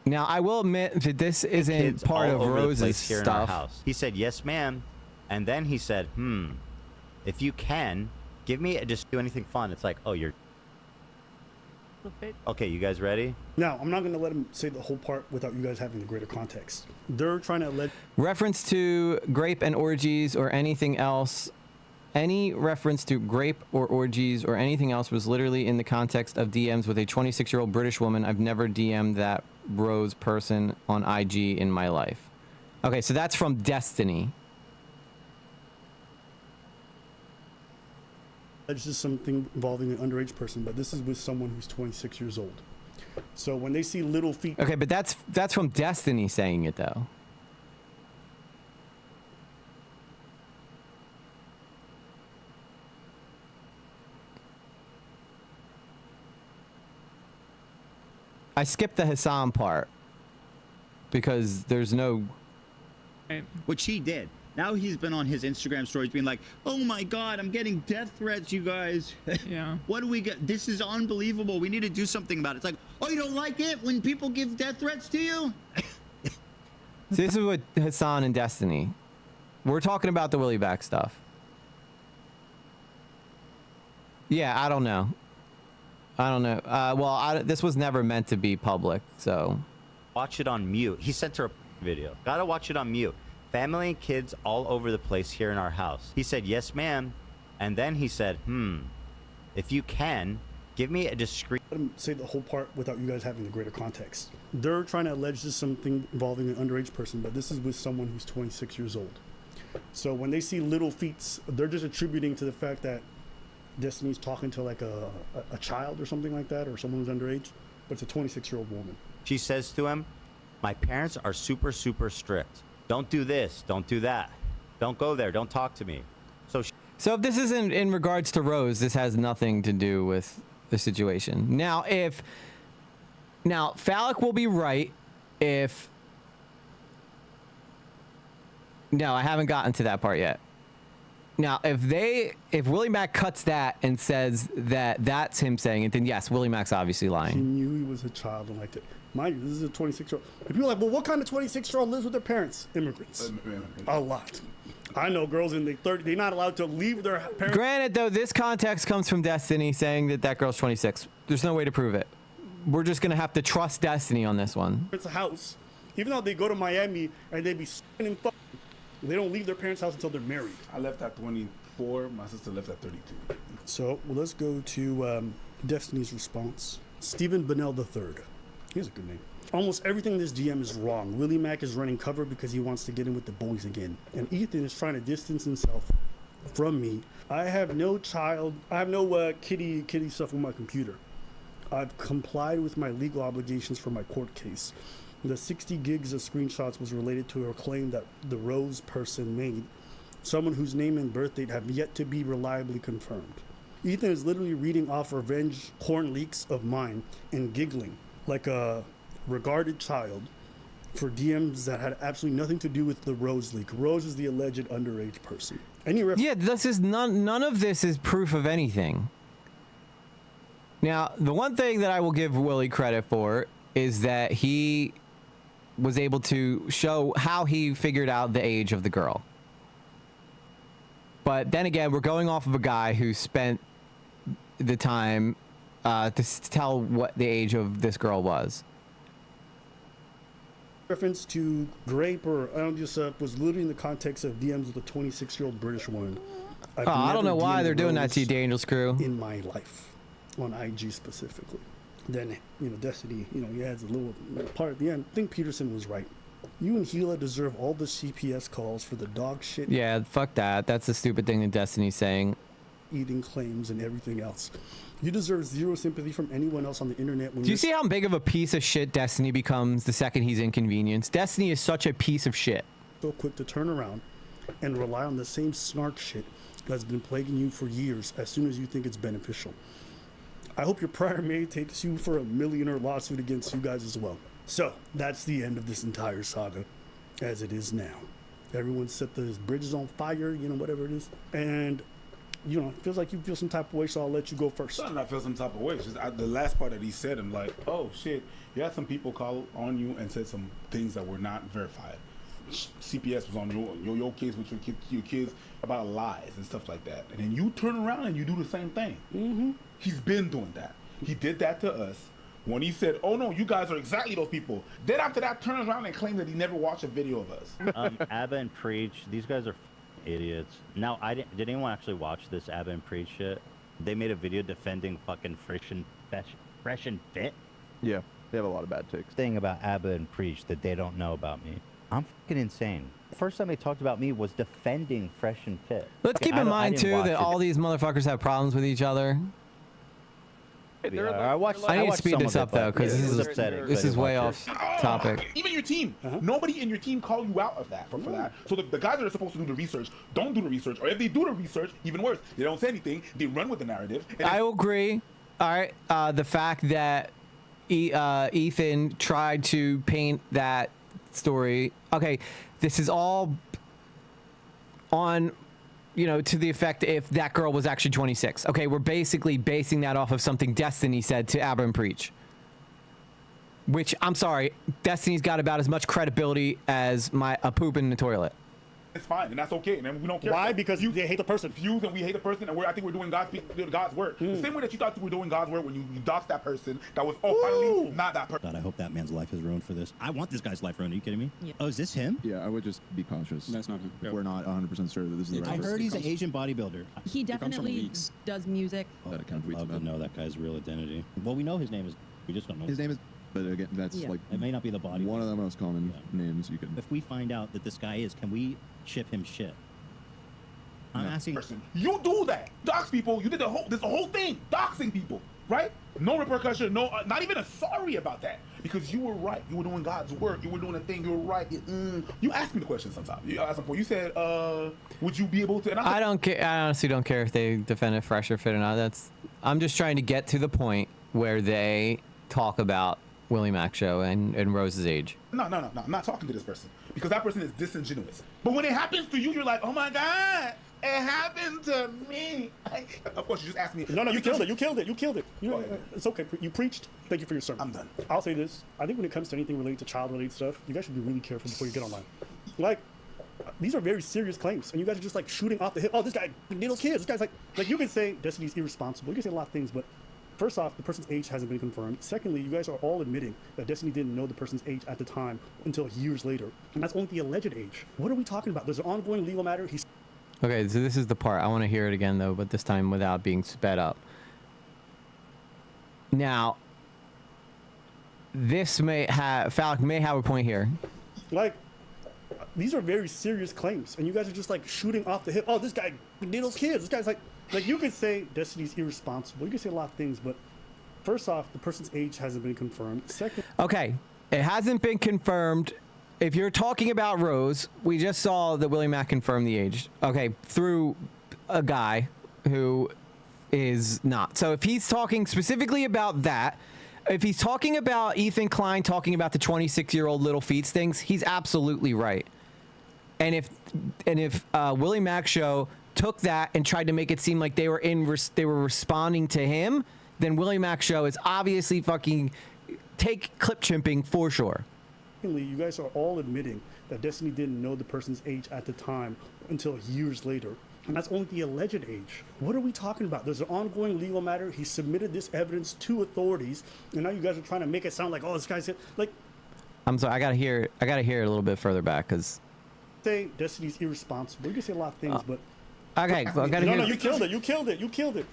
Now I will admit that this isn't Kids part all of over the Rose's place here in our stuff. house. He said, yes, ma'am. And then he said, if you can, give me, just do anything fun. It's like, oh, you're... Okay, you guys ready? Now, I'm not going to let him say the whole part without you guys having the greater context. They're trying to let... Reference to grape and orgies or anything else. Any reference to grape or orgies or anything else was literally in the context of DMs with a 26-year-old British woman. I've never DM'd that Rose person on IG in my life. Okay, so that's from Destiny. It's just something involving an underage person, but this is with someone who's 26 years old. So when they see little feet... Okay, but that's from Destiny saying it, though. I skipped the Hassan part because there's no... Which he did. Now he's been on his Instagram stories being like, oh my God, I'm getting death threats, you guys. Yeah. What do we get? This is unbelievable. We need to do something about it. It's like, oh, you don't like it when people give death threats to you? So this is with Hassan and Destiny. We're talking about the Willie Back stuff. Yeah, I don't know. Well, this was never meant to be public, so... Watch it on mute. He sent her a video. Gotta watch it on mute. Family and kids all over the place here in our house. He said, yes, ma'am. And then he said, if you can, give me a discreet... Let him say the whole part without you guys having the greater context. They're trying to allege this something involving an underage person, but this is with someone who's 26 years old. So when they see little feet, they're just attributing to the fact that Destiny's talking to like a child or something like that, or someone who's underage, but it's a 26-year-old woman. She says to him, my parents are super, super strict. Don't do this. Don't do that. Don't go there. Don't talk to me. So if this isn't in regards to Rose, this has nothing to do with the situation. Now, Phallic will be right if... No, I haven't gotten to that part yet. Now, if Willie Mack cuts that and says that that's him saying it, then yes, Willie Mack's obviously lying. He knew he was a child and liked it. Mind you, this is a 26-year-old. And people are like, well, what kind of 26-year-old lives with their parents? Immigrants. A lot. I know girls in their 30s, they're not allowed to leave their parents. Granted, though, this context comes from Destiny saying that girl's 26. There's no way to prove it. We're just going to have to trust Destiny on this one. It's a house. Even though they go to Miami and they be spinning fucking, they don't leave their parents' house until they're married. I left at 24. My sister left at 32. So let's go to Destiny's response. Stephen Bennell III. He's a good name. Almost everything in this DM is wrong. Willie Mack is running cover because he wants to get in with the boys again. And Ethan is trying to distance himself from me. I have no child. I have no kitty stuff on my computer. I've complied with my legal obligations for my court case. The 60 gigs of screenshots was related to a claim that the Rose person made, someone whose name and birth date have yet to be reliably confirmed. Ethan is literally reading off revenge porn leaks of mine and giggling like a regarded child for DMs that had absolutely nothing to do with the Rose leak. Rose is the alleged underage person. Yeah, this is none of this is proof of anything. Now, the one thing that I will give Willie credit for is that he was able to show how he figured out the age of the girl. But then again, we're going off of a guy who spent the time to tell what the age of this girl was. Reference to grape or I don't just was literally in the context of DMs with a 26-year-old British woman. I don't know why they're doing that to you, Daniel's crew. In my life, on IG specifically. Then, Destiny, he adds a little part at the end. I think Peterson was right. You and Gila deserve all the CPS calls for the dog shit. Yeah, fuck that. That's the stupid thing that Destiny's saying. Eating claims and everything else. You deserve zero sympathy from anyone else on the internet. Do you see how big of a piece of shit Destiny becomes the second he's inconvenienced? Destiny is such a piece of shit. So quick to turn around and rely on the same snark shit that's been plaguing you for years as soon as you think it's beneficial. I hope your prior maid takes you for a millionaire lawsuit against you guys as well. So that's the end of this entire saga as it is now. Everyone set the bridges on fire, you know, whatever it is. And, you know, it feels like you feel some type of way, so I'll let you go first. It's not that I feel some type of way. It's just the last part that he said, I'm like, oh shit, you had some people call on you and said some things that were not verified. CPS was on your case with your kids about lies and stuff like that. And then you turn around and you do the same thing. Mm-hmm. He's been doing that. He did that to us. When he said, oh no, you guys are exactly those people. Then after that, turns around and claims that he never watched a video of us. Abba and Preach, these guys are idiots. Now, did anyone actually watch this Abba and Preach shit? They made a video defending fucking Fresh and Fit? Yeah, they have a lot of bad takes. Thing about Abba and Preach that they don't know about me. I'm fucking insane. The first time they talked about me was defending Fresh and Fit. Let's keep in mind, too, that all these motherfuckers have problems with each other. I need to speed this up, though, because this is way off topic. Even your team. Nobody in your team called you out of that for that. So the guys that are supposed to do the research don't do the research. Or if they do the research, even worse, they don't say anything. They run with the narrative. I agree. All right. The fact that Ethan tried to paint that story. Okay. This is all on... you know, to the effect if that girl was actually 26. Okay, we're basically basing that off of something Destiny said to Abba and Preach. Which, I'm sorry, Destiny's got about as much credibility as a poop in the toilet. It's fine, and that's okay, and we don't care. Why? Because they hate the person. Views, and we hate the person, and I think we're doing God's work. The same way that you thought you were doing God's work when you doxed that person that was, finally not that person. God, I hope that man's life is ruined for this. I want this guy's life ruined. Are you kidding me? Yeah. Oh, is this him? Yeah, I would just be cautious. That's not him. If we're not 100% sure that this is the right person. I heard he's an Asian bodybuilder. He definitely does music. That account tweets about. Know that guy's real identity. Well, we know his name is. We just don't know. His name is. But again, that's like. It may not be the body. One of the most common names you can. If we find out that this guy is, can we ship him shit? I'm asking. You do that. Dox people. You did this whole thing. Doxing people, right? No repercussion. No, not even a sorry about that. Because you were right. You were doing God's work. You were doing a thing. You were right. You asked me the question sometimes. At some point, you said, "Would you be able to?" And I don't care. I honestly don't care if they defend it Fresh or Fit or not. I'm just trying to get to the point where they talk about Willie Mac show and Rose's age. No. I'm not talking to this person because that person is disingenuous. But when it happens to you, you're like, "Oh my God, it happened to me." Of course, you just asked me. No, you killed it. It's okay. You preached. Thank you for your sermon. I'm done. I'll say this. I think when it comes to anything related to child-related stuff, you guys should be really careful before you get online. Like, these are very serious claims, and you guys are just like shooting off the hip. Oh, this guy, little kids. This guy's like you can say Destiny's irresponsible. You can say a lot of things, but first off, the person's age hasn't been confirmed. Secondly, you guys are all admitting that Destiny didn't know the person's age at the time until years later, and that's only the alleged age. What are we talking about? There's an ongoing legal matter. Okay, so this is the part. I want to hear it again, though, but this time without being sped up. Now, Phallic may have a point here. Like, these are very serious claims, and you guys are just like shooting off the hip. Oh, this guy needles kids. This guy's like you could say Destiny's irresponsible. You can say a lot of things, but first off, the person's age hasn't been confirmed. Second, okay, it hasn't been confirmed. If you're talking about Rose, we just saw that Willie Mac confirmed the age. Okay, through a guy who is not. So if he's talking specifically about that, if he's talking about Ethan Klein talking about the 26-year-old little feats things, he's absolutely right. And if Willie Mac show took that and tried to make it seem like they were responding to him, then Willie Mac show is obviously fucking take clip chimping for sure. You guys are all admitting that Destiny didn't know the person's age at the time until years later. And that's only the alleged age. What are we talking about? There's an ongoing legal matter. He submitted this evidence to authorities, and now you guys are trying to make it sound like, oh, this guy's like. I'm sorry. I gotta hear it a little bit further back, because. Say Destiny's irresponsible. You can say a lot of things, but. Okay, well, I gotta hear. No, you killed it.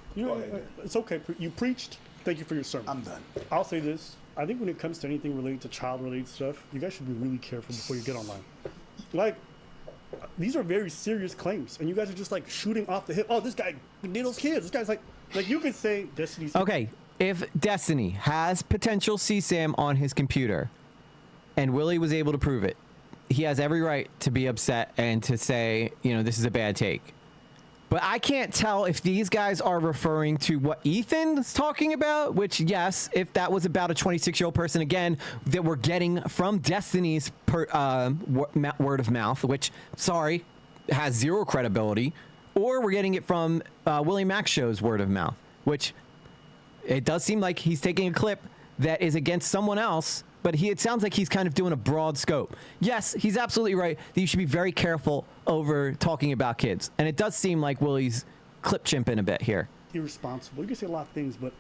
It's okay. You preached. Thank you for your sermon. I'm done. I'll say this. I think when it comes to anything related to child-related stuff, you guys should be really careful before you get online. Like, these are very serious claims, and you guys are just like shooting off the hip. Oh, this guy needles kids. This guy's like you could say Destiny's. Okay, if Destiny has potential CSAM on his computer, and Willie was able to prove it, he has every right to be upset and to say, this is a bad take. But I can't tell if these guys are referring to what Ethan's talking about, which, yes, if that was about a 26-year-old person, again, that we're getting from Destiny's word of mouth, which, sorry, has zero credibility, or we're getting it from Willie Mack Show's word of mouth, which it does seem like he's taking a clip that is against someone else, but it sounds like he's kind of doing a broad scope. Yes, he's absolutely right that you should be very careful over talking about kids. And it does seem like Willie's clip chimping a bit here. Irresponsible. You can say a lot of things, but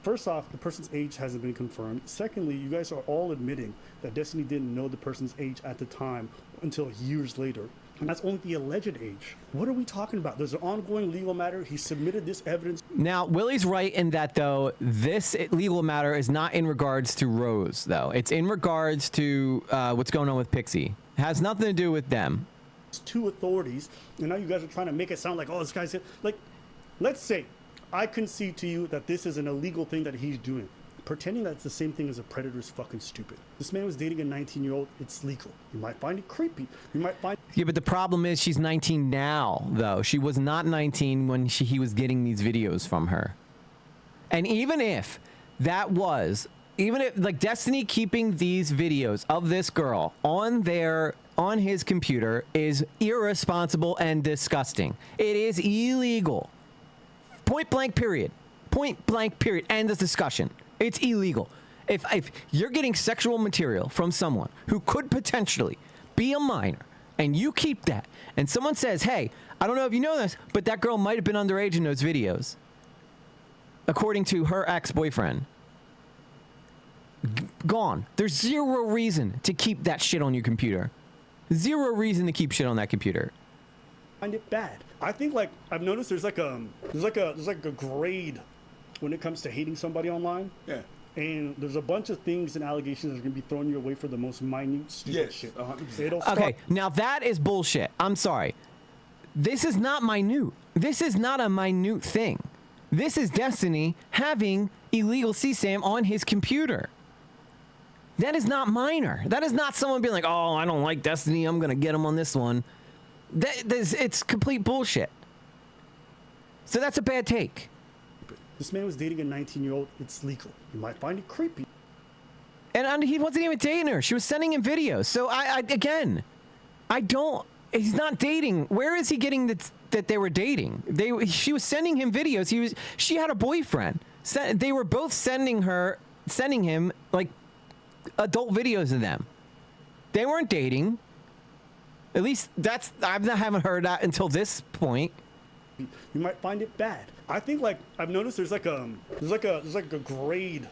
first off, the person's age hasn't been confirmed. Secondly, you guys are all admitting that Destiny didn't know the person's age at the time until years later. And that's only the alleged age. What are we talking about? There's an ongoing legal matter. He submitted this evidence. Now, Willie's right in that, though, this legal matter is not in regards to Rose, though. It's in regards to what's going on with Pixie. It has nothing to do with them. It's two authorities, and now you guys are trying to make it sound like, oh, this guy's... Like, let's say I concede to you that this is an illegal thing that he's doing. Pretending that it's the same thing as a predator is fucking stupid. This man was dating a 19-year-old. It's legal. You might find it creepy. You might find... Yeah, but the problem is she's 19 now, though. She was not 19 when he was getting these videos from her. And even if that was... Even if, like, Destiny keeping these videos of this girl on his computer is irresponsible and disgusting. It is illegal. Point blank, period. Point blank, period. End of discussion. It's illegal. If you're getting sexual material from someone who could potentially be a minor, and you keep that, and someone says, hey, I don't know if you know this, but that girl might have been underage in those videos, according to her ex-boyfriend, gone. There's zero reason to keep that shit on your computer. Zero reason to keep shit on that computer. Find it bad. I think, like, I've noticed there's like a grade when it comes to hating somebody online. Yeah. And there's a bunch of things and allegations that are going to be thrown your way for the most minute, stupid shit. Okay, now that is bullshit. I'm sorry. This is not minute. This is not a minute thing. This is Destiny having illegal CSAM on his computer. That is not minor. That is not someone being like, oh, I don't like Destiny. I'm going to get him on this one. It's complete bullshit. So that's a bad take. This man was dating a 19-year-old. It's legal. You might find it creepy. And he wasn't even dating her. She was sending him videos. So he's not dating. Where is he getting that they were dating? She was sending him videos. She had a boyfriend. They were both sending him like adult videos of them. They weren't dating. At least I haven't heard that until this point. You might find it bad. I think, like, I've noticed there's like a grade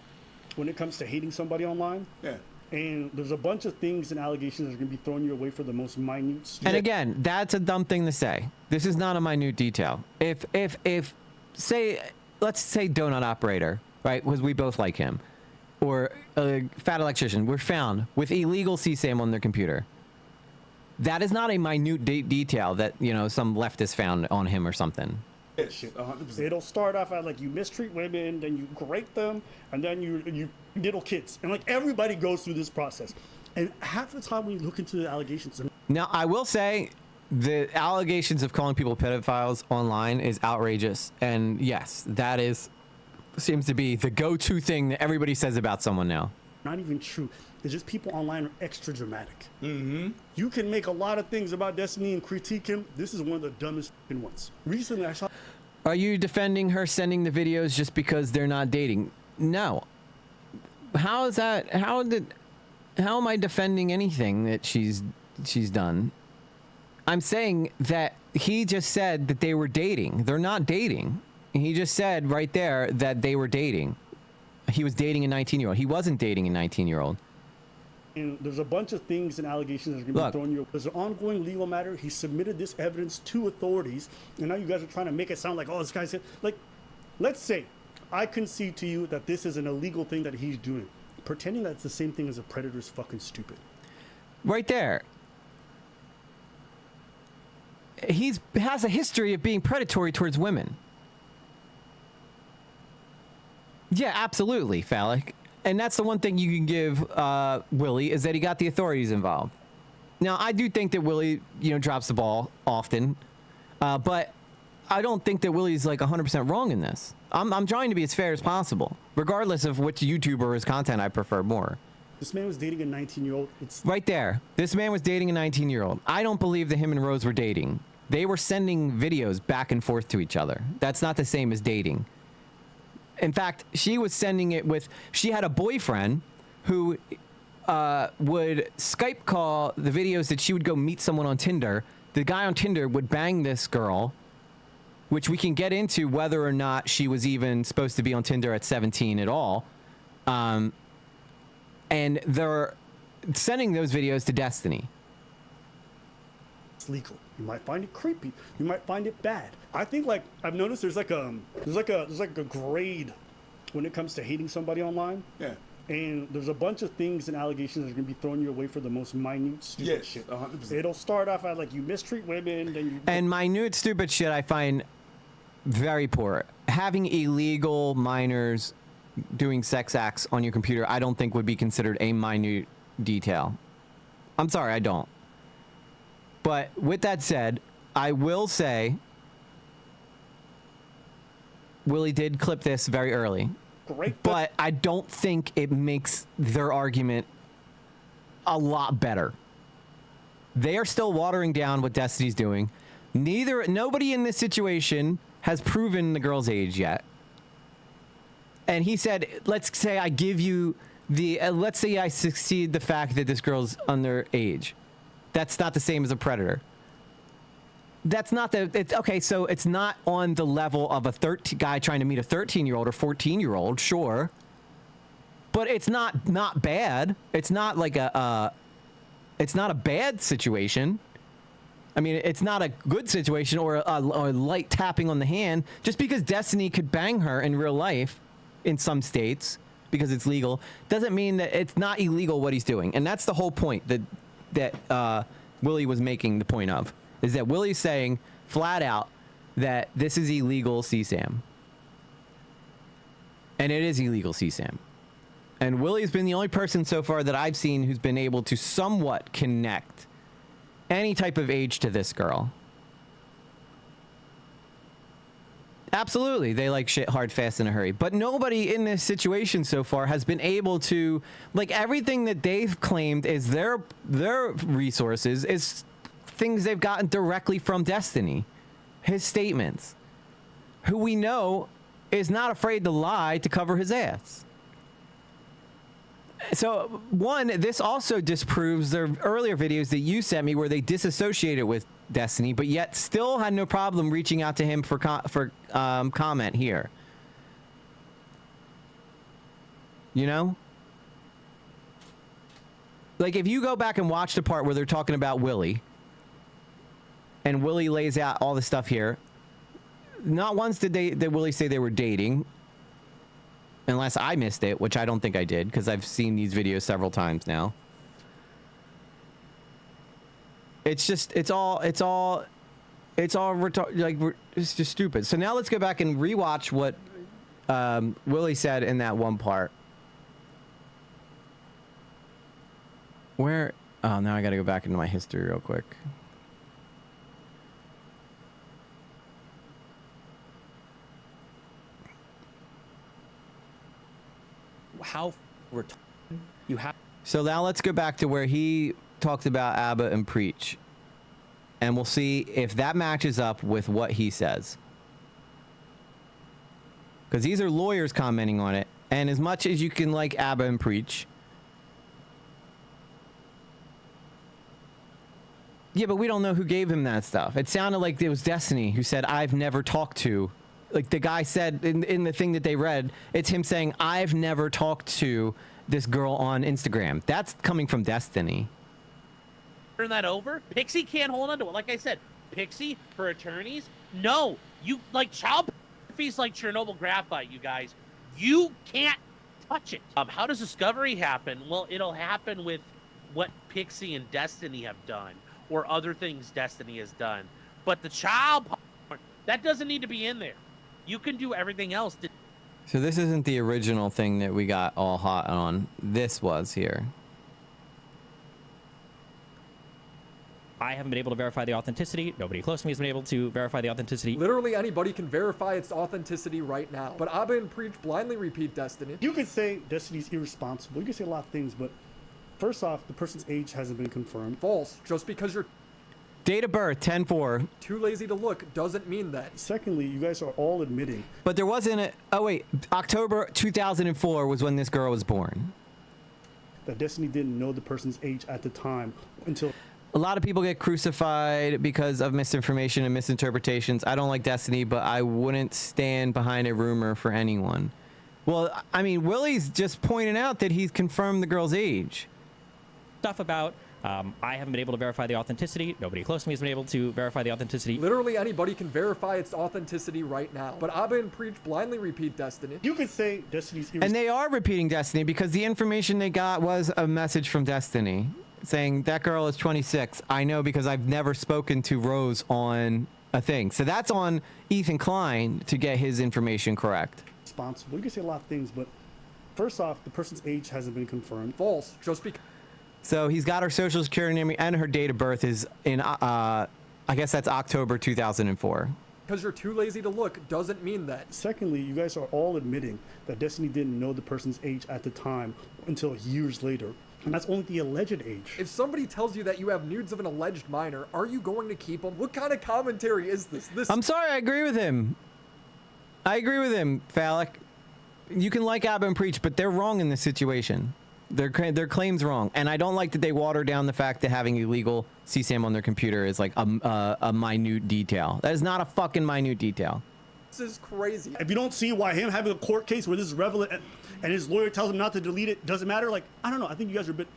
when it comes to hating somebody online. Yeah. And there's a bunch of things and allegations that are going to be thrown your way for the most minute, stupid. And again, that's a dumb thing to say. This is not a minute detail. If let's say Donut Operator, right? Because we both like him, or a fat electrician were found with illegal CSAM on their computer. That is not a minute detail that, some leftist found on him or something. It'll start off at, like, you mistreat women, then you rape them, and then you diddle kids. And, like, everybody goes through this process. And half the time when you look into the allegations... Now, I will say the allegations of calling people pedophiles online is outrageous. And, yes, that seems to be the go-to thing that everybody says about someone now. Not even true. It's just people online are extra dramatic. Mm-hmm. You can make a lot of things about Destiny and critique him. This is one of the dumbest ones. Recently, I saw... Are you defending her sending the videos just because they're not dating? No. How is that? How am I defending anything that she's done? I'm saying that he just said that they were dating. They're not dating. He just said right there that they were dating. He was dating a 19-year-old. He wasn't dating a 19-year-old. And there's a bunch of things and allegations that are going to be thrown your way. There's an ongoing legal matter. He submitted this evidence to authorities, and now you guys are trying to make it sound like, oh, this guy's... Like, let's say I concede to you that this is an illegal thing that he's doing. Pretending that it's the same thing as a predator is fucking stupid. Right there. He has a history of being predatory towards women. Yeah, absolutely, Phallic. And that's the one thing you can give Willie, is that he got the authorities involved. Now, I do think that Willie, drops the ball often. But I don't think that Willie's like 100% wrong in this. I'm trying to be as fair as possible, regardless of which YouTuber or his content I prefer more. This man was dating a 19-year-old. It's Right there. This man was dating a 19-year-old. I don't believe that him and Rose were dating. They were sending videos back and forth to each other. That's not the same as dating. In fact, she was sending it with, she had a boyfriend who would Skype call the videos that she would go meet someone on Tinder. The guy on Tinder would bang this girl, which we can get into whether or not she was even supposed to be on Tinder at 17 at all. And they're sending those videos to Destiny. It's legal. You might find it creepy. You might find it bad. I think like I've noticed there's like a grade when it comes to hating somebody online. Yeah. And there's a bunch of things and allegations that are gonna be throwing you away for the most minute stupid shit. 100%. It'll start off at like you mistreat women, then you And minute stupid shit I find very poor. Having illegal minors doing sex acts on your computer, I don't think would be considered a minute detail. I'm sorry, I don't. But with that said, I will say Willie did clip this very early. Great. But I don't think it makes their argument a lot better. They are still watering down what Destiny's doing. Nobody in this situation has proven the girl's age yet. And he said, let's say I give you the, let's say I succeed the fact that this girl's underage. That's not the same as a predator. That's not the, it's, okay, so it's not on the level of a guy trying to meet a 13-year-old or 14-year-old, sure. But it's not bad. It's not like it's not a bad situation. I mean, it's not a good situation or a light tapping on the hand. Just because Destiny could bang her in real life in some states because it's legal doesn't mean that it's not illegal what he's doing. And that's the whole point that Willie was making the point of, is that Willie's saying flat out that this is illegal CSAM. And it is illegal CSAM. And Willie's been the only person so far that I've seen who's been able to somewhat connect any type of age to this girl. Absolutely, they like shit hard, fast, in a hurry. But nobody in this situation so far has been able to, like, everything that they've claimed is their resources is things they've gotten directly from Destiny. His statements. Who we know is not afraid to lie to cover his ass. So, one, this also disproves their earlier videos that you sent me where they disassociated with Destiny, but yet still had no problem reaching out to him for comment here. You know? Like, if you go back and watch the part where they're talking about Willie, and Willie lays out all the stuff here, not once did Willie say they were dating, unless I missed it, which I don't think I did, because I've seen these videos several times now. It's just, it's just stupid. So now let's go back and rewatch what Willie said in that one part. Where, oh, now I gotta go back into my history real quick. How we're you have. So now let's go back to where he talked about Abba and Preach, and we'll see if that matches up with what he says. Because these are lawyers commenting on it, and as much as you can like Abba and Preach, yeah, but we don't know who gave him that stuff. It sounded like it was Destiny who said, "I've never talked to." Like the guy said in the thing that they read, it's him saying, "I've never talked to this girl on Instagram." That's coming from Destiny. Turn that over. Pixie can't hold on to it. Like I said, Pixie, her attorneys, no. You, like, child pornography's like Chernobyl graphite, you guys. You can't touch it. How does discovery happen? Well, it'll happen with what Pixie and Destiny have done, or other things Destiny has done. But the child porn, that doesn't need to be in there. You can do everything else. So this isn't the original thing that we got all hot on. This was here. I haven't been able to verify the authenticity. Nobody close to me has been able to verify the authenticity. Literally anybody can verify its authenticity right now. But Abba and Preach blindly repeat Destiny. You could say Destiny's irresponsible. You could say a lot of things, but first off, the person's age hasn't been confirmed. False. Just because you're Date of birth, 10-4. too lazy to look doesn't mean that. Secondly, you guys are all admitting. But there wasn't a... Oh, wait. October 2004 was when this girl was born. That Destiny didn't know the person's age at the time until... A lot of people get crucified because of misinformation and misinterpretations. I don't like Destiny, but I wouldn't stand behind a rumor for anyone. Well, I mean, Willie's just pointing out that he's confirmed the girl's age. Stuff about I haven't been able to verify the authenticity. Nobody close to me has been able to verify the authenticity. Literally anybody can verify its authenticity right now. But Abba and Preach blindly repeat Destiny. You could say Destiny's And they are repeating Destiny because the information they got was a message from Destiny saying that girl is 26. I know because I've never spoken to Rose on a thing. So that's on Ethan Klein to get his information correct. Responsible. You can say a lot of things, but first off, the person's age hasn't been confirmed. False. Just because. So he's got her social security number and her date of birth is in, I guess that's October 2004. Because you're too lazy to look doesn't mean that. Secondly, you guys are all admitting that Destiny didn't know the person's age at the time until years later. And that's only the alleged age. If somebody tells you that you have nudes of an alleged minor, are you going to keep them? What kind of commentary is this? I'm sorry, I agree with him. I agree with him, Phallic. You can like Abba and Preach, but they're wrong in this situation. Their claim's wrong, and I don't like that they water down the fact that having illegal CSAM on their computer is like a minute detail. That is not a fucking minute detail. This is crazy. If you don't see why him having a court case where this is relevant and his lawyer tells him not to delete it doesn't matter, like, I don't know. I think you guys are a bit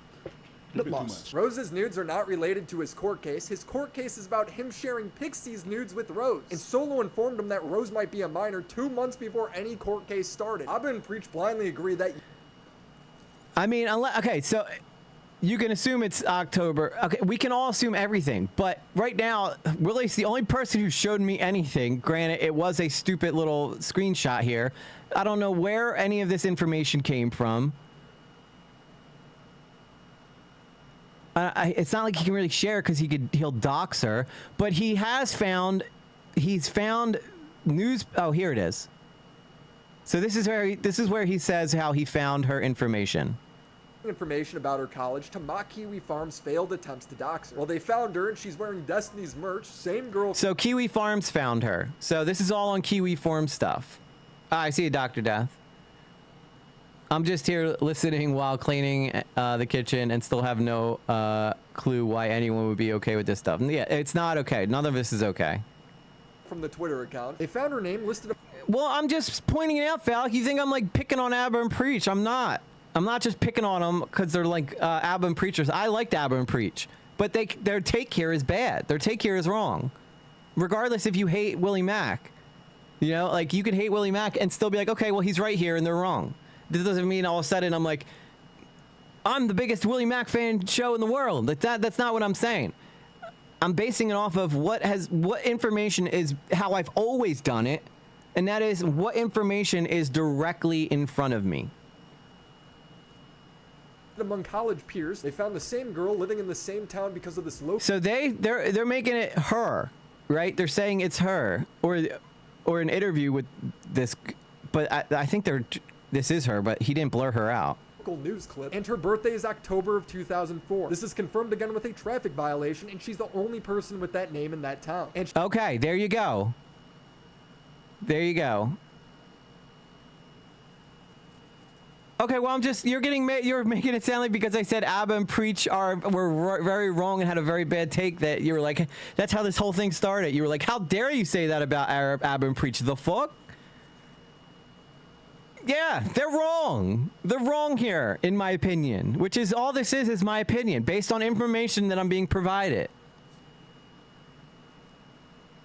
lost. Rose's nudes are not related to his court case. His court case is about him sharing Pixie's nudes with Rose. And Solo informed him that Rose might be a minor 2 months before any court case started. Abba and Preach blindly agree that... I mean, okay, so you can assume it's October. Okay, we can all assume everything, but right now, Willie's the only person who showed me anything. Granted, it was a stupid little screenshot here. I don't know where any of this information came from. It's not like he can really share because he'll dox her, but he's found news. Oh, here it is. So this is where he says how he found her information about her college to mock Kiwi Farms' failed attempts to dox her. Well, they found her and she's wearing Destiny's merch. Same girl. So Kiwi Farms found her. So this is all on Kiwi Farms stuff. I see a Dr. Death. I'm just here listening while cleaning the kitchen and still have no clue why anyone would be okay with this stuff. And yeah, it's not okay. None of this is okay. From the Twitter account, they found her name listed. Well, I'm just pointing it out, Phallic. You think I'm like picking on Abba and Preach? I'm not. I'm not just picking on them because they're like Abba and Preachers. I liked Abba and Preach, but their take here is bad. Their take here is wrong. Regardless if you hate Willie Mack, you know, like you can hate Willie Mack and still be like, okay, well he's right here and they're wrong. This doesn't mean all of a sudden I'm like, I'm the biggest Willie Mack fan show in the world. Like that's not what I'm saying. I'm basing it off of what information is how I've always done it, and that is what information is directly in front of me. Among college peers, they found the same girl living in the same town because of this low. So they're making it her, right? They're saying it's her, or an interview with this, but I think this is her, but he didn't blur her out. News clip, and her birthday is October of 2004. This is confirmed again with a traffic violation, and she's the only person with that name in that town. And okay, there you go. There you go. Okay, well, you're making it sound like because I said Abba and Preach were very wrong and had a very bad take that you were like, that's how this whole thing started. You were like, how dare you say that about Abba and Preach? The fuck? Yeah, they're wrong. They're wrong here, in my opinion, which is all this is my opinion, based on information that I'm being provided.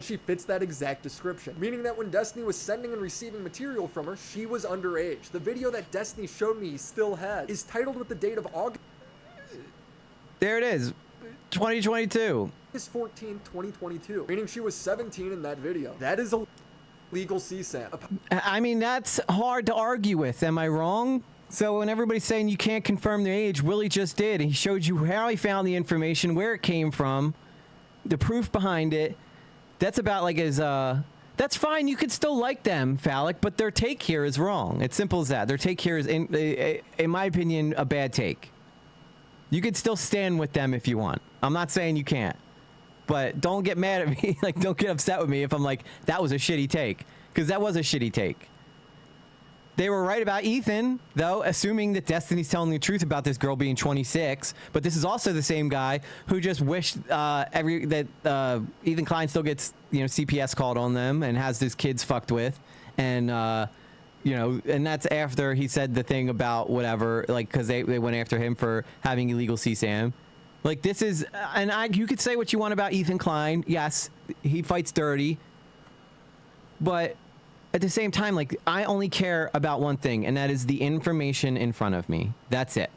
She fits that exact description, meaning that when Destiny was sending and receiving material from her, she was underage. The video that Destiny showed me he still has is titled with the date of August. There it is, 2022. August 14th, 2022, meaning she was 17 in that video. That is a legal CSAM. I mean, that's hard to argue with. Am I wrong? So when everybody's saying you can't confirm the age, Willie just did. He showed you how he found the information, where it came from, the proof behind it. That's about like as that's fine. You could still like them, Phallic, but their take here is wrong. It's simple as that. Their take here is, in my opinion, a bad take. You could still stand with them if you want. I'm not saying you can't, but don't get mad at me. Like, don't get upset with me if I'm like, that was a shitty take, because that was a shitty take. They were right about Ethan, though, assuming that Destiny's telling the truth about this girl being 26. But this is also the same guy who just wished that Ethan Klein still gets, CPS called on them and has his kids fucked with, and and that's after he said the thing about whatever, like, because they went after him for having illegal CSAM. Like, this is, you could say what you want about Ethan Klein. Yes, he fights dirty, but at the same time, like, I only care about one thing, and that is the information in front of me. That's it.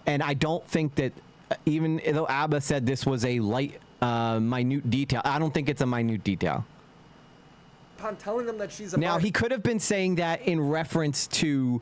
And I don't think that, even though Abba said this was a light, minute detail, I don't think it's a minute detail. Upon telling them that she's a Now, he could have been saying that in reference to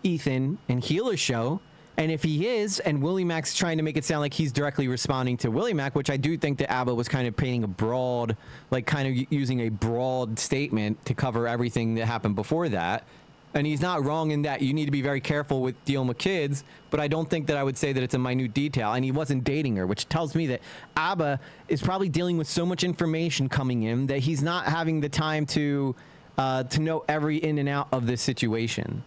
Ethan and Healer's show. And if he is, and Willie Mac's trying to make it sound like he's directly responding to Willie Mac, which I do think that Abba was kind of painting a broad, like kind of using a broad statement to cover everything that happened before that. And he's not wrong in that you need to be very careful with dealing with kids, but I don't think that I would say that it's a minute detail. And he wasn't dating her, which tells me that Abba is probably dealing with so much information coming in that he's not having the time to know every in and out of this situation.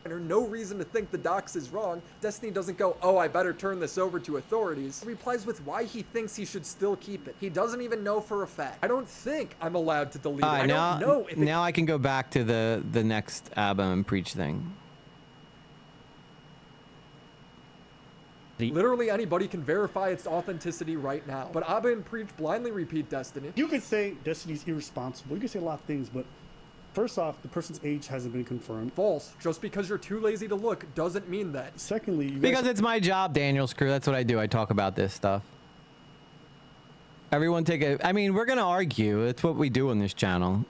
No reason to think the dox is wrong. Destiny doesn't go, oh, I better turn this over to authorities. He replies with why he thinks he should still keep it. He doesn't even know for a fact. I don't think I'm allowed to delete it. I don't know if now I can go back to the next Abba and Preach thing. Literally anybody can verify its authenticity right now. But Abba and Preach blindly repeat Destiny. You could say Destiny's irresponsible. You could say a lot of things, but first off, the person's age hasn't been confirmed. False. Just because you're too lazy to look doesn't mean that. Secondly, because it's my job, Daniel Screw. That's what I do. I talk about this stuff. Everyone I mean, we're going to argue. It's what we do on this channel.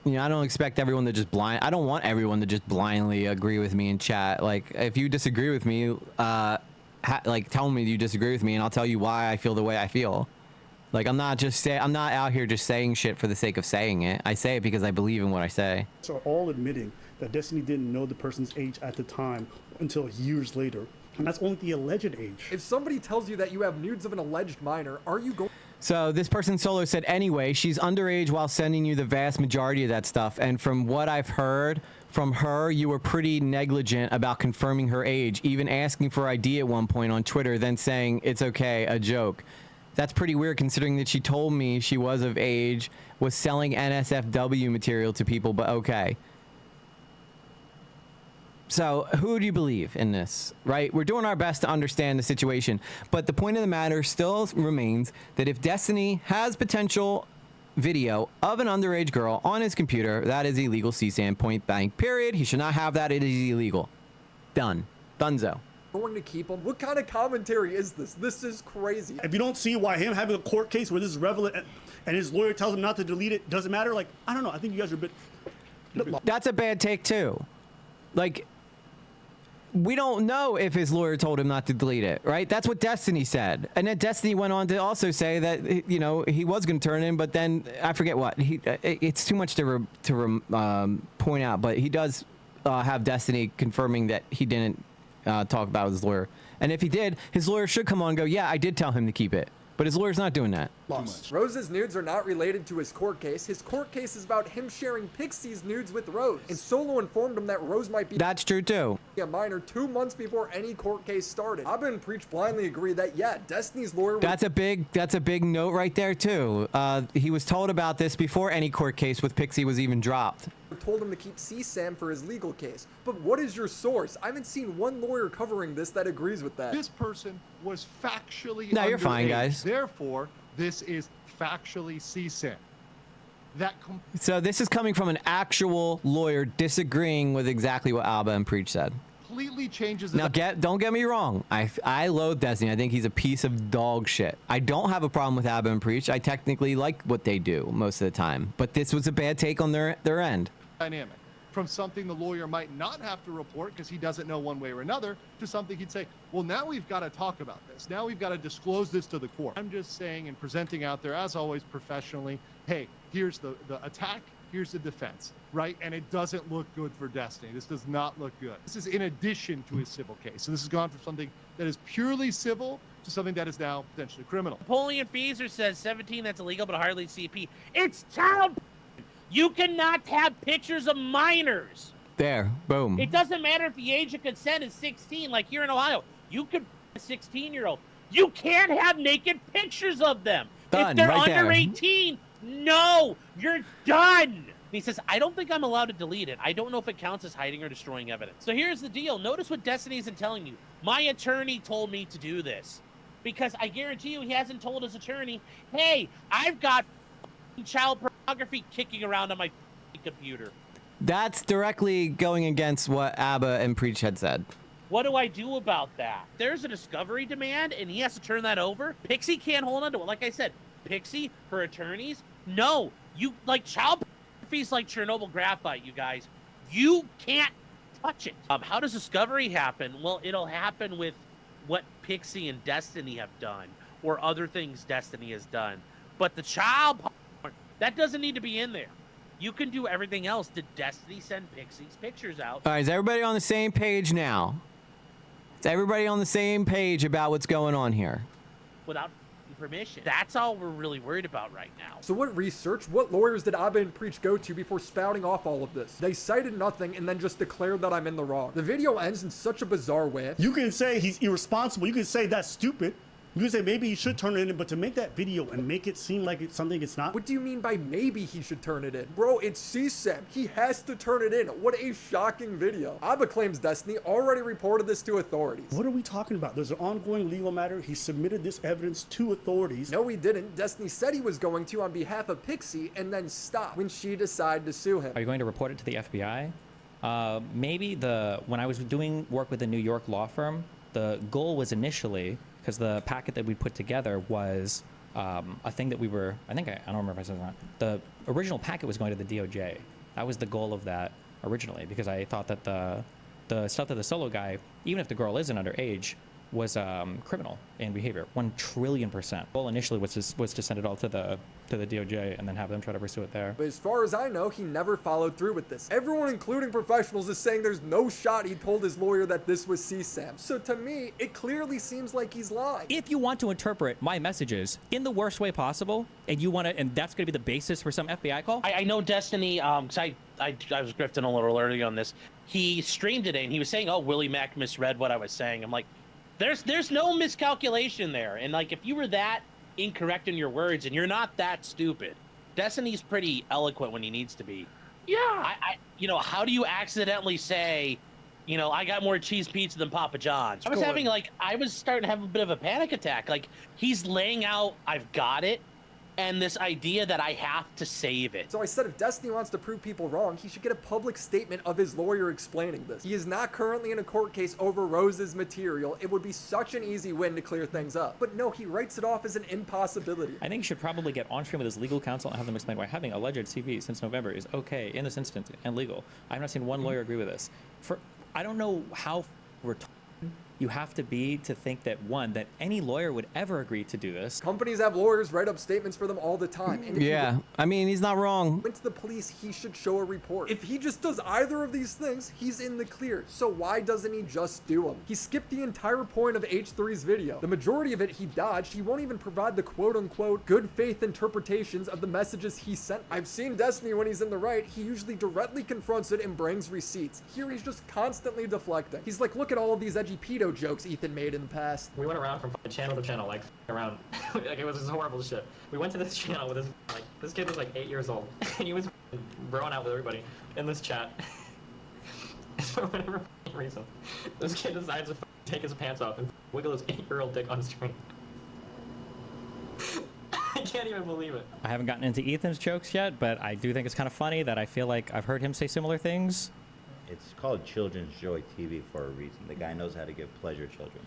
I don't expect everyone to just I don't want everyone to just blindly agree with me in chat. Like, if you disagree with me, tell me you disagree with me, and I'll tell you why I feel the way I feel. Like, I'm not out here just saying shit for the sake of saying it. I say it because I believe in what I say. So all admitting that Destiny didn't know the person's age at the time until years later. And that's only the alleged age. If somebody tells you that you have nudes of an alleged minor, are you going... So this person Solo said, anyway, she's underage while sending you the vast majority of that stuff. And from what I've heard from her, you were pretty negligent about confirming her age, even asking for ID at one point on Twitter, then saying, it's okay, a joke. That's pretty weird considering that she told me she was of age, was selling NSFW material to people, but okay. So who do you believe in this, right? We're doing our best to understand the situation, but the point of the matter still remains that if Destiny has potential video of an underage girl on his computer, that is illegal, CSAM, point blank, period. He should not have that. It is illegal. Done. Dunzo. Going to keep him? What kind of commentary is this? This is crazy. If you don't see why him having a court case where this is relevant and his lawyer tells him not to delete it doesn't matter, like, I don't know. I think you guys are a bit... That's a bad take too. Like, we don't know if his lawyer told him not to delete it, right? That's what Destiny said. And then Destiny went on to also say that, he was going to turn in, but then I forget what. It's too much to point out, but he does have Destiny confirming that he didn't talk about his lawyer. And if he did, his lawyer should come on and go, yeah, I did tell him to keep it. But his lawyer's not doing that. Rose's nudes are not related to his court case. His court case is about him sharing Pixie's nudes with Rose. And Solo informed him that Rose might be... That's true, too. ...a minor 2 months before any court case started. Abba and Preach blindly agree that, yeah, Destiny's lawyer... That's a big note right there, too. He was told about this before any court case with Pixie was even dropped. Told him to keep CSAM for his legal case. But what is your source? I haven't seen one lawyer covering this that agrees with that. This person was factually No, you're fine, guys. Therefore, this is factually CSAM. So this is coming from an actual lawyer disagreeing with exactly what Abba and Preach said. Completely changes Now, don't get me wrong. I loathe Destiny. I think he's a piece of dog shit. I don't have a problem with Abba and Preach. I technically like what they do most of the time. But this was a bad take on their end. Dynamic from something the lawyer might not have to report because he doesn't know one way or another, to something he'd say, well, now we've got to talk about this. Now we've got to disclose this to the court. I'm just saying and presenting out there, as always, professionally, hey, here's the attack, here's the defense, right? And it doesn't look good for Destiny. This does not look good. This is in addition to his civil case. So this has gone from something that is purely civil to something that is now potentially criminal. Napoleon Feezer says 17, that's illegal, but hardly CP. It's child. You cannot have pictures of minors. There, boom. It doesn't matter if the age of consent is 16, like here in Ohio. You could a 16-year-old. You can't have naked pictures of them. Done, if they're right under there. 18, no, you're done. He says, I don't think I'm allowed to delete it. I don't know if it counts as hiding or destroying evidence. So here's the deal. Notice what Destiny isn't telling you. My attorney told me to do this. Because I guarantee you he hasn't told his attorney, hey, I've got child pornography kicking around on my computer. That's directly going against what Abba and Preach had said. What do I do about that? There's a discovery demand, and he has to turn that over. Pixie can't hold on to it. Like I said, Pixie, her attorneys, no. You, like, child pornography is like Chernobyl graphite, you guys. You can't touch it. How does discovery happen? Well, it'll happen with what Pixie and Destiny have done, or other things Destiny has done. But the child porn, that doesn't need to be in there. You can do everything else. Did Destiny send Pixie's pictures out? All right, is everybody on the same page now? Is everybody on the same page about what's going on here? Without permission. That's all we're really worried about right now. So what research, what lawyers did Abba and Preach go to before spouting off all of this? They cited nothing and then just declared that I'm in the wrong. The video ends in such a bizarre way. You can say he's irresponsible. You can say that's stupid. You can say maybe he should turn it in, but to make that video and make it seem like it's something it's not. What do you mean by maybe he should turn it in? Bro, it's CSAM. He has to turn it in. What a shocking video. Abba claims Destiny already reported this to authorities. What are we talking about? There's an ongoing legal matter. He submitted this evidence to authorities. No, he didn't. Destiny said he was going to on behalf of Pixie and then stopped when she decided to sue him. Are you going to report it to the FBI? Maybe when I was doing work with a New York law firm, the goal was initially, because the packet that we put together was a thing that we were, I don't remember if I said it or not. The original packet was going to the DOJ. That was the goal of that originally, because I thought that the stuff that the solo guy, even if the girl isn't underage, was criminal in behavior, 1,000,000,000%. Goal initially was to send it all to the DOJ and then have them try to pursue it there. But as far as I know, he never followed through with this. Everyone, including professionals, is saying there's no shot he told his lawyer that this was CSAM. So to me, it clearly seems like he's lying. If you want to interpret my messages in the worst way possible, and you want to, and that's going to be the basis for some FBI call. I know Destiny, because I was grifting a little early on this. He streamed it and he was saying, oh, Willie Mack misread what I was saying. I'm like, there's no miscalculation there. And like, if you were that incorrect in your words and you're not that stupid, Destiny's pretty eloquent when he needs to be. Yeah. How do you accidentally say, I got more cheese pizza than Papa John's? I was starting to have a bit of a panic attack. Like, he's laying out, I've got it, and this idea that I have to save it. So I said if Destiny wants to prove people wrong, he should get a public statement of his lawyer explaining this. He is not currently in a court case over Rose's material. It would be such an easy win to clear things up. But no, he writes it off as an impossibility. I think he should probably get on stream with his legal counsel and have them explain why having alleged CV since November is okay in this instance and legal. I've not seen one lawyer agree with this. I don't know how we're you have to be to think that any lawyer would ever agree to do this. Companies have lawyers write up statements for them all the time. And he's not wrong. Went to the police, he should show a report. If he just does either of these things, he's in the clear. So why doesn't he just do them? He skipped the entire point of H3's video. The majority of it he dodged. He won't even provide the quote-unquote good faith interpretations of the messages he sent. I've seen Destiny when he's in the right. He usually directly confronts it and brings receipts. Here he's just constantly deflecting. He's like, look at all of these edgy pedo jokes Ethan made in the past. We went around from channel to channel, like around, like it was this horrible shit. We went to this channel with this kid was like 8 years old, and he was throwing out with everybody in this chat. For whatever reason, this kid decides to take his pants off and wiggle his 8-year-old dick on screen. I can't even believe it. I haven't gotten into Ethan's jokes yet, but I do think it's kind of funny that I feel like I've heard him say similar things. It's called Children's Joy TV for a reason. The guy knows how to give pleasure children.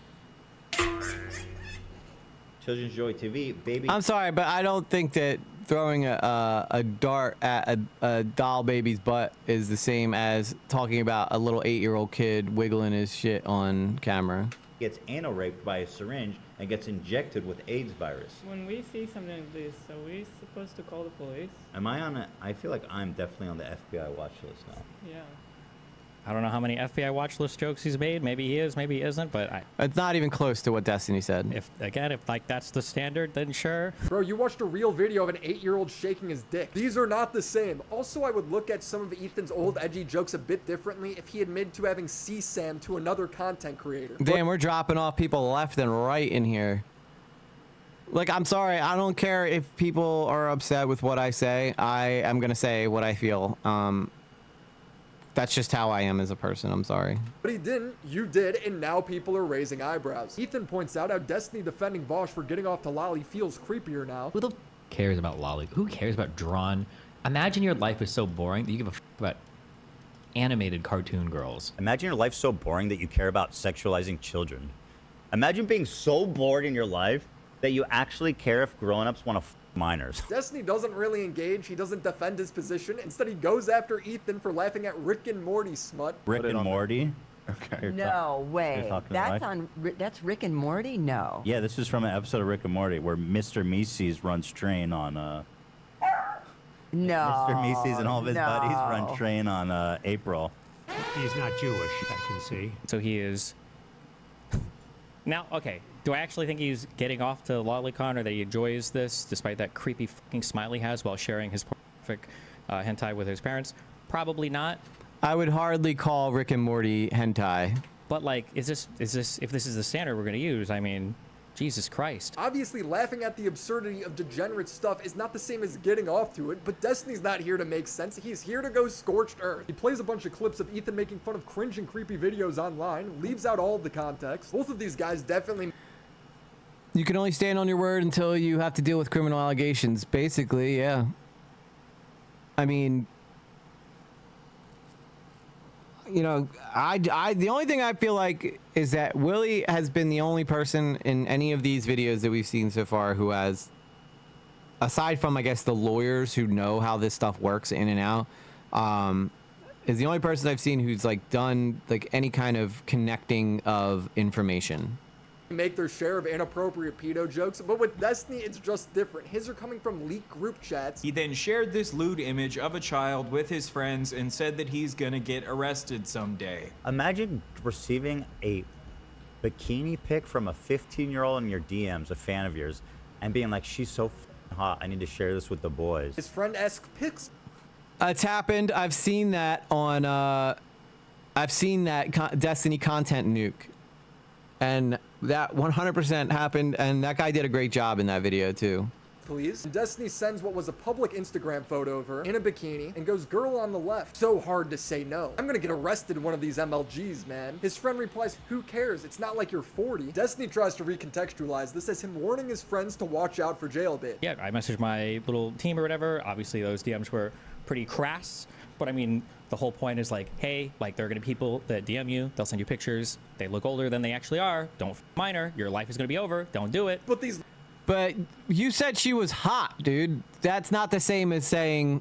Children's Joy TV, baby. I'm sorry, but I don't think that throwing a dart at a doll baby's butt is the same as talking about a little 8-year-old kid wiggling his shit on camera. Gets anal raped by a syringe and gets injected with AIDS virus. When we see something like this, are we supposed to call the police? Am I on I feel like I'm definitely on the FBI watch list now. Yeah. I don't know how many FBI watch list jokes he's made. Maybe he is, maybe he isn't, but it's not even close to what Destiny said. If like that's the standard, then sure. Bro, you watched a real video of an 8-year-old shaking his dick. These are not the same. Also, I would look at some of Ethan's old edgy jokes a bit differently if he admitted to having CSAM to another content creator. Damn, we're dropping off people left and right in here. Like, I'm sorry, I don't care if people are upset with what I say. I am gonna say what I feel. That's just how I am as a person. I'm sorry. But he didn't, you did, and now people are raising eyebrows. Ethan points out how Destiny defending Vosh for getting off to Lolly feels creepier now. Who the cares about Lolly? Who cares about drawn? Imagine your life is so boring that you give a f about animated cartoon girls. Imagine your life so boring that you care about sexualizing children. Imagine being so bored in your life that you actually care if grown-ups want to f minors. Destiny doesn't really engage, he doesn't defend his position. Instead, he goes after Ethan for laughing at Rick and Morty smut. Rick and Morty? Okay. No way. That's Rick and Morty? No. Yeah, this is from an episode of Rick and Morty where Mr. Mises runs train on No. Mr. Mises and all of his buddies run train on April. He's not Jewish, I can see. So he is. Now, okay. Do I actually think he's getting off to Lolicon or that he enjoys this, despite that creepy fucking smile he has while sharing his pornographic hentai with his parents? Probably not. I would hardly call Rick and Morty hentai. But like, if this is the standard we're gonna use, I mean, Jesus Christ. Obviously, laughing at the absurdity of degenerate stuff is not the same as getting off to it, but Destiny's not here to make sense. He's here to go scorched earth. He plays a bunch of clips of Ethan making fun of cringe and creepy videos online, leaves out all of the context. Both of these guys definitely... You can only stand on your word until you have to deal with criminal allegations. Basically, yeah. I mean, you know, the only thing I feel like is that Willie has been the only person in any of these videos that we've seen so far who has, aside from, I guess, the lawyers who know how this stuff works in and out, is the only person I've seen who's like done like any kind of connecting of information. Make their share of inappropriate pedo jokes, but with Destiny, it's just different. His are coming from leaked group chats. He then shared this lewd image of a child with his friends and said that he's gonna get arrested someday. Imagine receiving a bikini pic from a 15-year-old in your DMs, a fan of yours, and being like, she's so hot, I need to share this with the boys. His friend asks pics. It's happened. I've seen that on, Destiny content nuke. And that 100% happened, and that guy did a great job in that video too. Please. Destiny sends what was a public Instagram photo of her in a bikini and goes, girl on the left. So hard to say no. I'm gonna get arrested in one of these MLGs, man. His friend replies, who cares? It's not like you're 40. Destiny tries to recontextualize this as him warning his friends to watch out for jailbait. Yeah, I messaged my little team or whatever. Obviously, those DMs were pretty crass, but I mean, the whole point is like, hey, like there are gonna be people that DM you, they'll send you pictures, they look older than they actually are, don't minor, your life is gonna be over, don't do it. But you said she was hot, dude. That's not the same as saying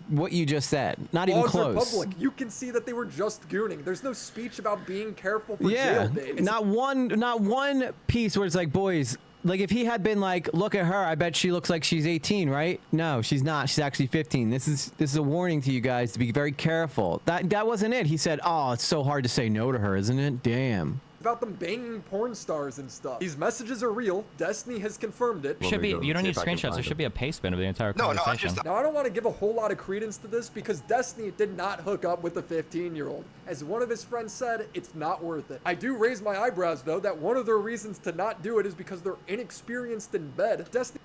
what you just said. Not even close. Logs are public. You can see that they were just gooning. There's no speech about being careful for yeah, jailbait. Not one piece where it's like, boys, like if he had been like, look at her, I bet she looks like she's 18, right? No, she's not. She's actually 15. This is a warning to you guys to be very careful. That wasn't it. He said, oh, it's so hard to say no to her, isn't it? Damn. About them banging porn stars and stuff. These messages are real. Destiny has confirmed it. Should be. You don't need screenshots. There should be a paste bin of the entire conversation. Now, I don't want to give a whole lot of credence to this because Destiny did not hook up with a 15-year-old. As one of his friends said, it's not worth it. I do raise my eyebrows, though, that one of their reasons to not do it is because they're inexperienced in bed. Destiny.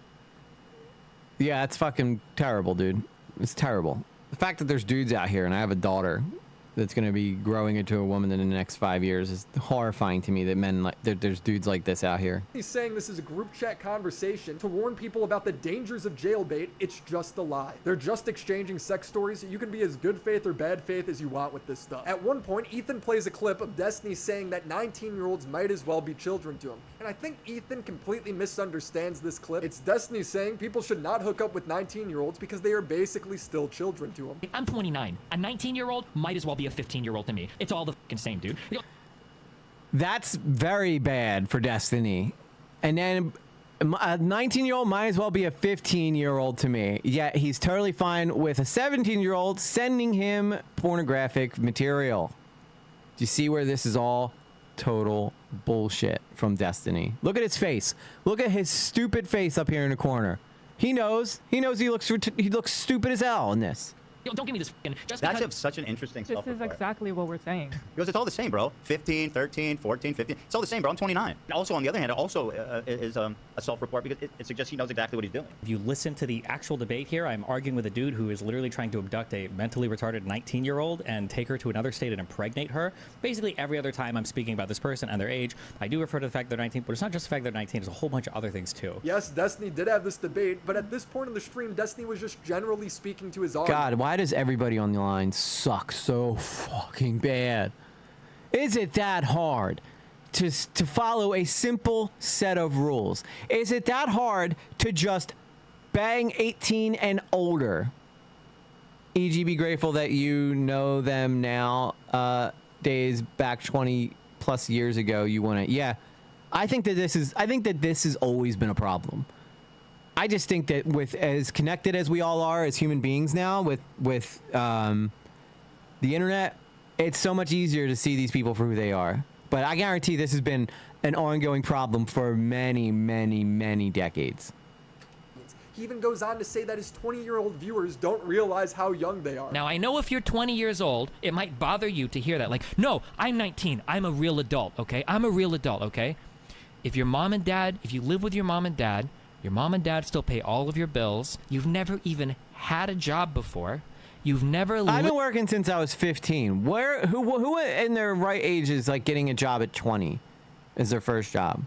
Yeah, it's fucking terrible, dude. It's terrible. The fact that there's dudes out here, and I have a daughter that's going to be growing into a woman in the next 5 years is horrifying to me that men like there's dudes like this out here. He's saying this is a group chat conversation to warn people about the dangers of jailbait. It's just a lie. They're just exchanging sex stories. You can be as good faith or bad faith as you want with this stuff. At one point, Ethan plays a clip of Destiny saying that 19-year-olds might as well be children to him. And I think Ethan completely misunderstands this clip. It's Destiny saying people should not hook up with 19-year-olds because they are basically still children to him. I'm 29. A 19-year-old might as well be a 15-year-old to me. It's all the fucking same, dude. That's very bad for Destiny. And then a 19-year-old might as well be a 15-year-old to me. Yet he's totally fine with a 17-year-old sending him pornographic material. Do you see where this is all total bullshit from Destiny? Look at his face. Look at his stupid face up here in the corner. He knows he looks stupid as hell in this. Don't give me this fucking... That's such an interesting This is exactly what we're saying. Because it's all the same, bro. 15, 13, 14, 15. It's all the same, bro. I'm 29. Also, on the other hand, it also is a self-report because it suggests he knows exactly what he's doing. If you listen to the actual debate here, I'm arguing with a dude who is literally trying to abduct a mentally retarded 19-year-old and take her to another state and impregnate her. Basically, every other time I'm speaking about this person and their age, I do refer to the fact they're 19, but it's not just the fact they're 19. There's a whole bunch of other things, too. Yes, Destiny did have this debate, but at this point in the stream, Destiny was just generally speaking to his audience. God, why does everybody on the line suck so fucking bad? Is it that hard to follow a simple set of rules? Is it that hard to just bang 18 and older? E.g., be grateful that you know them now. Days back 20 plus years ago, you want to. Yeah, I think that this has always been a problem. I just think that with as connected as we all are as human beings now, with the internet, it's so much easier to see these people for who they are. But I guarantee this has been an ongoing problem for many, many, many decades. He even goes on to say that his 20-year-old viewers don't realize how young they are. Now, I know if you're 20 years old, it might bother you to hear that. Like, no, I'm 19. I'm a real adult, okay? I'm a real adult, okay? If your mom and dad, if you live with your mom and dad still pay all of your bills. You've never even had a job before. You've never. I've been working since I was 15. Who in their right age is like getting a job at 20 as their first job?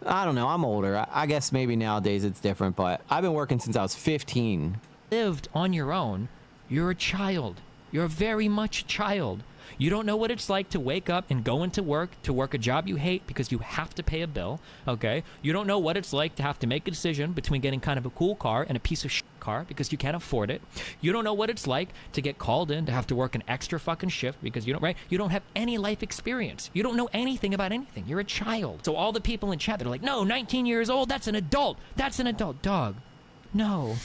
I don't know. I'm older. I guess maybe nowadays it's different, but I've been working since I was 15. Lived on your own. You're a child. You're very much a child. You don't know what it's like to wake up and go into work, to work a job you hate because you have to pay a bill, okay? You don't know what it's like to have to make a decision between getting kind of a cool car and a piece of shit car because you can't afford it. You don't know what it's like to get called in to have to work an extra fucking shift because you don't have any life experience. You don't know anything about anything. You're a child. So all the people in chat, they're like, no, 19 years old, that's an adult. That's an adult. Dog. No.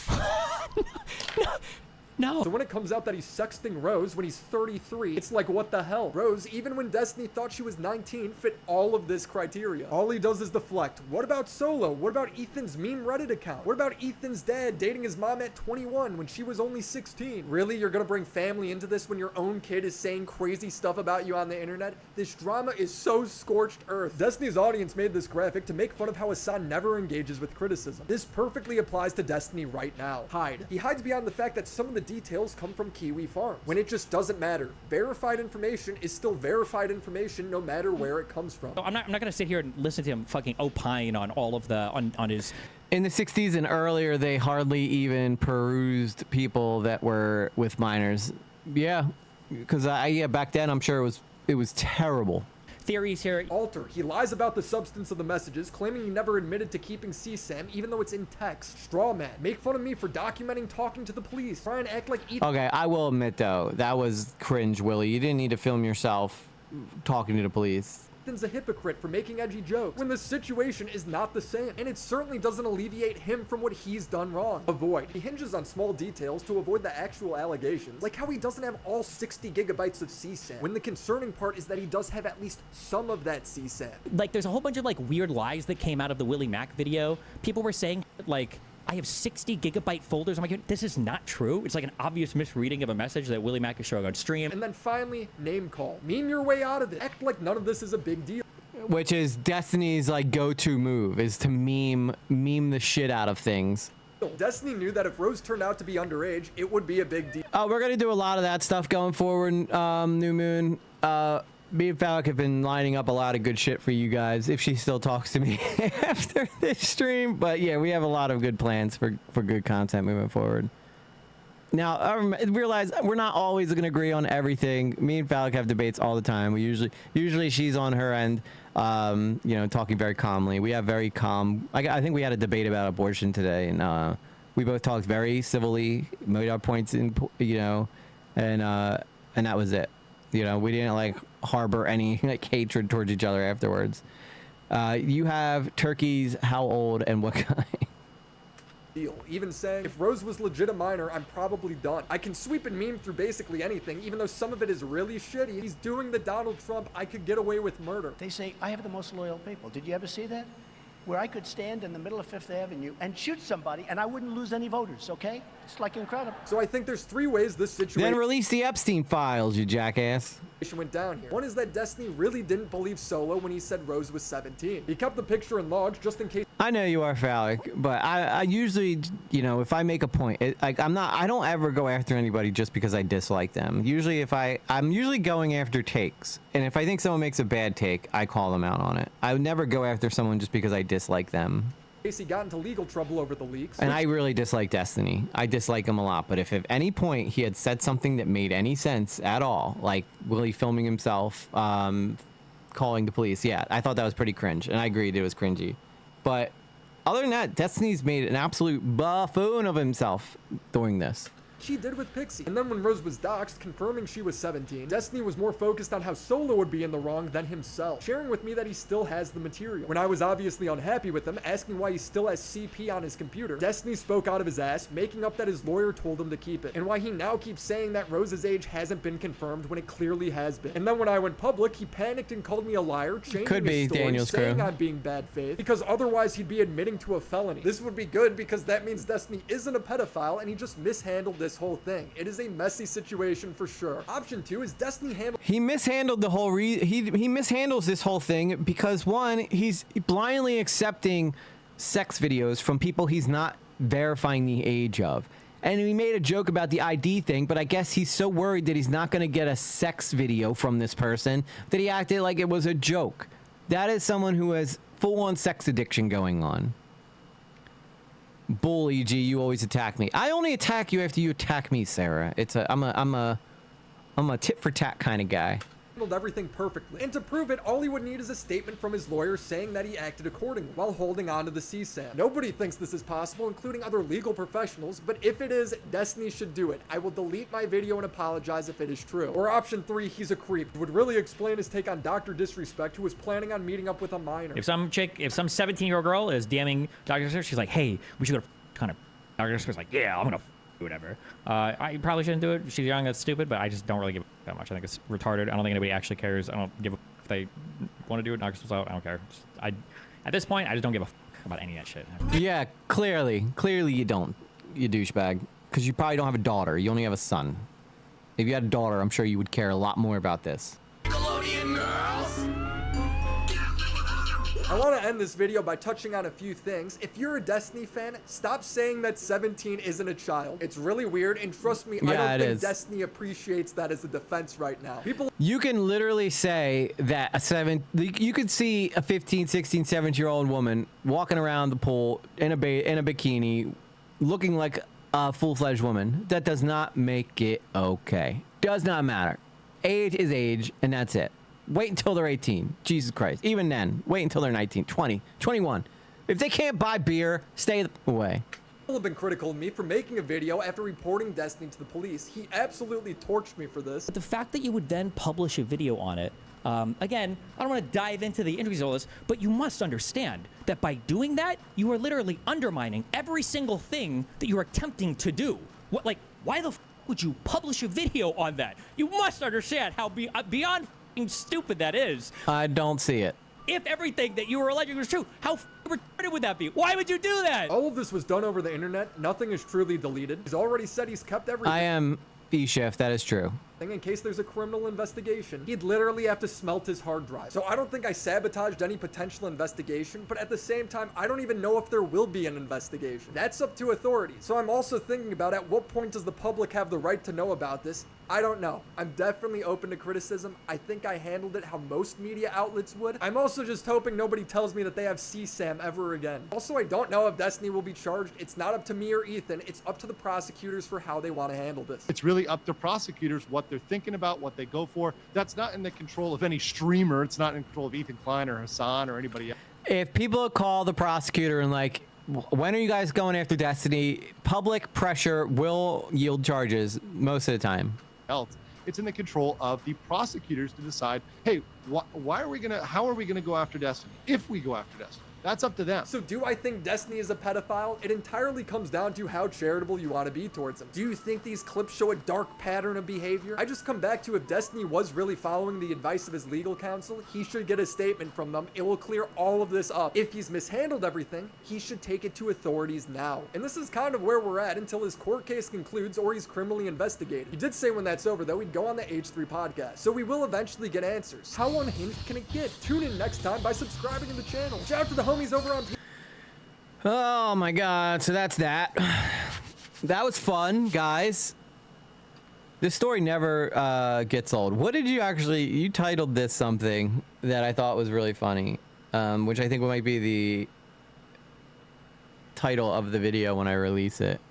No. So when it comes out that he's sexting Rose when he's 33, it's like, what the hell? Rose, even when Destiny thought she was 19, fit all of this criteria. All he does is deflect. What about Solo? What about Ethan's meme Reddit account? What about Ethan's dad dating his mom at 21 when she was only 16? Really? You're gonna bring family into this when your own kid is saying crazy stuff about you on the internet? This drama is so scorched earth. Destiny's audience made this graphic to make fun of how Hassan never engages with criticism. This perfectly applies to Destiny right now. Hide. He hides behind the fact that some of the details come from Kiwi Farms, when it just doesn't matter. Verified information is still verified information no matter where it comes from. I'm not gonna sit here and listen to him fucking opine on all of the on his. In the 60s and earlier, they hardly even perused people that were with minors. Yeah, because back then I'm sure it was terrible. Theories here. Alter. He lies about the substance of the messages, claiming he never admitted to keeping CSAM, even though it's in text. Straw man. Make fun of me for documenting talking to the police. Try and act like Okay, I will admit though, that was cringe, Willie. You didn't need to film yourself talking to the police. Ethan's a hypocrite for making edgy jokes when the situation is not the same, and it certainly doesn't alleviate him from what he's done wrong. Avoid. He hinges on small details to avoid the actual allegations, like how he doesn't have all 60 gigabytes of CSAM, when the concerning part is that he does have at least some of that CSAM. Like, there's a whole bunch of like weird lies that came out of the Willie Mack video. People were saying like, I have 60 gigabyte folders. I'm like, this is not true. It's like an obvious misreading of a message that Willie Mack is showing on stream. And then finally, name call. Meme your way out of it. Act like none of this is a big deal. Which is Destiny's like go-to move, is to meme the shit out of things. Destiny knew that if Rose turned out to be underage, it would be a big deal. We're gonna do a lot of that stuff going forward, New Moon. Me and Falcon have been lining up a lot of good shit for you guys, if she still talks to me after this stream. But yeah, we have a lot of good plans for good content moving forward. Now, realize we're not always going to agree on everything. Me and Phallic have debates all the time. We usually she's on her end, you know, talking very calmly. We have very calm. I think we had a debate about abortion today, and we both talked very civilly, made our points in, you know, and that was it. You know, we didn't like harbor any like hatred towards each other afterwards. You have turkeys. How old and what kind? Deal. Even saying, if Rose was legit a minor, I'm probably done. I can sweep and meme through basically anything, even though some of it is really shitty. He's doing the Donald Trump, I could get away with murder. They say, I have the most loyal people. Did you ever see that? Where I could stand in the middle of Fifth Avenue and shoot somebody and I wouldn't lose any voters, okay? It's like incredible. So I think there's 3 ways this situation Then release the Epstein files, you jackass. went down here. One is that Destiny really didn't believe Solo when he said Rose was 17. He kept the picture in logs just in case. I know you are Phallic, but I usually, you know, if I make a point, I don't ever go after anybody just because I dislike them. Usually I'm usually going after takes. And if I think someone makes a bad take, I call them out on it. I would never go after someone just because I dislike them. He got into legal trouble over the leaks. And I really dislike Destiny. I dislike him a lot. But if at any point he had said something that made any sense at all, like Willie filming himself, calling the police, yeah, I thought that was pretty cringe. And I agreed it was cringy. But other than that, Destiny's made an absolute buffoon of himself doing this. She did with Pixie. And then when Rose was doxxed, confirming she was 17, Destiny was more focused on how Solo would be in the wrong than himself, sharing with me that he still has the material. When I was obviously unhappy with him, asking why he still has CP on his computer, Destiny spoke out of his ass, making up that his lawyer told him to keep it, and why he now keeps saying that Rose's age hasn't been confirmed when it clearly has been. And then when I went public, he panicked and called me a liar, changing Could be his story, Daniel's saying crew. I'm being bad faith, because otherwise he'd be admitting to a felony. This would be good because that means Destiny isn't a pedophile and he just mishandled this whole thing. It is a messy situation for sure. Option 2 is Destiny handled. He mishandled the whole he mishandles this whole thing because one, he's blindly accepting sex videos from people he's not verifying the age of. And he made a joke about the ID thing, but I guess he's so worried that he's not going to get a sex video from this person that he acted like it was a joke. That is someone who has full-on sex addiction going on. Bull, EG, you always attack me. I only attack you after you attack me, Sarah. I'm a tit for tat kind of guy. Handled everything perfectly. And to prove it, all he would need is a statement from his lawyer saying that he acted accordingly while holding on to the CSAM. Nobody thinks this is possible, including other legal professionals, but if it is, Destiny should do it. I will delete my video and apologize if it is true. Or option 3, he's a creep. It would really explain his take on Dr. Disrespect, who was planning on meeting up with a minor. If some 17-year-old girl is DMing Dr. Disrespect, she's like, hey, we should go to kind of. Dr. Disrespect's like, yeah, I'm gonna whatever. I probably shouldn't do it. She's young, that's stupid, but I just don't really give a that much. I think it's retarded. I don't think anybody actually cares. I don't give a if they want to do it, knock themselves out. I don't care. At this point, I just don't give a about any of that shit. Yeah, clearly you don't, you douchebag, because you probably don't have a daughter. You only have a son. If you had a daughter, I'm sure you would care a lot more about this. I want to end this video by touching on a few things. If you're a Destiny fan, stop saying that 17 isn't a child. It's really weird, and trust me, I don't think Destiny appreciates that as a defense right now. You can literally say that you could see a 15, 16, 17-year-old woman walking around the pool in a bikini, looking like a full-fledged woman. That does not make it okay. Does not matter. Age is age, and that's it. Wait until they're 18. Jesus Christ. Even then, wait until they're 19, 20, 21. If they can't buy beer, stay away. People have been critical of me for making a video after reporting Destiny to the police. He absolutely torched me for this. But the fact that you would then publish a video on it, again, I don't want to dive into the intricacies of all this, but you must understand that by doing that, you are literally undermining every single thing that you're attempting to do. Why the f would you publish a video on that? You must understand how beyond stupid that is. I don't see it. If everything that you were alleging was true, how retarded would that be? Why would you do that? All of this was done over the internet. Nothing is truly deleted. He's already said he's kept everything. I am E-Chef. That is true. everything in case there's a criminal investigation, he'd literally have to smelt his hard drive. So I don't think I sabotaged any potential investigation, but at the same time, I don't even know if there will be an investigation. That's up to authorities. So I'm also thinking about at what point does the public have the right to know about this? I don't know. I'm definitely open to criticism. I think I handled it how most media outlets would. I'm also just hoping nobody tells me that they have CSAM ever again. Also, I don't know if Destiny will be charged. It's not up to me or Ethan. It's up to the prosecutors for how they want to handle this. It's really up to prosecutors what they're thinking about, what they go for. That's not in the control of any streamer. It's not in control of Ethan Klein or Hassan or anybody else. If people call the prosecutor and like, when are you guys going after Destiny? Public pressure will yield charges most of the time. It's in the control of the prosecutors to decide, hey, how are we gonna go after Destiny if we go after Destiny? That's up to them. So do I think Destiny is a pedophile? It entirely comes down to how charitable you want to be towards him. Do you think these clips show a dark pattern of behavior? I just come back to if Destiny was really following the advice of his legal counsel, he should get a statement from them. It will clear all of this up. If he's mishandled everything, he should take it to authorities now. And this is kind of where we're at until his court case concludes or he's criminally investigated. He did say when that's over though, he'd go on the H3 podcast. So we will eventually get answers. How unhinged can it get? Tune in next time by subscribing to the channel. Shout out to the homies over on Oh my god, so that's that. That was fun, guys. This story never gets old. What did you titled this something that I thought was really funny, which I think might be the title of the video when I release it.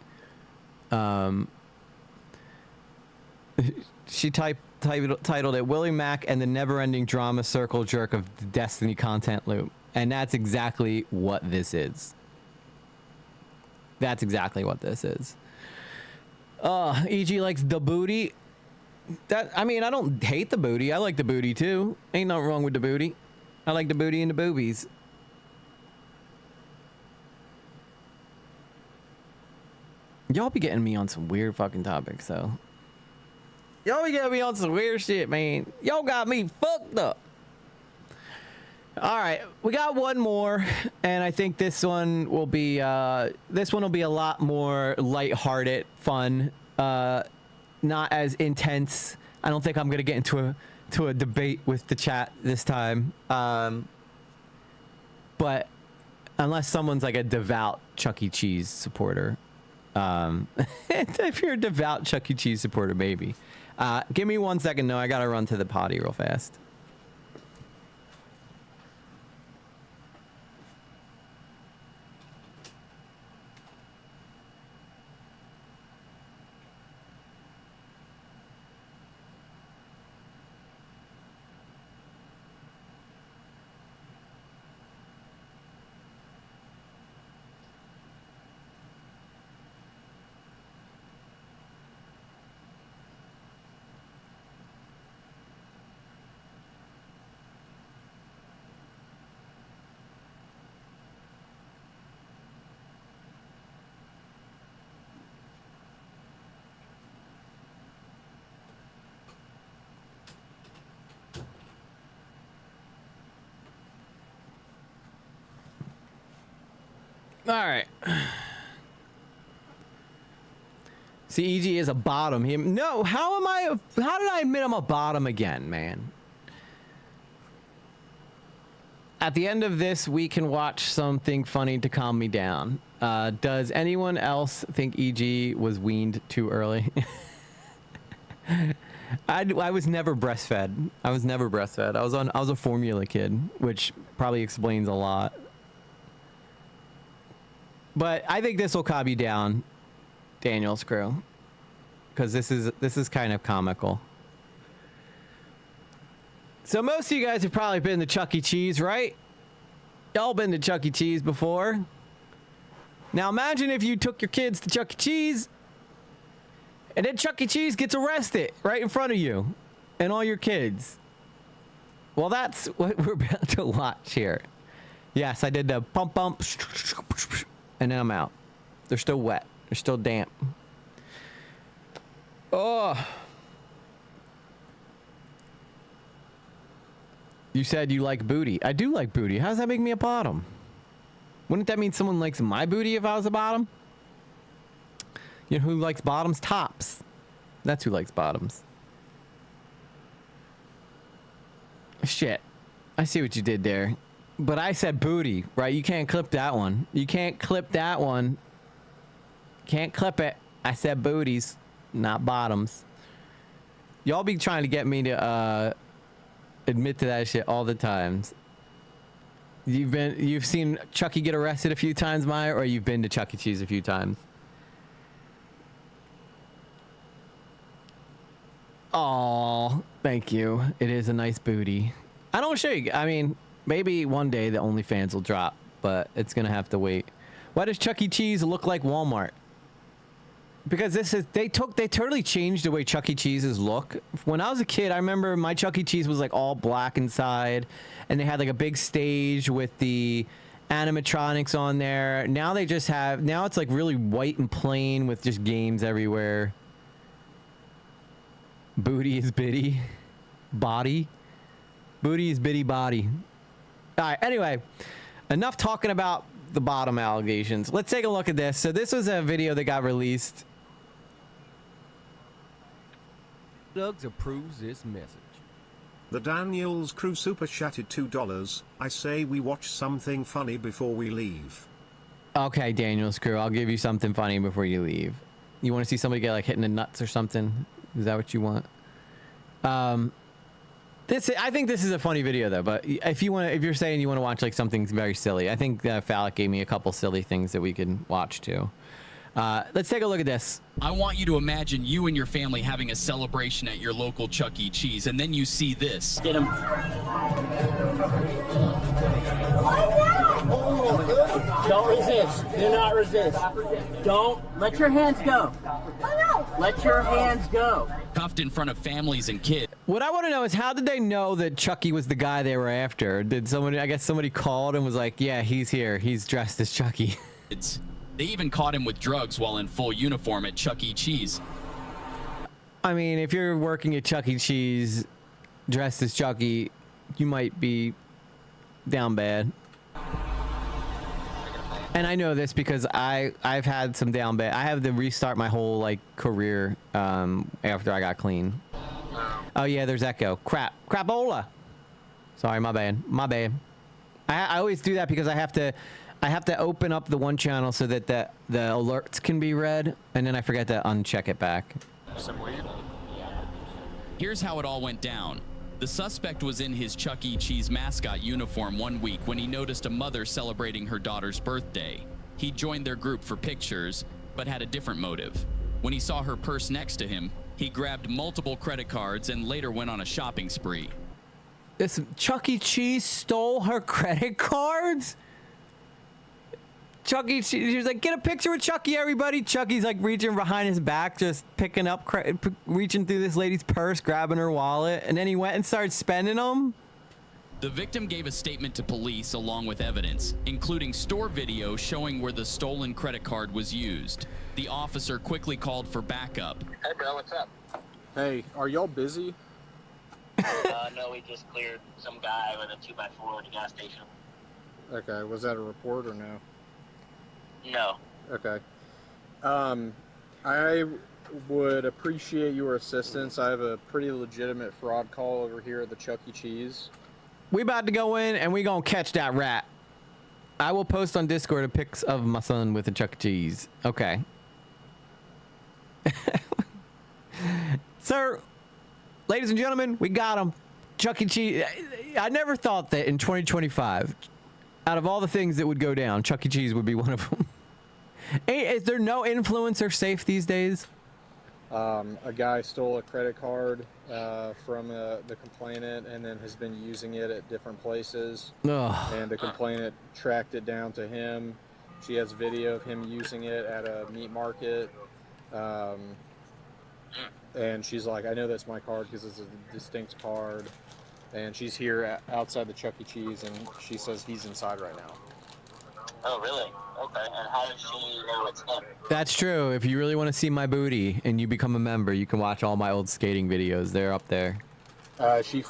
She titled it Willie Mack and the Never-Ending Drama Circle Jerk of the Destiny Content Loop. And that's exactly what this is. That's exactly what this is. EG likes the booty. I mean, I don't hate the booty. I like the booty too. Ain't nothing wrong with the booty. I like the booty and the boobies. Y'all be getting me on some weird fucking topics, though. Y'all be getting me on some weird shit, man. Y'all got me fucked up. All right, we got one more, and I think this one will be a lot more lighthearted, fun, not as intense. I don't think I'm gonna get into a debate with the chat this time, but unless someone's like a devout Chuck E. Cheese supporter, if you're a devout Chuck E. Cheese supporter, maybe. Give me 1 second. No, I gotta run to the potty real fast. All right. See, EG is a bottom. No, how did I admit I'm a bottom again, man? At the end of this, we can watch something funny to calm me down. Does anyone else think EG was weaned too early? I was never breastfed. I was never breastfed. I was a formula kid, which probably explains a lot. But I think this will calm you down, Daniel's crew, because this is kind of comical. So most of you guys have probably been to Chuck E. Cheese, right? Y'all been to Chuck E. Cheese before. Now imagine if you took your kids to Chuck E. Cheese, and then Chuck E. Cheese gets arrested right in front of you and all your kids. Well, that's what we're about to watch here. Yes, I did the pump, and then I'm out. They're still wet. They're still damp. Oh. You said you like booty. I do like booty. How does that make me a bottom? Wouldn't that mean someone likes my booty if I was a bottom? You know who likes bottoms? Tops. That's who likes bottoms. Shit. I see what you did there. But I said booty, right? You can't clip that one. You can't clip that one. Can't clip it. I said booties, not bottoms. Y'all be trying to get me to admit to that shit all the times. You've seen Chucky get arrested a few times, Maya, or you've been to Chuck E. Cheese a few times? Oh, thank you. It is a nice booty. I don't show you. I mean, maybe one day the OnlyFans will drop, but it's gonna have to wait. Why does Chuck E. Cheese look like Walmart? Because they totally changed the way Chuck E. Cheese's look. When I was a kid, I remember my Chuck E. Cheese was like all black inside, and they had like a big stage with the animatronics on there. Now they just have, now it's like really white and plain with just games everywhere. Booty is bitty. Body. Booty is bitty body. All right, anyway, enough talking about the bottom allegations. Let's take a look at this. So this was a video that got released. Doug's approves this message. The Daniels crew super chatted $2. I say we watch something funny before we leave. Okay, Daniel's crew, I'll give you something funny before you leave. You want to see somebody get like hit in the nuts or something? Is that what you want? I think this is a funny video though. But if you're saying you want to watch like something very silly, I think Phallic gave me a couple silly things that we could watch too. Let's take a look at this. I want you to imagine you and your family having a celebration at your local Chuck E. Cheese, and then you see this. Get him. Don't resist. Do not resist. Don't let your hands go. Let your hands go. Cuffed in front of families and kids. What I want to know is, how did they know that Chucky was the guy they were after? Did somebody, I guess somebody called and was like, yeah, he's here. He's dressed as Chucky. They even caught him with drugs while in full uniform at Chuck E. Cheese. I mean, if you're working at Chuck E. Cheese dressed as Chucky, you might be down bad. And I know this because I've had some down bad. I have to restart my whole like career after I got clean. Oh yeah, there's Echo. Crapola. Sorry, my bad. My bad. I always do that because I have to open up the one channel so that the alerts can be read, and then I forget to uncheck it back. Here's how it all went down. The suspect was in his Chuck E. Cheese mascot uniform one week when he noticed a mother celebrating her daughter's birthday. He joined their group for pictures, but had a different motive. When he saw her purse next to him, he grabbed multiple credit cards and later went on a shopping spree. This Chuck E. Cheese stole her credit cards? Chucky, she was like, get a picture with Chucky, everybody. Chucky's like reaching behind his back, just picking up, reaching through this lady's purse, grabbing her wallet, and then he went and started spending them. The victim gave a statement to police along with evidence, including store video showing where the stolen credit card was used. The officer quickly called for backup. Hey, bro, what's up? Hey, are y'all busy? No, we just cleared some guy with a 2x4 at a gas station. Okay, was that a report or no? No. Okay. I would appreciate your assistance. I have a pretty legitimate fraud call over here at the Chuck E. Cheese. We about to go in and we gonna catch that rat. I will post on Discord a pics of my son with a Chuck E. Cheese. Okay. Sir, ladies and gentlemen, we got him. Chuck E. Cheese. I never thought that in 2025, out of all the things that would go down, Chuck E. Cheese would be one of them. Is there no influencer safe these days? A guy stole a credit card from the complainant and then has been using it at different places. Ugh. And the complainant tracked it down to him. She has video of him using it at a meat market. And she's like, I know that's my card because it's a distinct card. And she's here outside the Chuck E. Cheese, and she says he's inside right now. Oh, really? Okay. And how does she know it's him? That's true. If you really want to see my booty and you become a member, you can watch all my old skating videos. They're up there. She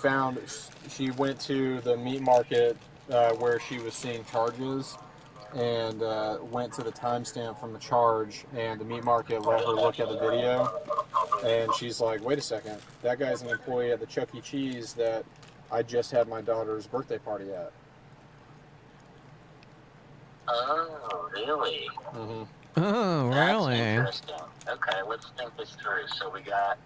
went to the meat market where she was seeing charges and went to the timestamp from the charge, and the meat market let her look at the video. And she's like, wait a second, that guy's an employee at the Chuck E. Cheese that I just had my daughter's birthday party at. Oh, really? Mm-hmm. Oh, That's really? interesting. Okay, let's think this through. So we got...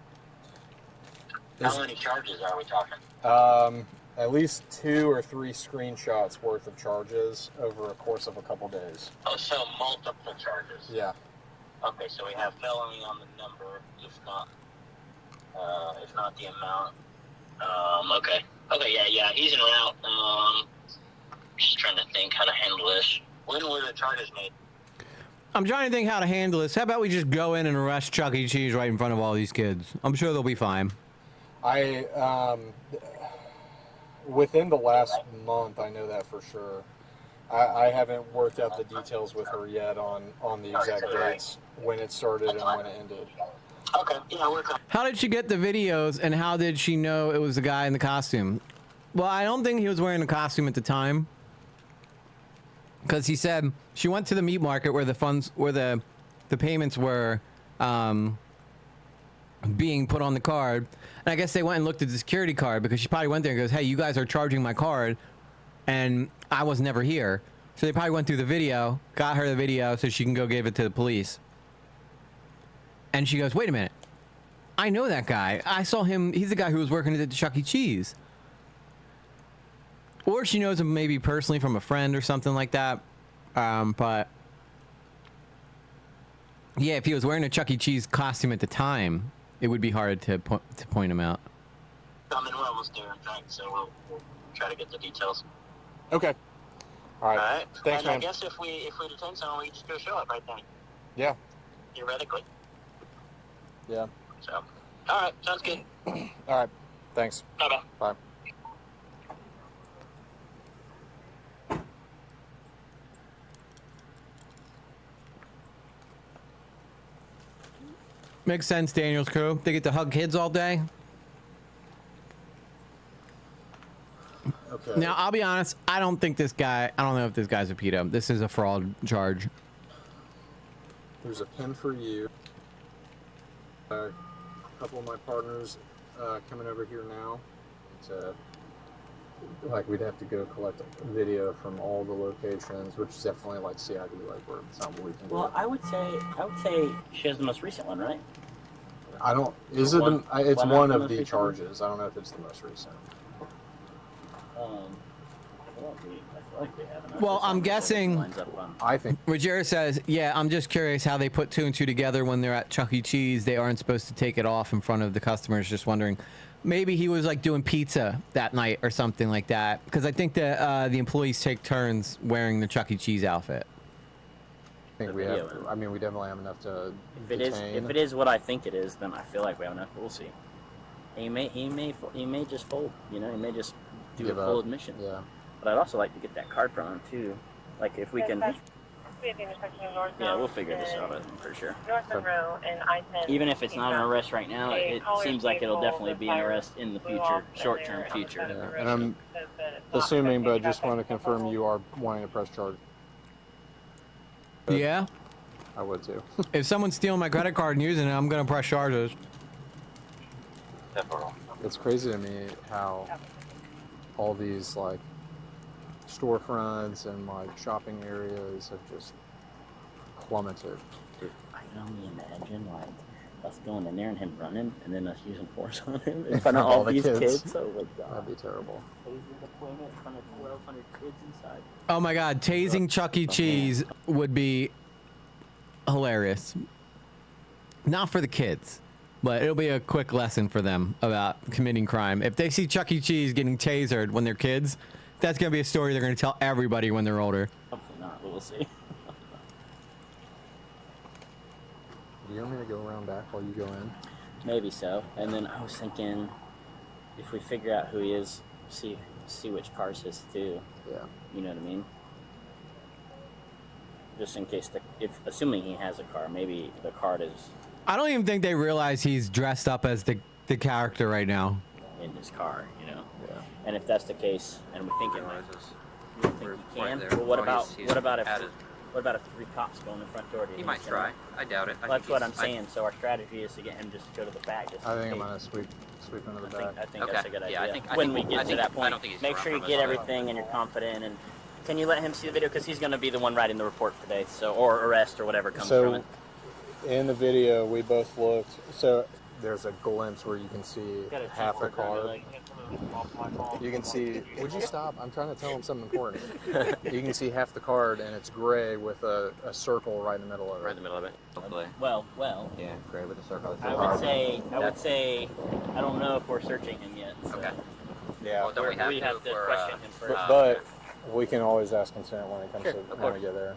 How many charges are we talking? At least 2 or 3 screenshots worth of charges over a course of a couple days. Oh, so multiple charges. Yeah. Okay, so we have felony on the number, if not the amount. Okay. Okay, yeah, he's en route. Just trying to think how to handle this. When were the charges made? I'm trying to think how to handle this. How about we just go in and arrest Chuck E. Cheese right in front of all these kids? I'm sure they'll be fine. Within the last month, I know that for sure. I haven't worked out the details with her yet on the exact dates, when it started and when it ended. Okay, yeah, we're coming. How did she get the videos, and how did she know it was the guy in the costume? Well, I don't think he was wearing a costume at the time, because he said she went to the meat market where the funds, where the payments were being put on the card, and I guess they went and looked at the security card, because she probably went there and goes, "Hey, you guys are charging my card, and I was never here." So they probably went through the video, got her the video so she can go give it to the police. And she goes, "Wait a minute, I know that guy. I saw him. He's the guy who was working at the Chuck E. Cheese." Or she knows him maybe personally from a friend or something like that. But yeah, if he was wearing a Chuck E. Cheese costume at the time, it would be hard to point him out. I mean, we're almost there, in fact, so we'll try to get the details. Okay. All right. Thanks, and man. I guess if we detain someone, we just go show up right then. Yeah. Theoretically. Yeah. So, all right, sounds good. All right. Thanks. Bye-bye. Bye. Makes sense, Daniel's crew. They get to hug kids all day. Okay. Now, I'll be honest. I don't think this guy, I don't know if this guy's a pedo. This is a fraud charge. There's a pen for you. A couple of my partners coming over here now. It's like we'd have to go collect a video from all the locations, which is definitely like CID legwork. It's not what we can do. Well, I would say she has the most recent one, right? I don't. Is it? It's one of the charges. I don't know if it's the most recent. I feel like we have enough. Well, I'm guessing. I think. Rogero says, "Yeah, I'm just curious how they put 2 and 2 together when they're at Chuck E. Cheese. They aren't supposed to take it off in front of the customers. Just wondering, maybe he was like doing pizza that night or something like that. Because I think that the employees take turns wearing the Chuck E. Cheese outfit. I think we have. I mean, we definitely have enough to. If it is what I think it is, then I feel like we have enough. We'll see. He may just fold. You know, he may just do a full admission. Yeah. But I'd also like to get that card from him too. Like if we can. Yeah, we'll figure this out. I'm pretty sure. Even if it's not an arrest right now, it seems like it'll definitely be an arrest in the future, short-term future. Yeah. And I'm assuming, but just want to confirm you are wanting to press charge. Yeah. I would too. If someone's stealing my credit card and using it, I'm gonna press charges. It's crazy to me how all these like storefronts and like shopping areas have just plummeted. I can only imagine like us going in there and him running, and then us using force on him in front of all these kids. Oh my god, that'd be terrible. Tasing deployment in front of 1,200 kids inside. Oh my God, tasing Chuck E. Cheese would be hilarious. Not for the kids, but it'll be a quick lesson for them about committing crime. If they see Chuck E. Cheese getting tasered when they're kids, that's gonna be a story they're gonna tell everybody when they're older. Hopefully not, but we'll see. Do you want me to go around back while you go in? Maybe so. And then I was thinking, if we figure out who he is, see which car's his too. Yeah. You know what I mean? Just in case assuming he has a car, maybe the card is I don't even think they realize he's dressed up as the character right now. in his car, you know. Yeah. And if that's the case, and we think it might, you think he can. Well, what about if What about if 3 cops go in the front door? He might try. I doubt it. Well, that's what I'm saying. So our strategy is to get him just to go to the back. Just I think I'm gonna sweep into the back. I think Okay. that's a good Yeah, idea. I when think- we get to that point, I don't think he's make gonna sure you run get from us. everything and you're confident. And can you let him see the video because he's going to be the one writing the report today, so or arrest or whatever comes from it. In the video, we both looked. So there's a glimpse where you can see half the car. You can see. Would you stop? I'm trying to tell him something important. You can see half the card, and it's gray with a circle right in the middle of it. Right in the middle of it. Hopefully. Well. Yeah, gray with a circle. I would say, I don't know if we're searching him yet. So. Okay. Yeah. Well, don't we have we to? have to for, question him first. But we can always ask consent when it comes Sure, to of when course. we get there.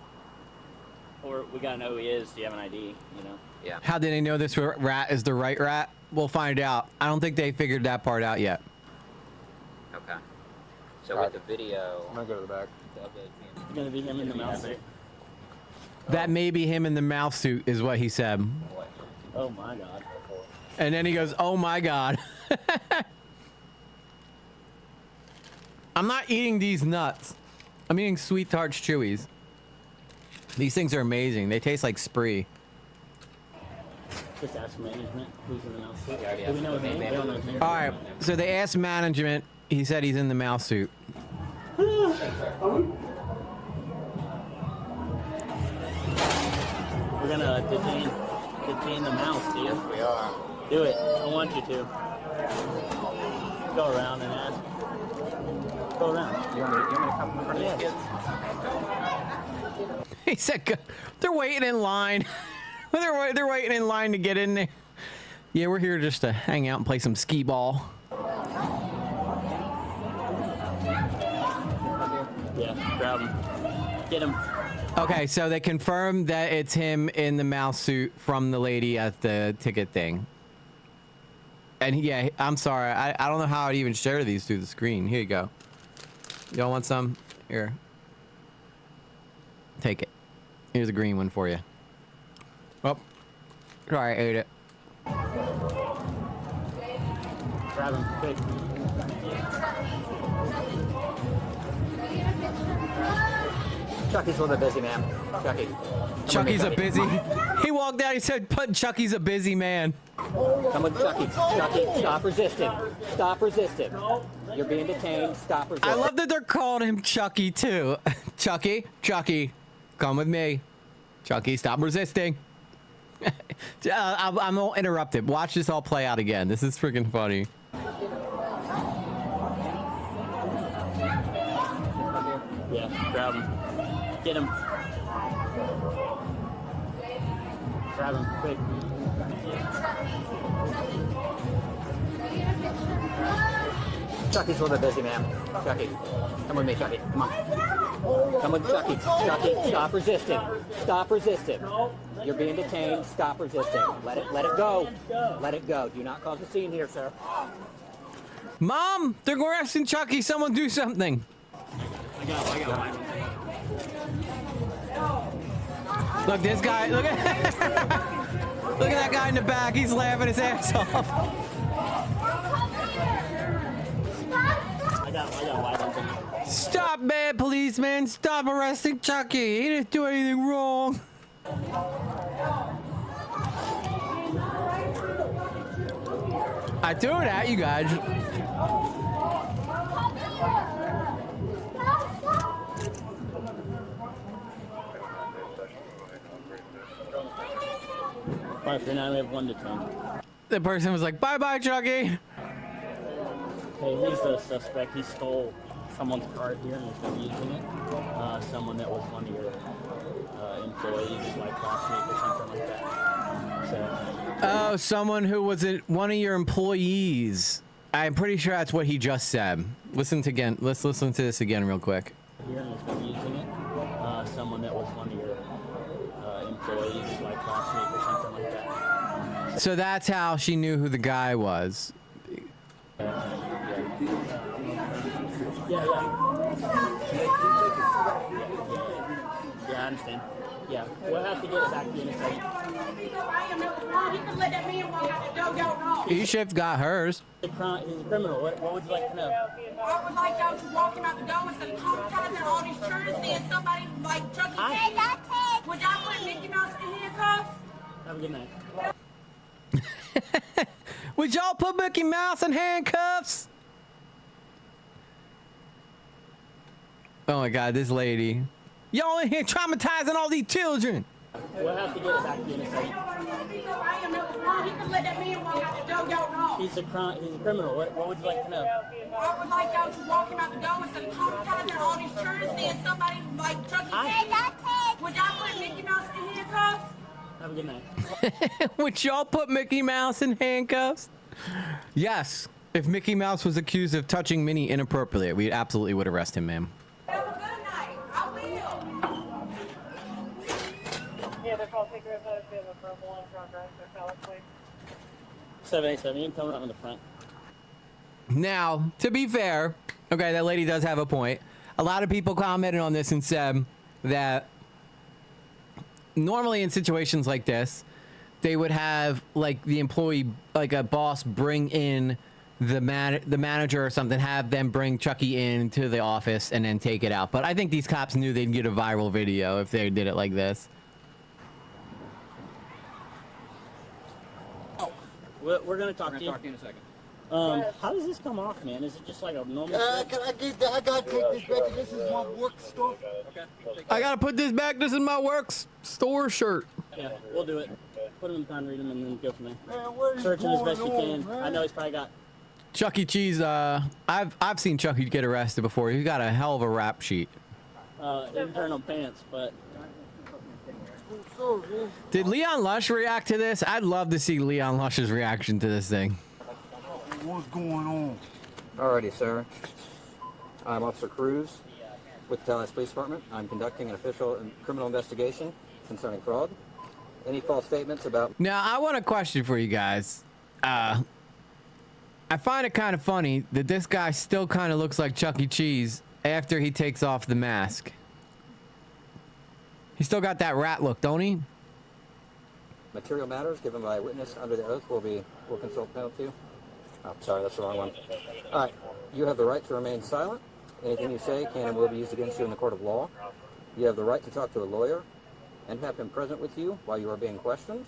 Or we gotta know who he is. Do you have an ID? You know. Yeah. How did they know this rat is the right rat? We'll find out. I don't think they figured that part out yet. Okay. So with the video. I'm gonna go to the back. It's gonna be him in the mouse suit. That may be him in the mouth suit, is what he said. Oh my god. And then he goes, "Oh my god." I'm not eating these nuts. I'm eating Sweet Tarts Chewies. These things are amazing. They taste like Spree. Just ask management who's in the mouse suit. Do we know his name? We don't know his name. All right, so they asked management. He said he's in the mouth suit. We're gonna detain the mouse, dude. Yes, we are. Do it. I want you to. Go around and ask. Go around. You want me to come in front of these kids? He said, "They're waiting in line. they're waiting in line to get in there." Yeah, we're here just to hang out and play some skee ball. Yeah, grab him. Get him. Okay, so they confirmed that it's him in the mouse suit from the lady at the ticket thing. And yeah, I'm sorry. I don't know how I'd even share these through the screen. Here you go. Y'all want some? Here. Take it. Here's a green one for you. Oh. Sorry, I ate it. Grab him. Quick. Chucky's a little bit busy, man. Chucky. Chucky's a busy. He walked out. He said, "Chucky's a busy man." Come with Chucky. Chucky, stop resisting. Stop resisting. You're being detained. Stop resisting. I love that they're calling him Chucky too. Chucky, come with me. Chucky, stop resisting. I'm all interrupted. Watch this all play out again. This is freaking funny. Yeah, grab him. Get him. Grab him, quick. Chucky's a little bit busy, man. Chucky. Come with me, Chucky. Come on. Come with Chucky. Chucky, stop resisting. Stop resisting. You're being detained. Stop resisting. Let it go. Let it go. Do not cause a scene here, sir. Mom, they're arresting Chucky. Someone do something. I got one. Look, this guy. Look at look at that guy in the back. He's laughing his ass off. I got wide open. Stop, man, policeman. Stop arresting Chucky. He didn't do anything wrong. I threw it at you guys. Alright, for now we have 1 to 10. The person was like, "Bye-bye, Chucky." Hey, he's the suspect. He stole someone's card here and is going to be using it. Someone that was one of your employees, like classmates or something like that. So, Oh, someone who was one of your employees. I'm pretty sure that's what he just said. Let's listen to this again real quick. here and is going to be using it. Someone that was one of your employees, like classmates or something like that. So that's how she knew who the guy was. Yeah. Yeah, I understand. Yeah, we'll have to get it back to you in a second. E-Shift got hers. He's a criminal. What would you like to know? I would like y'all to walk him out the door instead of traumatizing all these tourists seeing somebody like Chucky. Would y'all put Mickey Mouse in handcuffs? Have a good night. Would y'all put Mickey Mouse in handcuffs? Oh my God, this lady. Y'all in here traumatizing all these children. We'll have to get it back to you in a second. He's a criminal. What would you like to know? I would like y'all to walk him out the door instead of traumatizing all these tourists seeing somebody like Chucky. Would y'all put Mickey Mouse in handcuffs? Have a good night. Would y'all put Mickey Mouse in handcuffs? Yes. If Mickey Mouse was accused of touching Minnie inappropriately, we absolutely would arrest him, ma'am. Have a good night. I will. Yeah, they're called take a photo of a purple and front drive. They're phallic plates. 787. You can come up in the front. Now, to be fair, okay, that lady does have a point. A lot of people commented on this and said that normally in situations like this, they would have like the employee, like a boss, bring in the manager or something, have them bring Chucky into the office and then take it out. But I think these cops knew they'd get a viral video if they did it like this. We're gonna talk to you in a second. How does this come off, man? Is it just like a normal? Can I get that? I gotta take this back. This is my work stuff. Okay. I gotta put this back. This is my work store shirt. Yeah, we'll do it. Put him in the car and read him, and then go from there. Man, what is Search him as going best you on, can. man? I know he's probably got. Chuck E. Cheese. I've seen Chucky get arrested before. He's got a hell of a rap sheet. Internal pants, but. Did Leon Lush react to this? I'd love to see Leon Lush's reaction to this thing. What's going on? Alrighty, sir. I'm Officer Cruz with the Tallahassee Police Department. I'm conducting an official and criminal investigation concerning fraud. Any false statements about... Now, I want a question for you guys. I find it kind of funny that this guy still kind of looks like Chuck E. Cheese after he takes off the mask. He still got that rat look, don't he? Material matters given by a witness under the oath will consult penalty. Oh, sorry, that's the wrong one. All right, you have the right to remain silent. Anything you say can and will be used against you in the court of law. You have the right to talk to a lawyer and have him present with you while you are being questioned.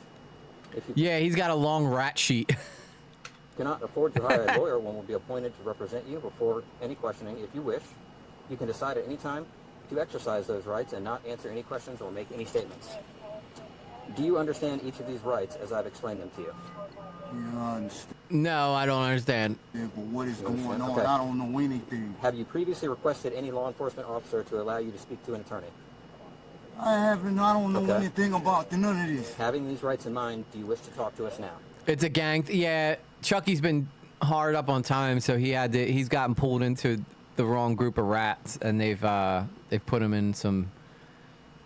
If you Yeah, he's got a long rat sheet. cannot afford to hire a lawyer, one will be appointed to represent you before any questioning if you wish. You can decide at any time to exercise those rights and not answer any questions or make any statements. Do you understand each of these rights as I've explained them to you? Yeah, I understand. No, I don't understand. Yeah, but what is You going understand? on? Okay. I don't know anything. Have you previously requested any law enforcement officer to allow you to speak to an attorney? I haven't. I don't know Okay. anything about none of this. Having these rights in mind, do you wish to talk to us now? It's a gang. Yeah, Chucky's been hard up on time, so he's gotten pulled into the wrong group of rats, and they've put him in some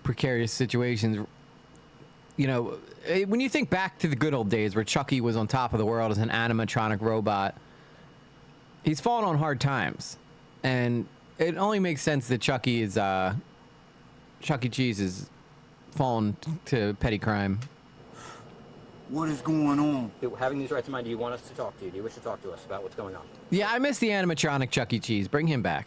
precarious situations. You know, when you think back to the good old days where Chucky was on top of the world as an animatronic robot, he's fallen on hard times, and it only makes sense that Chuck E. Cheese is fallen to petty crime. What is going on? Having these rights in mind, do you want us to talk to you? Do you wish to talk to us about what's going on? Yeah, I miss the animatronic Chuck E. Cheese. Bring him back.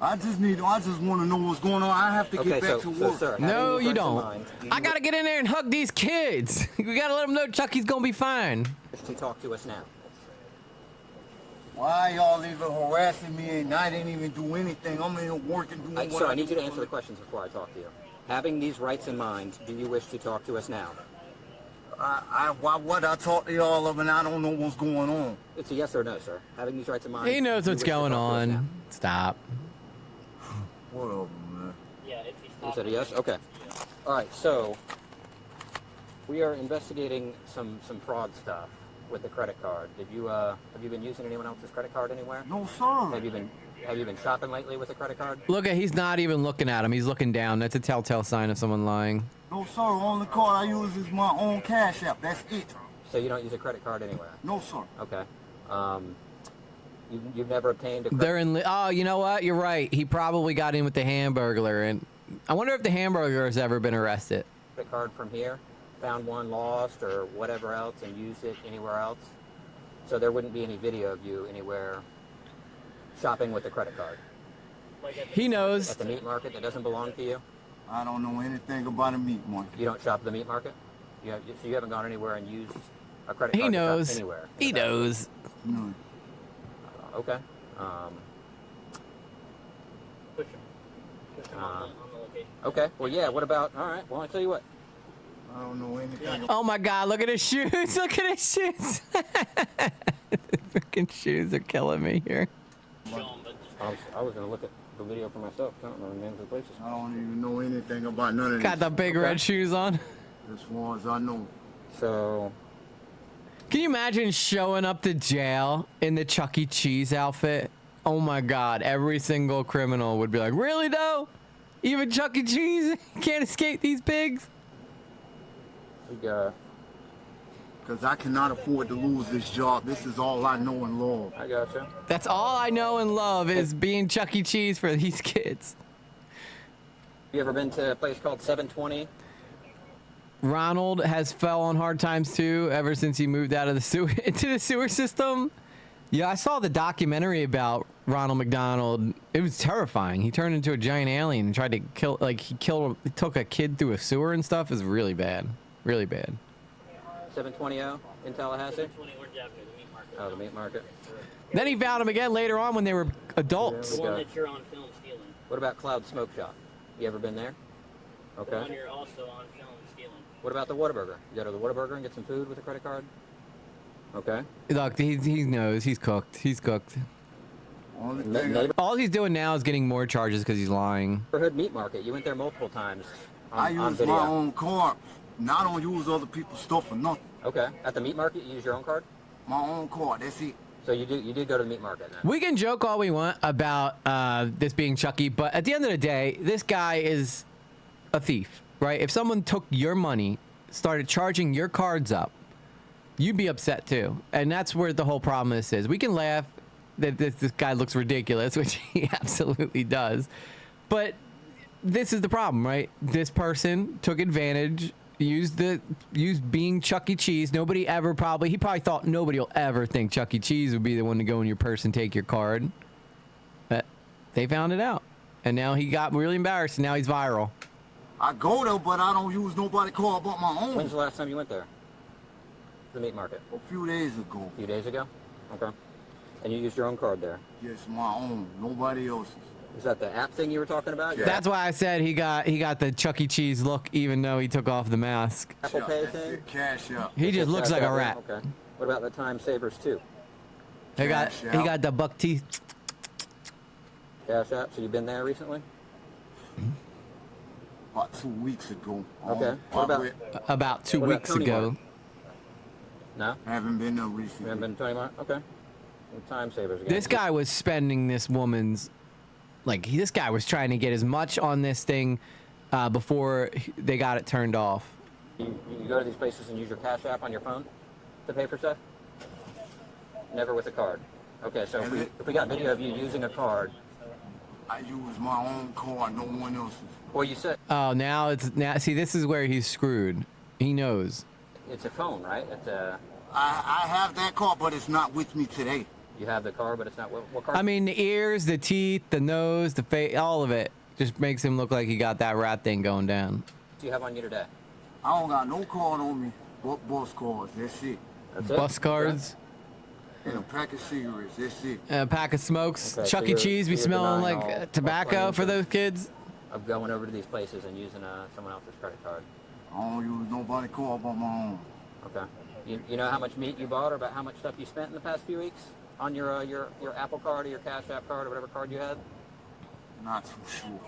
I just want to know what's going on. I have to get back to work. sir, No, having you these rights in don't. mind, do you I gotta get in there and hug these kids. We gotta let them know Chucky's gonna be fine. wish to talk to us now? Why y'all even harassing me and I didn't even do anything? I'm in here working, doing what Sir, I need do you to answer the questions before I talk to you. Having these rights in mind, do you wish to talk to us now? Why would I talk to y'all of and I don't know what's going on? It's a yes or no, sir. Having these rights in mind. He knows do you what's wish to going talk to us now? on. Stop. Whatever, man. Yeah, if You said a yes? Okay. All right, so we are investigating some fraud stuff with the credit card. Have you been using anyone else's credit card anywhere? No, sir. Have you been shopping lately with a credit card? Look at, he's not even looking at him. He's looking down. That's a telltale sign of someone lying. No, sir. Only card I use is my own Cash App. That's it. So you don't use a credit card anywhere? No, sir. Okay. You've never obtained a credit They're in. Oh, you know what? You're right. He probably got in with the Hamburglar, and I wonder if the hamburger has ever been arrested. Credit card from here, found one lost or whatever else, and used it anywhere else. So there wouldn't be any video of you anywhere shopping with a credit card. He knows. At the meat market that doesn't belong to you? I don't know anything about a meat market. You don't shop at the meat market? So you haven't gone anywhere and used a credit He card to shop knows. anywhere? He knows. No. Okay. Okay. Well, yeah. What about? All right. Well, I tell you what. I don't know anything. Oh my God! Look at his shoes! Look at his shoes! The freaking shoes are killing me here. I was gonna look at the video for myself. I don't know the names of the places. I don't even know anything about none of this. Got the big red shoes on. As far as I know. So. Can you imagine showing up to jail in the Chuck E. Cheese outfit? Oh my God! Every single criminal would be like, "Really though? Even Chuck E. Cheese can't escape these pigs." Because I cannot afford to lose this job. This is all I know and love. I gotcha. That's all I know and love is being Chuck E. Cheese for these kids. You ever been to a place called 720? Ronald has fell on hard times too ever since he moved out of the sewer into the sewer system. Yeah, I saw the documentary about Ronald McDonald. It was terrifying. He turned into a giant alien and tried to kill, he took a kid through a sewer and stuff. It was really bad. Really bad. 720 in Tallahassee? Oh, the meat market. Then he found him again later on when they were adults. The one that you're on film stealing. What about Cloud Smoke Shop? You ever been there? Okay. The one you're also on film stealing. What about the Whataburger? You go to the Whataburger and get some food with a credit card? Okay. Look, he knows. He's cooked. He's cooked. All he's doing now is getting more charges because he's lying. Neighborhood Meat Market. You went there multiple times. I use my own card. Now I don't use other people's stuff for nothing. Okay. At the meat market, you use your own card? My own card. That's it. So you do go to the meat market then? We can joke all we want about this being Chucky, but at the end of the day, this guy is a thief, right? If someone took your money, started charging your cards up, you'd be upset too. And that's where the whole problem is. We can laugh that this guy looks ridiculous, which he absolutely does. But this is the problem, right? This person took advantage, used being Chuck E. Cheese. He probably thought nobody will ever think Chuck E. Cheese would be the one to go in your purse and take your card. But they found it out. And now he got really embarrassed, and now he's viral. I go there, but I don't use nobody card but my own. When's the last time you went there? The meat market? A few days ago. A few days ago? Okay. And you used your own card there? Yes, my own. Nobody else's. Is that the app thing you were talking about? Yeah. That's why I said he got the Chuck E. Cheese look, even though he took off the mask. Apple Pay thing? Cash up. He just looks like a rat. Okay. What about the Time Savers too? He got the buck teeth. Cash App. So you've been there recently? About 2 weeks ago. Okay. What about 2 weeks ago? No? I haven't been there recently. You haven't been to Tony Mart? Okay. Time Savers again. This guy was spending this woman's, this guy was trying to get as much on this thing before they got it turned off. You go to these places and use your Cash App on your phone to pay for stuff? Never with a card. Okay, so if we got video of you using a card. I use my own card, no one else's. Well, you said. Oh, now see, this is where he's screwed. He knows. It's a phone, right? It's a. I have that card, but it's not with me today. You have the card, but it's not what card? I mean, the ears, the teeth, the nose, the face, all of it just makes him look like he got that rat thing going down. What do you have on you today? I don't got no card on me, but bus cards. That's it. That's it? Bus cards. And a pack of cigarettes. That's it. And a pack of smokes. Okay, Chuck E. Cheese be smelling like tobacco for those kids. Of going over to these places and using someone else's credit card. I don't use nobody card but my own. Okay. You know how much meat you bought or about how much stuff you spent in the past few weeks on your Apple card or your Cash App card or whatever card you had? Not too sure.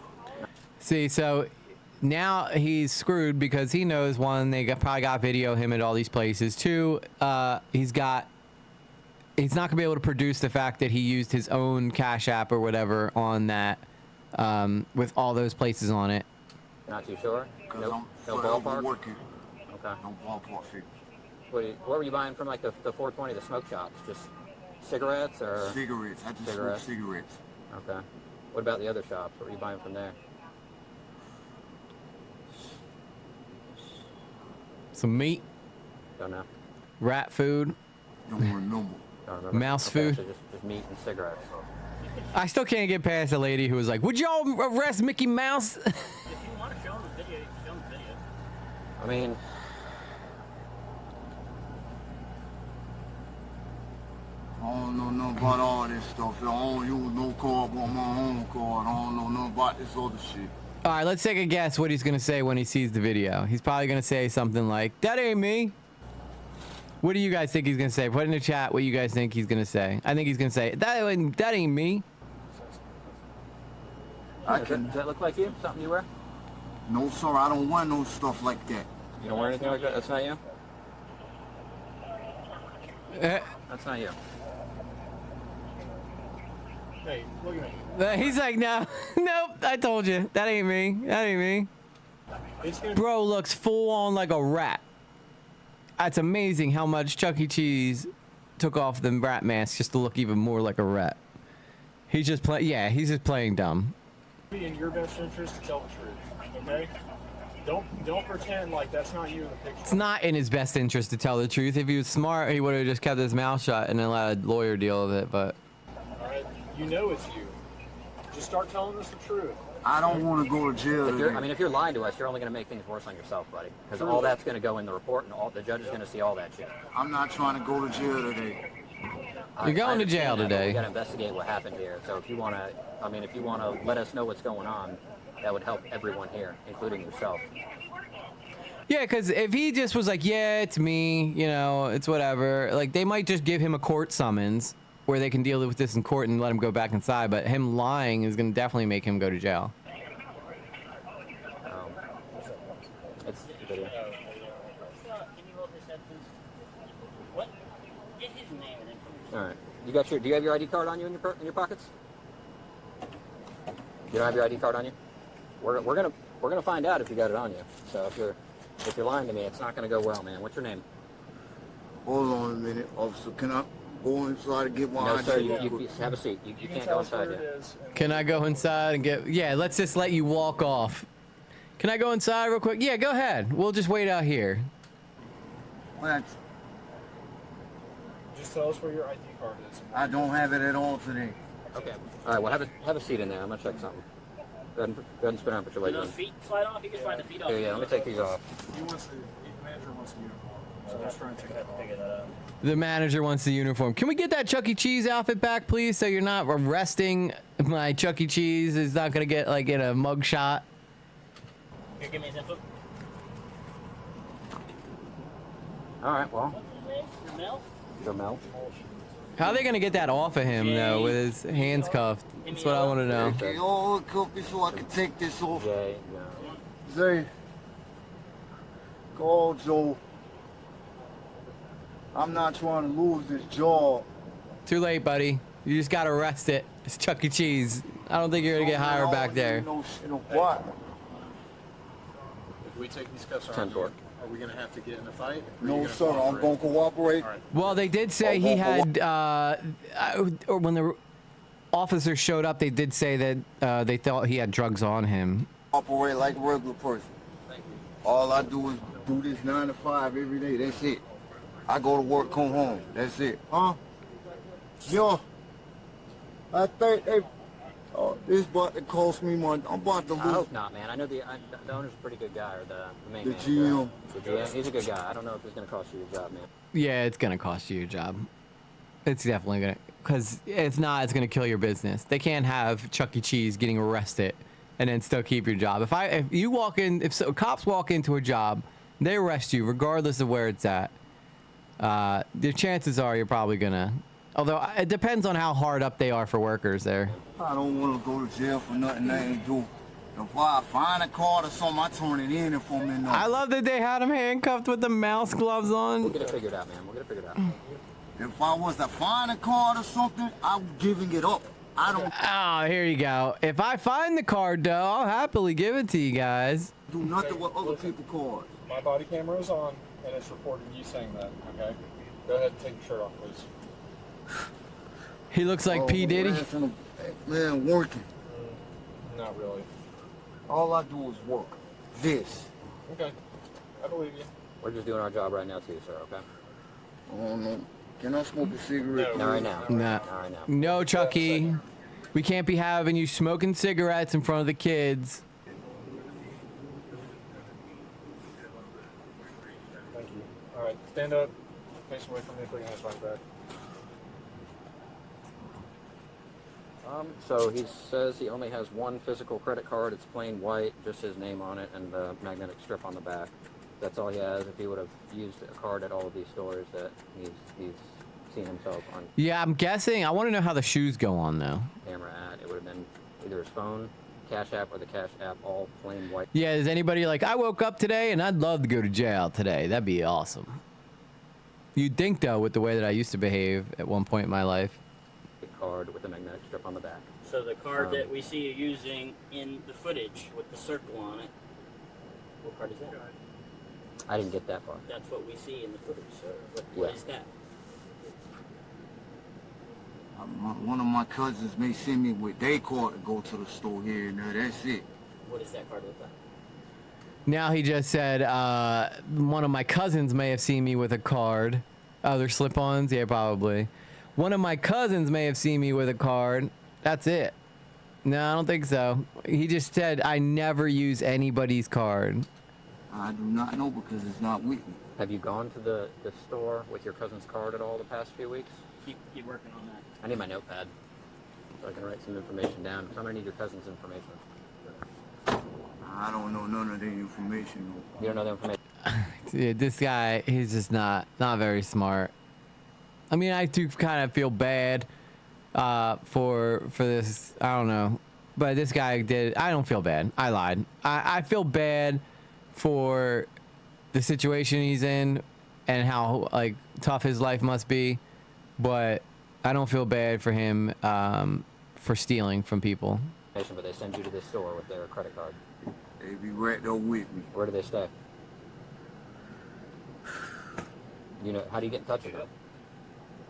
See, so now he's screwed because he knows, one, they probably got video of him at all these places. Two, he's not gonna be able to produce the fact that he used his own Cash App or whatever on that with all those places on it. Not too sure? No ballpark? Okay. No ballpark figure. What were you buying from like the 420, the smoke shops? Just cigarettes or? Cigarettes. I just smoke cigarettes. Okay. What about the other shops? What were you buying from there? Some meat. Don't know. Rat food. Don't remember. Don't remember. Mouse Okay, food. so just meat and cigarettes. I still can't get past a lady who was like, "Would y'all arrest Mickey Mouse?" If you want to show him the video, you can show him the video. I mean, I don't know nothing about all this stuff. I don't use no card but my own card. I don't know nothing about this other shit. All right, let's take a guess what he's gonna say when he sees the video. He's probably gonna say something like, "That ain't me." What do you guys think he's gonna say? Put in the chat what you guys think he's gonna say. I think he's gonna say, "That ain't me." does that look like you? Something you wear? No, sir, I don't wear no stuff like that. You don't wear anything like that? That's not you? That's not you. Hey, look at me. He's like, "No, nope, I told you. That ain't me. That ain't me." Bro looks full on like a rat. It's amazing how much Chuck E. Cheese took off the rat mask just to look even more like a rat. He's just he's just playing dumb. Be in your best interest to tell the truth, okay? Don't pretend like that's not you in the picture. It's not in his best interest to tell the truth. If he was smart, he would have just kept his mouth shut and then let a lawyer deal with it, but... All right, you know it's you. Just start telling us the truth. I don't want to go to jail today. If you're lying to us, you're only going to make things worse on yourself, buddy. Because all that's going to go in the report, and the judge is going to see all that shit. I'm not trying to go to jail today. You're going to jail today. We got to investigate what happened here. So if you want to, let us know what's going on, that would help everyone here, including yourself. Yeah, because if he just was like, "Yeah, it's me, you know, it's whatever," like they might just give him a court summons where they can deal with this in court and let him go back inside. But him lying is going to definitely make him go to jail. It's video. What? Get his name and information. All right. Do you have your ID card on you in your pockets? You don't have your ID card on you? We're gonna find out if you got it on you. So if you're lying to me, it's not gonna go well, man. What's your name? Hold on a minute, officer. Can I go inside and get my No, ID? sir. You have a seat. You can't go inside yet. Can I go inside and get... Yeah, let's just let you walk off. Can I go inside real quick? Yeah, go ahead. We'll just wait out here. What? Just tell us where your ID card is. I don't have it at all today. Okay. All right. Well, have a seat in there. I'm gonna check something. Go ahead and spit around. Put your leg Those in. feet slide off. You can slide the feet off. Yeah. Let me take these off. The manager wants a uniform, so let's try and take that. Figure that out. The manager wants the uniform. Can we get that Chuck E. Cheese outfit back, please? So you're not arresting my Chuck E. Cheese. Is not gonna get like in a mug shot. Here, give me his info. All right. Well. Mel? Jamel. How are they gonna get that off of him though, with his hands cuffed? That's what I want to know. Okay, oh, cuff me so I can take this off. Jay. Zay. Call Joe. I'm not trying to lose this job. Too late, buddy. You just got arrested. It's Chuck E. Cheese. I don't think you're gonna get hired back there. No shit, no what? If we take these cuffs off, 10-4. are we gonna have to get in a fight? No, sir. I'm gonna cooperate. Well, they did say he had, or when the officers showed up, they did say that they thought he had drugs on him. Operate like a regular person. All I do is do this 9 to 5 every day. That's it. I go to work, come home. That's it. Huh? Yo, I think this about to cost me money. I'm about to lose. I hope not, man. I know the owner's a pretty good guy, or the main The manager. GM. The GM. He's a good guy. I don't know if it's gonna cost you your job, man. Yeah, it's gonna cost you your job. It's definitely gonna, because it's not. It's gonna kill your business. They can't have Chuck E. Cheese getting arrested and then still keep your job. If you walk in, cops walk into a job, they arrest you regardless of where it's at. The chances are you're probably gonna. Although it depends on how hard up they are for workers there. I don't want to go to jail for nothing I ain't do. If I find a card or something, I turn it in if I'm in there. I love that they had him handcuffed with the mouse gloves on. We'll get it figured out, man. We'll get it figured out. If I was to find a card or something, I'm giving it up. I don't Oh, here you go. If I find the card, though, I'll happily give it to you guys. do nothing with other people's cards. My body camera is on, and it's recording you saying that. Okay. Go ahead and take your shirt off, please. He looks like P. Diddy. Man, working. Not really. All I do is work. This. Okay. I believe you. We're just doing our job right now too, sir, okay? Oh, no. Can I smoke a cigarette? Not right now. Nah. Not right now. No, Chucky. We can't be having you smoking cigarettes in front of the kids. Thank you. All right, stand up. Face away from me. Put your hands right back. So he says he only has one physical credit card. It's plain white, just his name on it, and the magnetic strip on the back. That's all he has. If he would have used a card at all of these stores that he's seen himself on Yeah, I'm guessing. I want to know how the shoes go on though. camera at, it would have been either his phone, Cash App, or the Cash App, all plain white. Yeah, is anybody like, I woke up today and I'd love to go to jail today. That'd be awesome. You'd think though, with the way that I used to behave at one point in my life. Card with a magnetic strip on the back. So the card that we see you using in the footage with the circle on it, what card is that? I didn't get that far. That's what we see in the footage, so what is that? One of my cousins may send me with their card to go to the store here and there. That's it. What does that card look like? Now he just said, one of my cousins may have seen me with a card. Oh, they're slip-ons? Yeah, probably. One of my cousins may have seen me with a card. That's it. No, I don't think so. He just said, I never use anybody's card. I do not know because it's not with me. Have you gone to the store with your cousin's card at all the past few weeks? Keep working on that. I need my notepad so I can write some information down. Because I'm going to need your cousin's information. I don't know none of the information. You don't know the information? Yeah, this guy, he's just not very smart. I mean, I do kind of feel bad for this. I don't know, but this guy did. I don't feel bad. I lied. I feel bad for the situation he's in and how like tough his life must be, but I don't feel bad for him for stealing from people. But they send you to this store with their credit card. They be right there with me. Where do they stay? You know, how do you get in touch with them?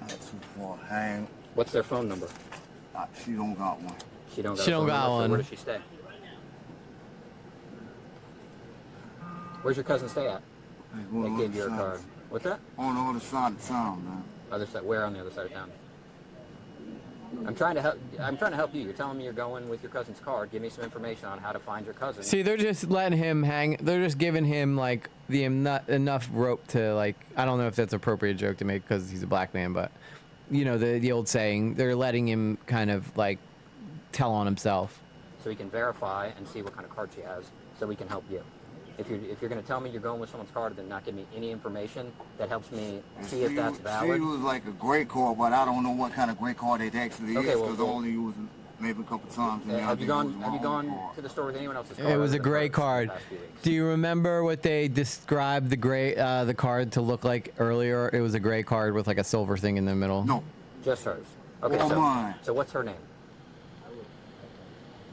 Not too far. Hang. What's their phone number? She don't got one. She don't got, She a phone don't got number, so one. where does she stay? Where's your cousin stay at? They gave you her card. What's that? On the other side of town, man. Other side? Where on the other side of town? I'm trying to help you. You're telling me you're going with your cousin's card. Give me some information on how to find your cousin. See, they're just letting him hang. They're just giving him like the enough rope to like. I don't know if that's an appropriate joke to make because he's a black man, but you know the old saying. They're letting him kind of like tell on himself. So we can verify and see what kind of card she has, so we can help you. If you're going to tell me you're going with someone's card and then not give me any information that helps me see if that's valid. She was like a great card, but I don't know what kind of great card it actually is because I only used it maybe a couple times. Have you gone to the store with anyone else's card? It was a gray card. Do you remember what they described the card to look like earlier? It was a gray card with like a silver thing in the middle. No, just hers. Okay, all mine. So what's her name?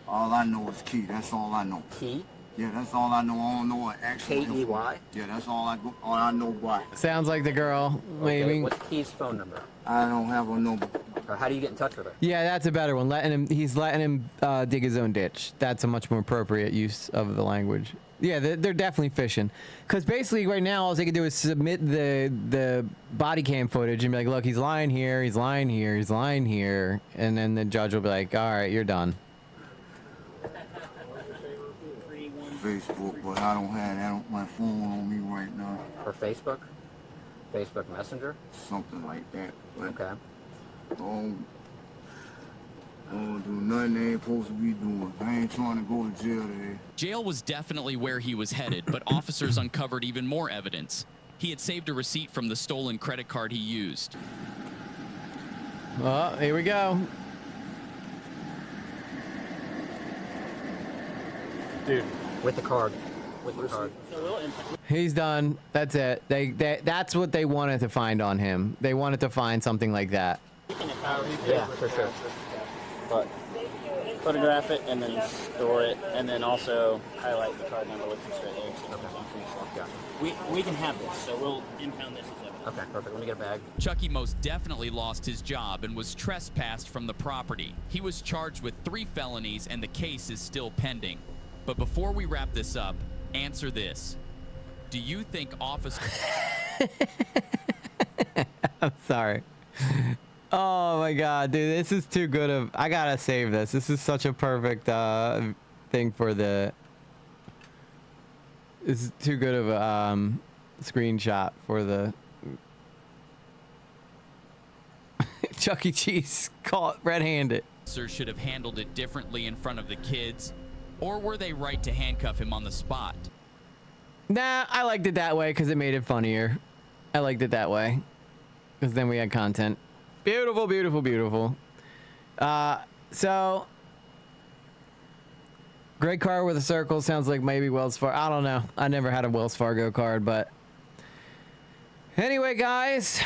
All I know is Key. That's all I know. Key? Yeah, that's all I know. I don't know what actually. K-E-Y? Yeah, that's all I know why. Sounds like the girl. Okay, Maybe. what's Key's phone number? I don't have a number. Or how do you get in touch with her? Yeah, that's a better one. He's letting him dig his own ditch. That's a much more appropriate use of the language. Yeah, they're definitely fishing. Because basically right now all they can do is submit the body cam footage and be like, look, he's lying here, he's lying here, he's lying here. And then the judge will be like, all right, you're done. Facebook, but I don't have that on my phone on me right now. Or Facebook? Facebook Messenger? Something like that. But okay. Don't do nothing they ain't supposed to be doing. I ain't trying to go to jail today. Jail was definitely where he was headed, but officers uncovered even more evidence. He had saved a receipt from the stolen credit card he used. Oh, here we go. Dude. With the card. With the card. He's done. That's it. That's what they wanted to find on him. They wanted to find something like that. Yeah, for sure. But photograph it and then store it, and then also highlight the card number, look it straight there. So we can have this, so we'll impound this as evidence. Okay, perfect. Let me get a bag. Chucky most definitely lost his job and was trespassed from the property. He was charged with 3 felonies and the case is still pending. But before we wrap this up, answer this. Do you think officers... I'm sorry. Oh my god, dude, this is too good of... I gotta save this. This is such a perfect thing for the... This is too good of a screenshot for the... Chuck E. Cheese caught red-handed. Officers should have handled it differently in front of the kids, or were they right to handcuff him on the spot? Nah, I liked it that way because it made it funnier. I liked it that way because then we had content. Beautiful, beautiful, beautiful. So great card with a circle sounds like maybe Wells Fargo. I don't know. I never had a Wells Fargo card, but anyway, guys,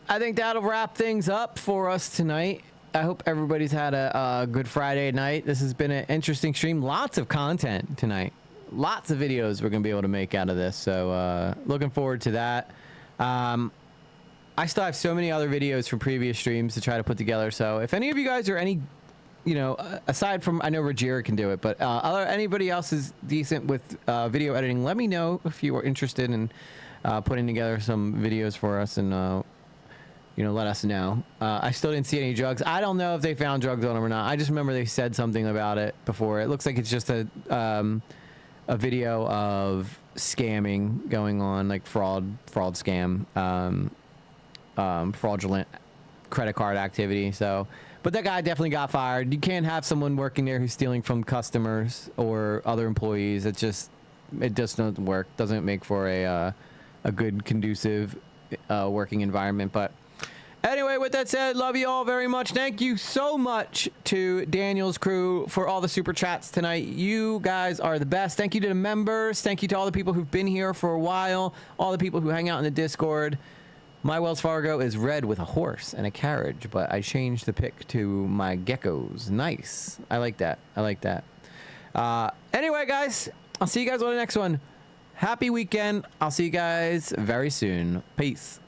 I think that'll wrap things up for us tonight. I hope everybody's had a good Friday night. This has been an interesting stream. Lots of content tonight. Lots of videos we're going to be able to make out of this. So looking forward to that. I still have so many other videos from previous streams to try to put together. So if any of you guys are any, you know, aside from, I know Rogera can do it, but anybody else is decent with video editing, let me know if you are interested in putting together some videos for us and, you know, let us know. I still didn't see any drugs. I don't know if they found drugs on him or not. I just remember they said something about it before. It looks like it's just a video of scamming going on, like fraud scam, fraudulent credit card activity. So, but that guy definitely got fired. You can't have someone working there who's stealing from customers or other employees. It just doesn't work. Doesn't make for a good, conducive working environment. But anyway, with that said, love you all very much. Thank you so much to Daniel's crew for all the super chats tonight. You guys are the best. Thank you to the members. Thank you to all the people who've been here for a while. All the people who hang out in the Discord. My Wells Fargo is red with a horse and a carriage, but I changed the pic to my geckos. Nice. I like that. I like that. Anyway, guys, I'll see you guys on the next one. Happy weekend. I'll see you guys very soon. Peace.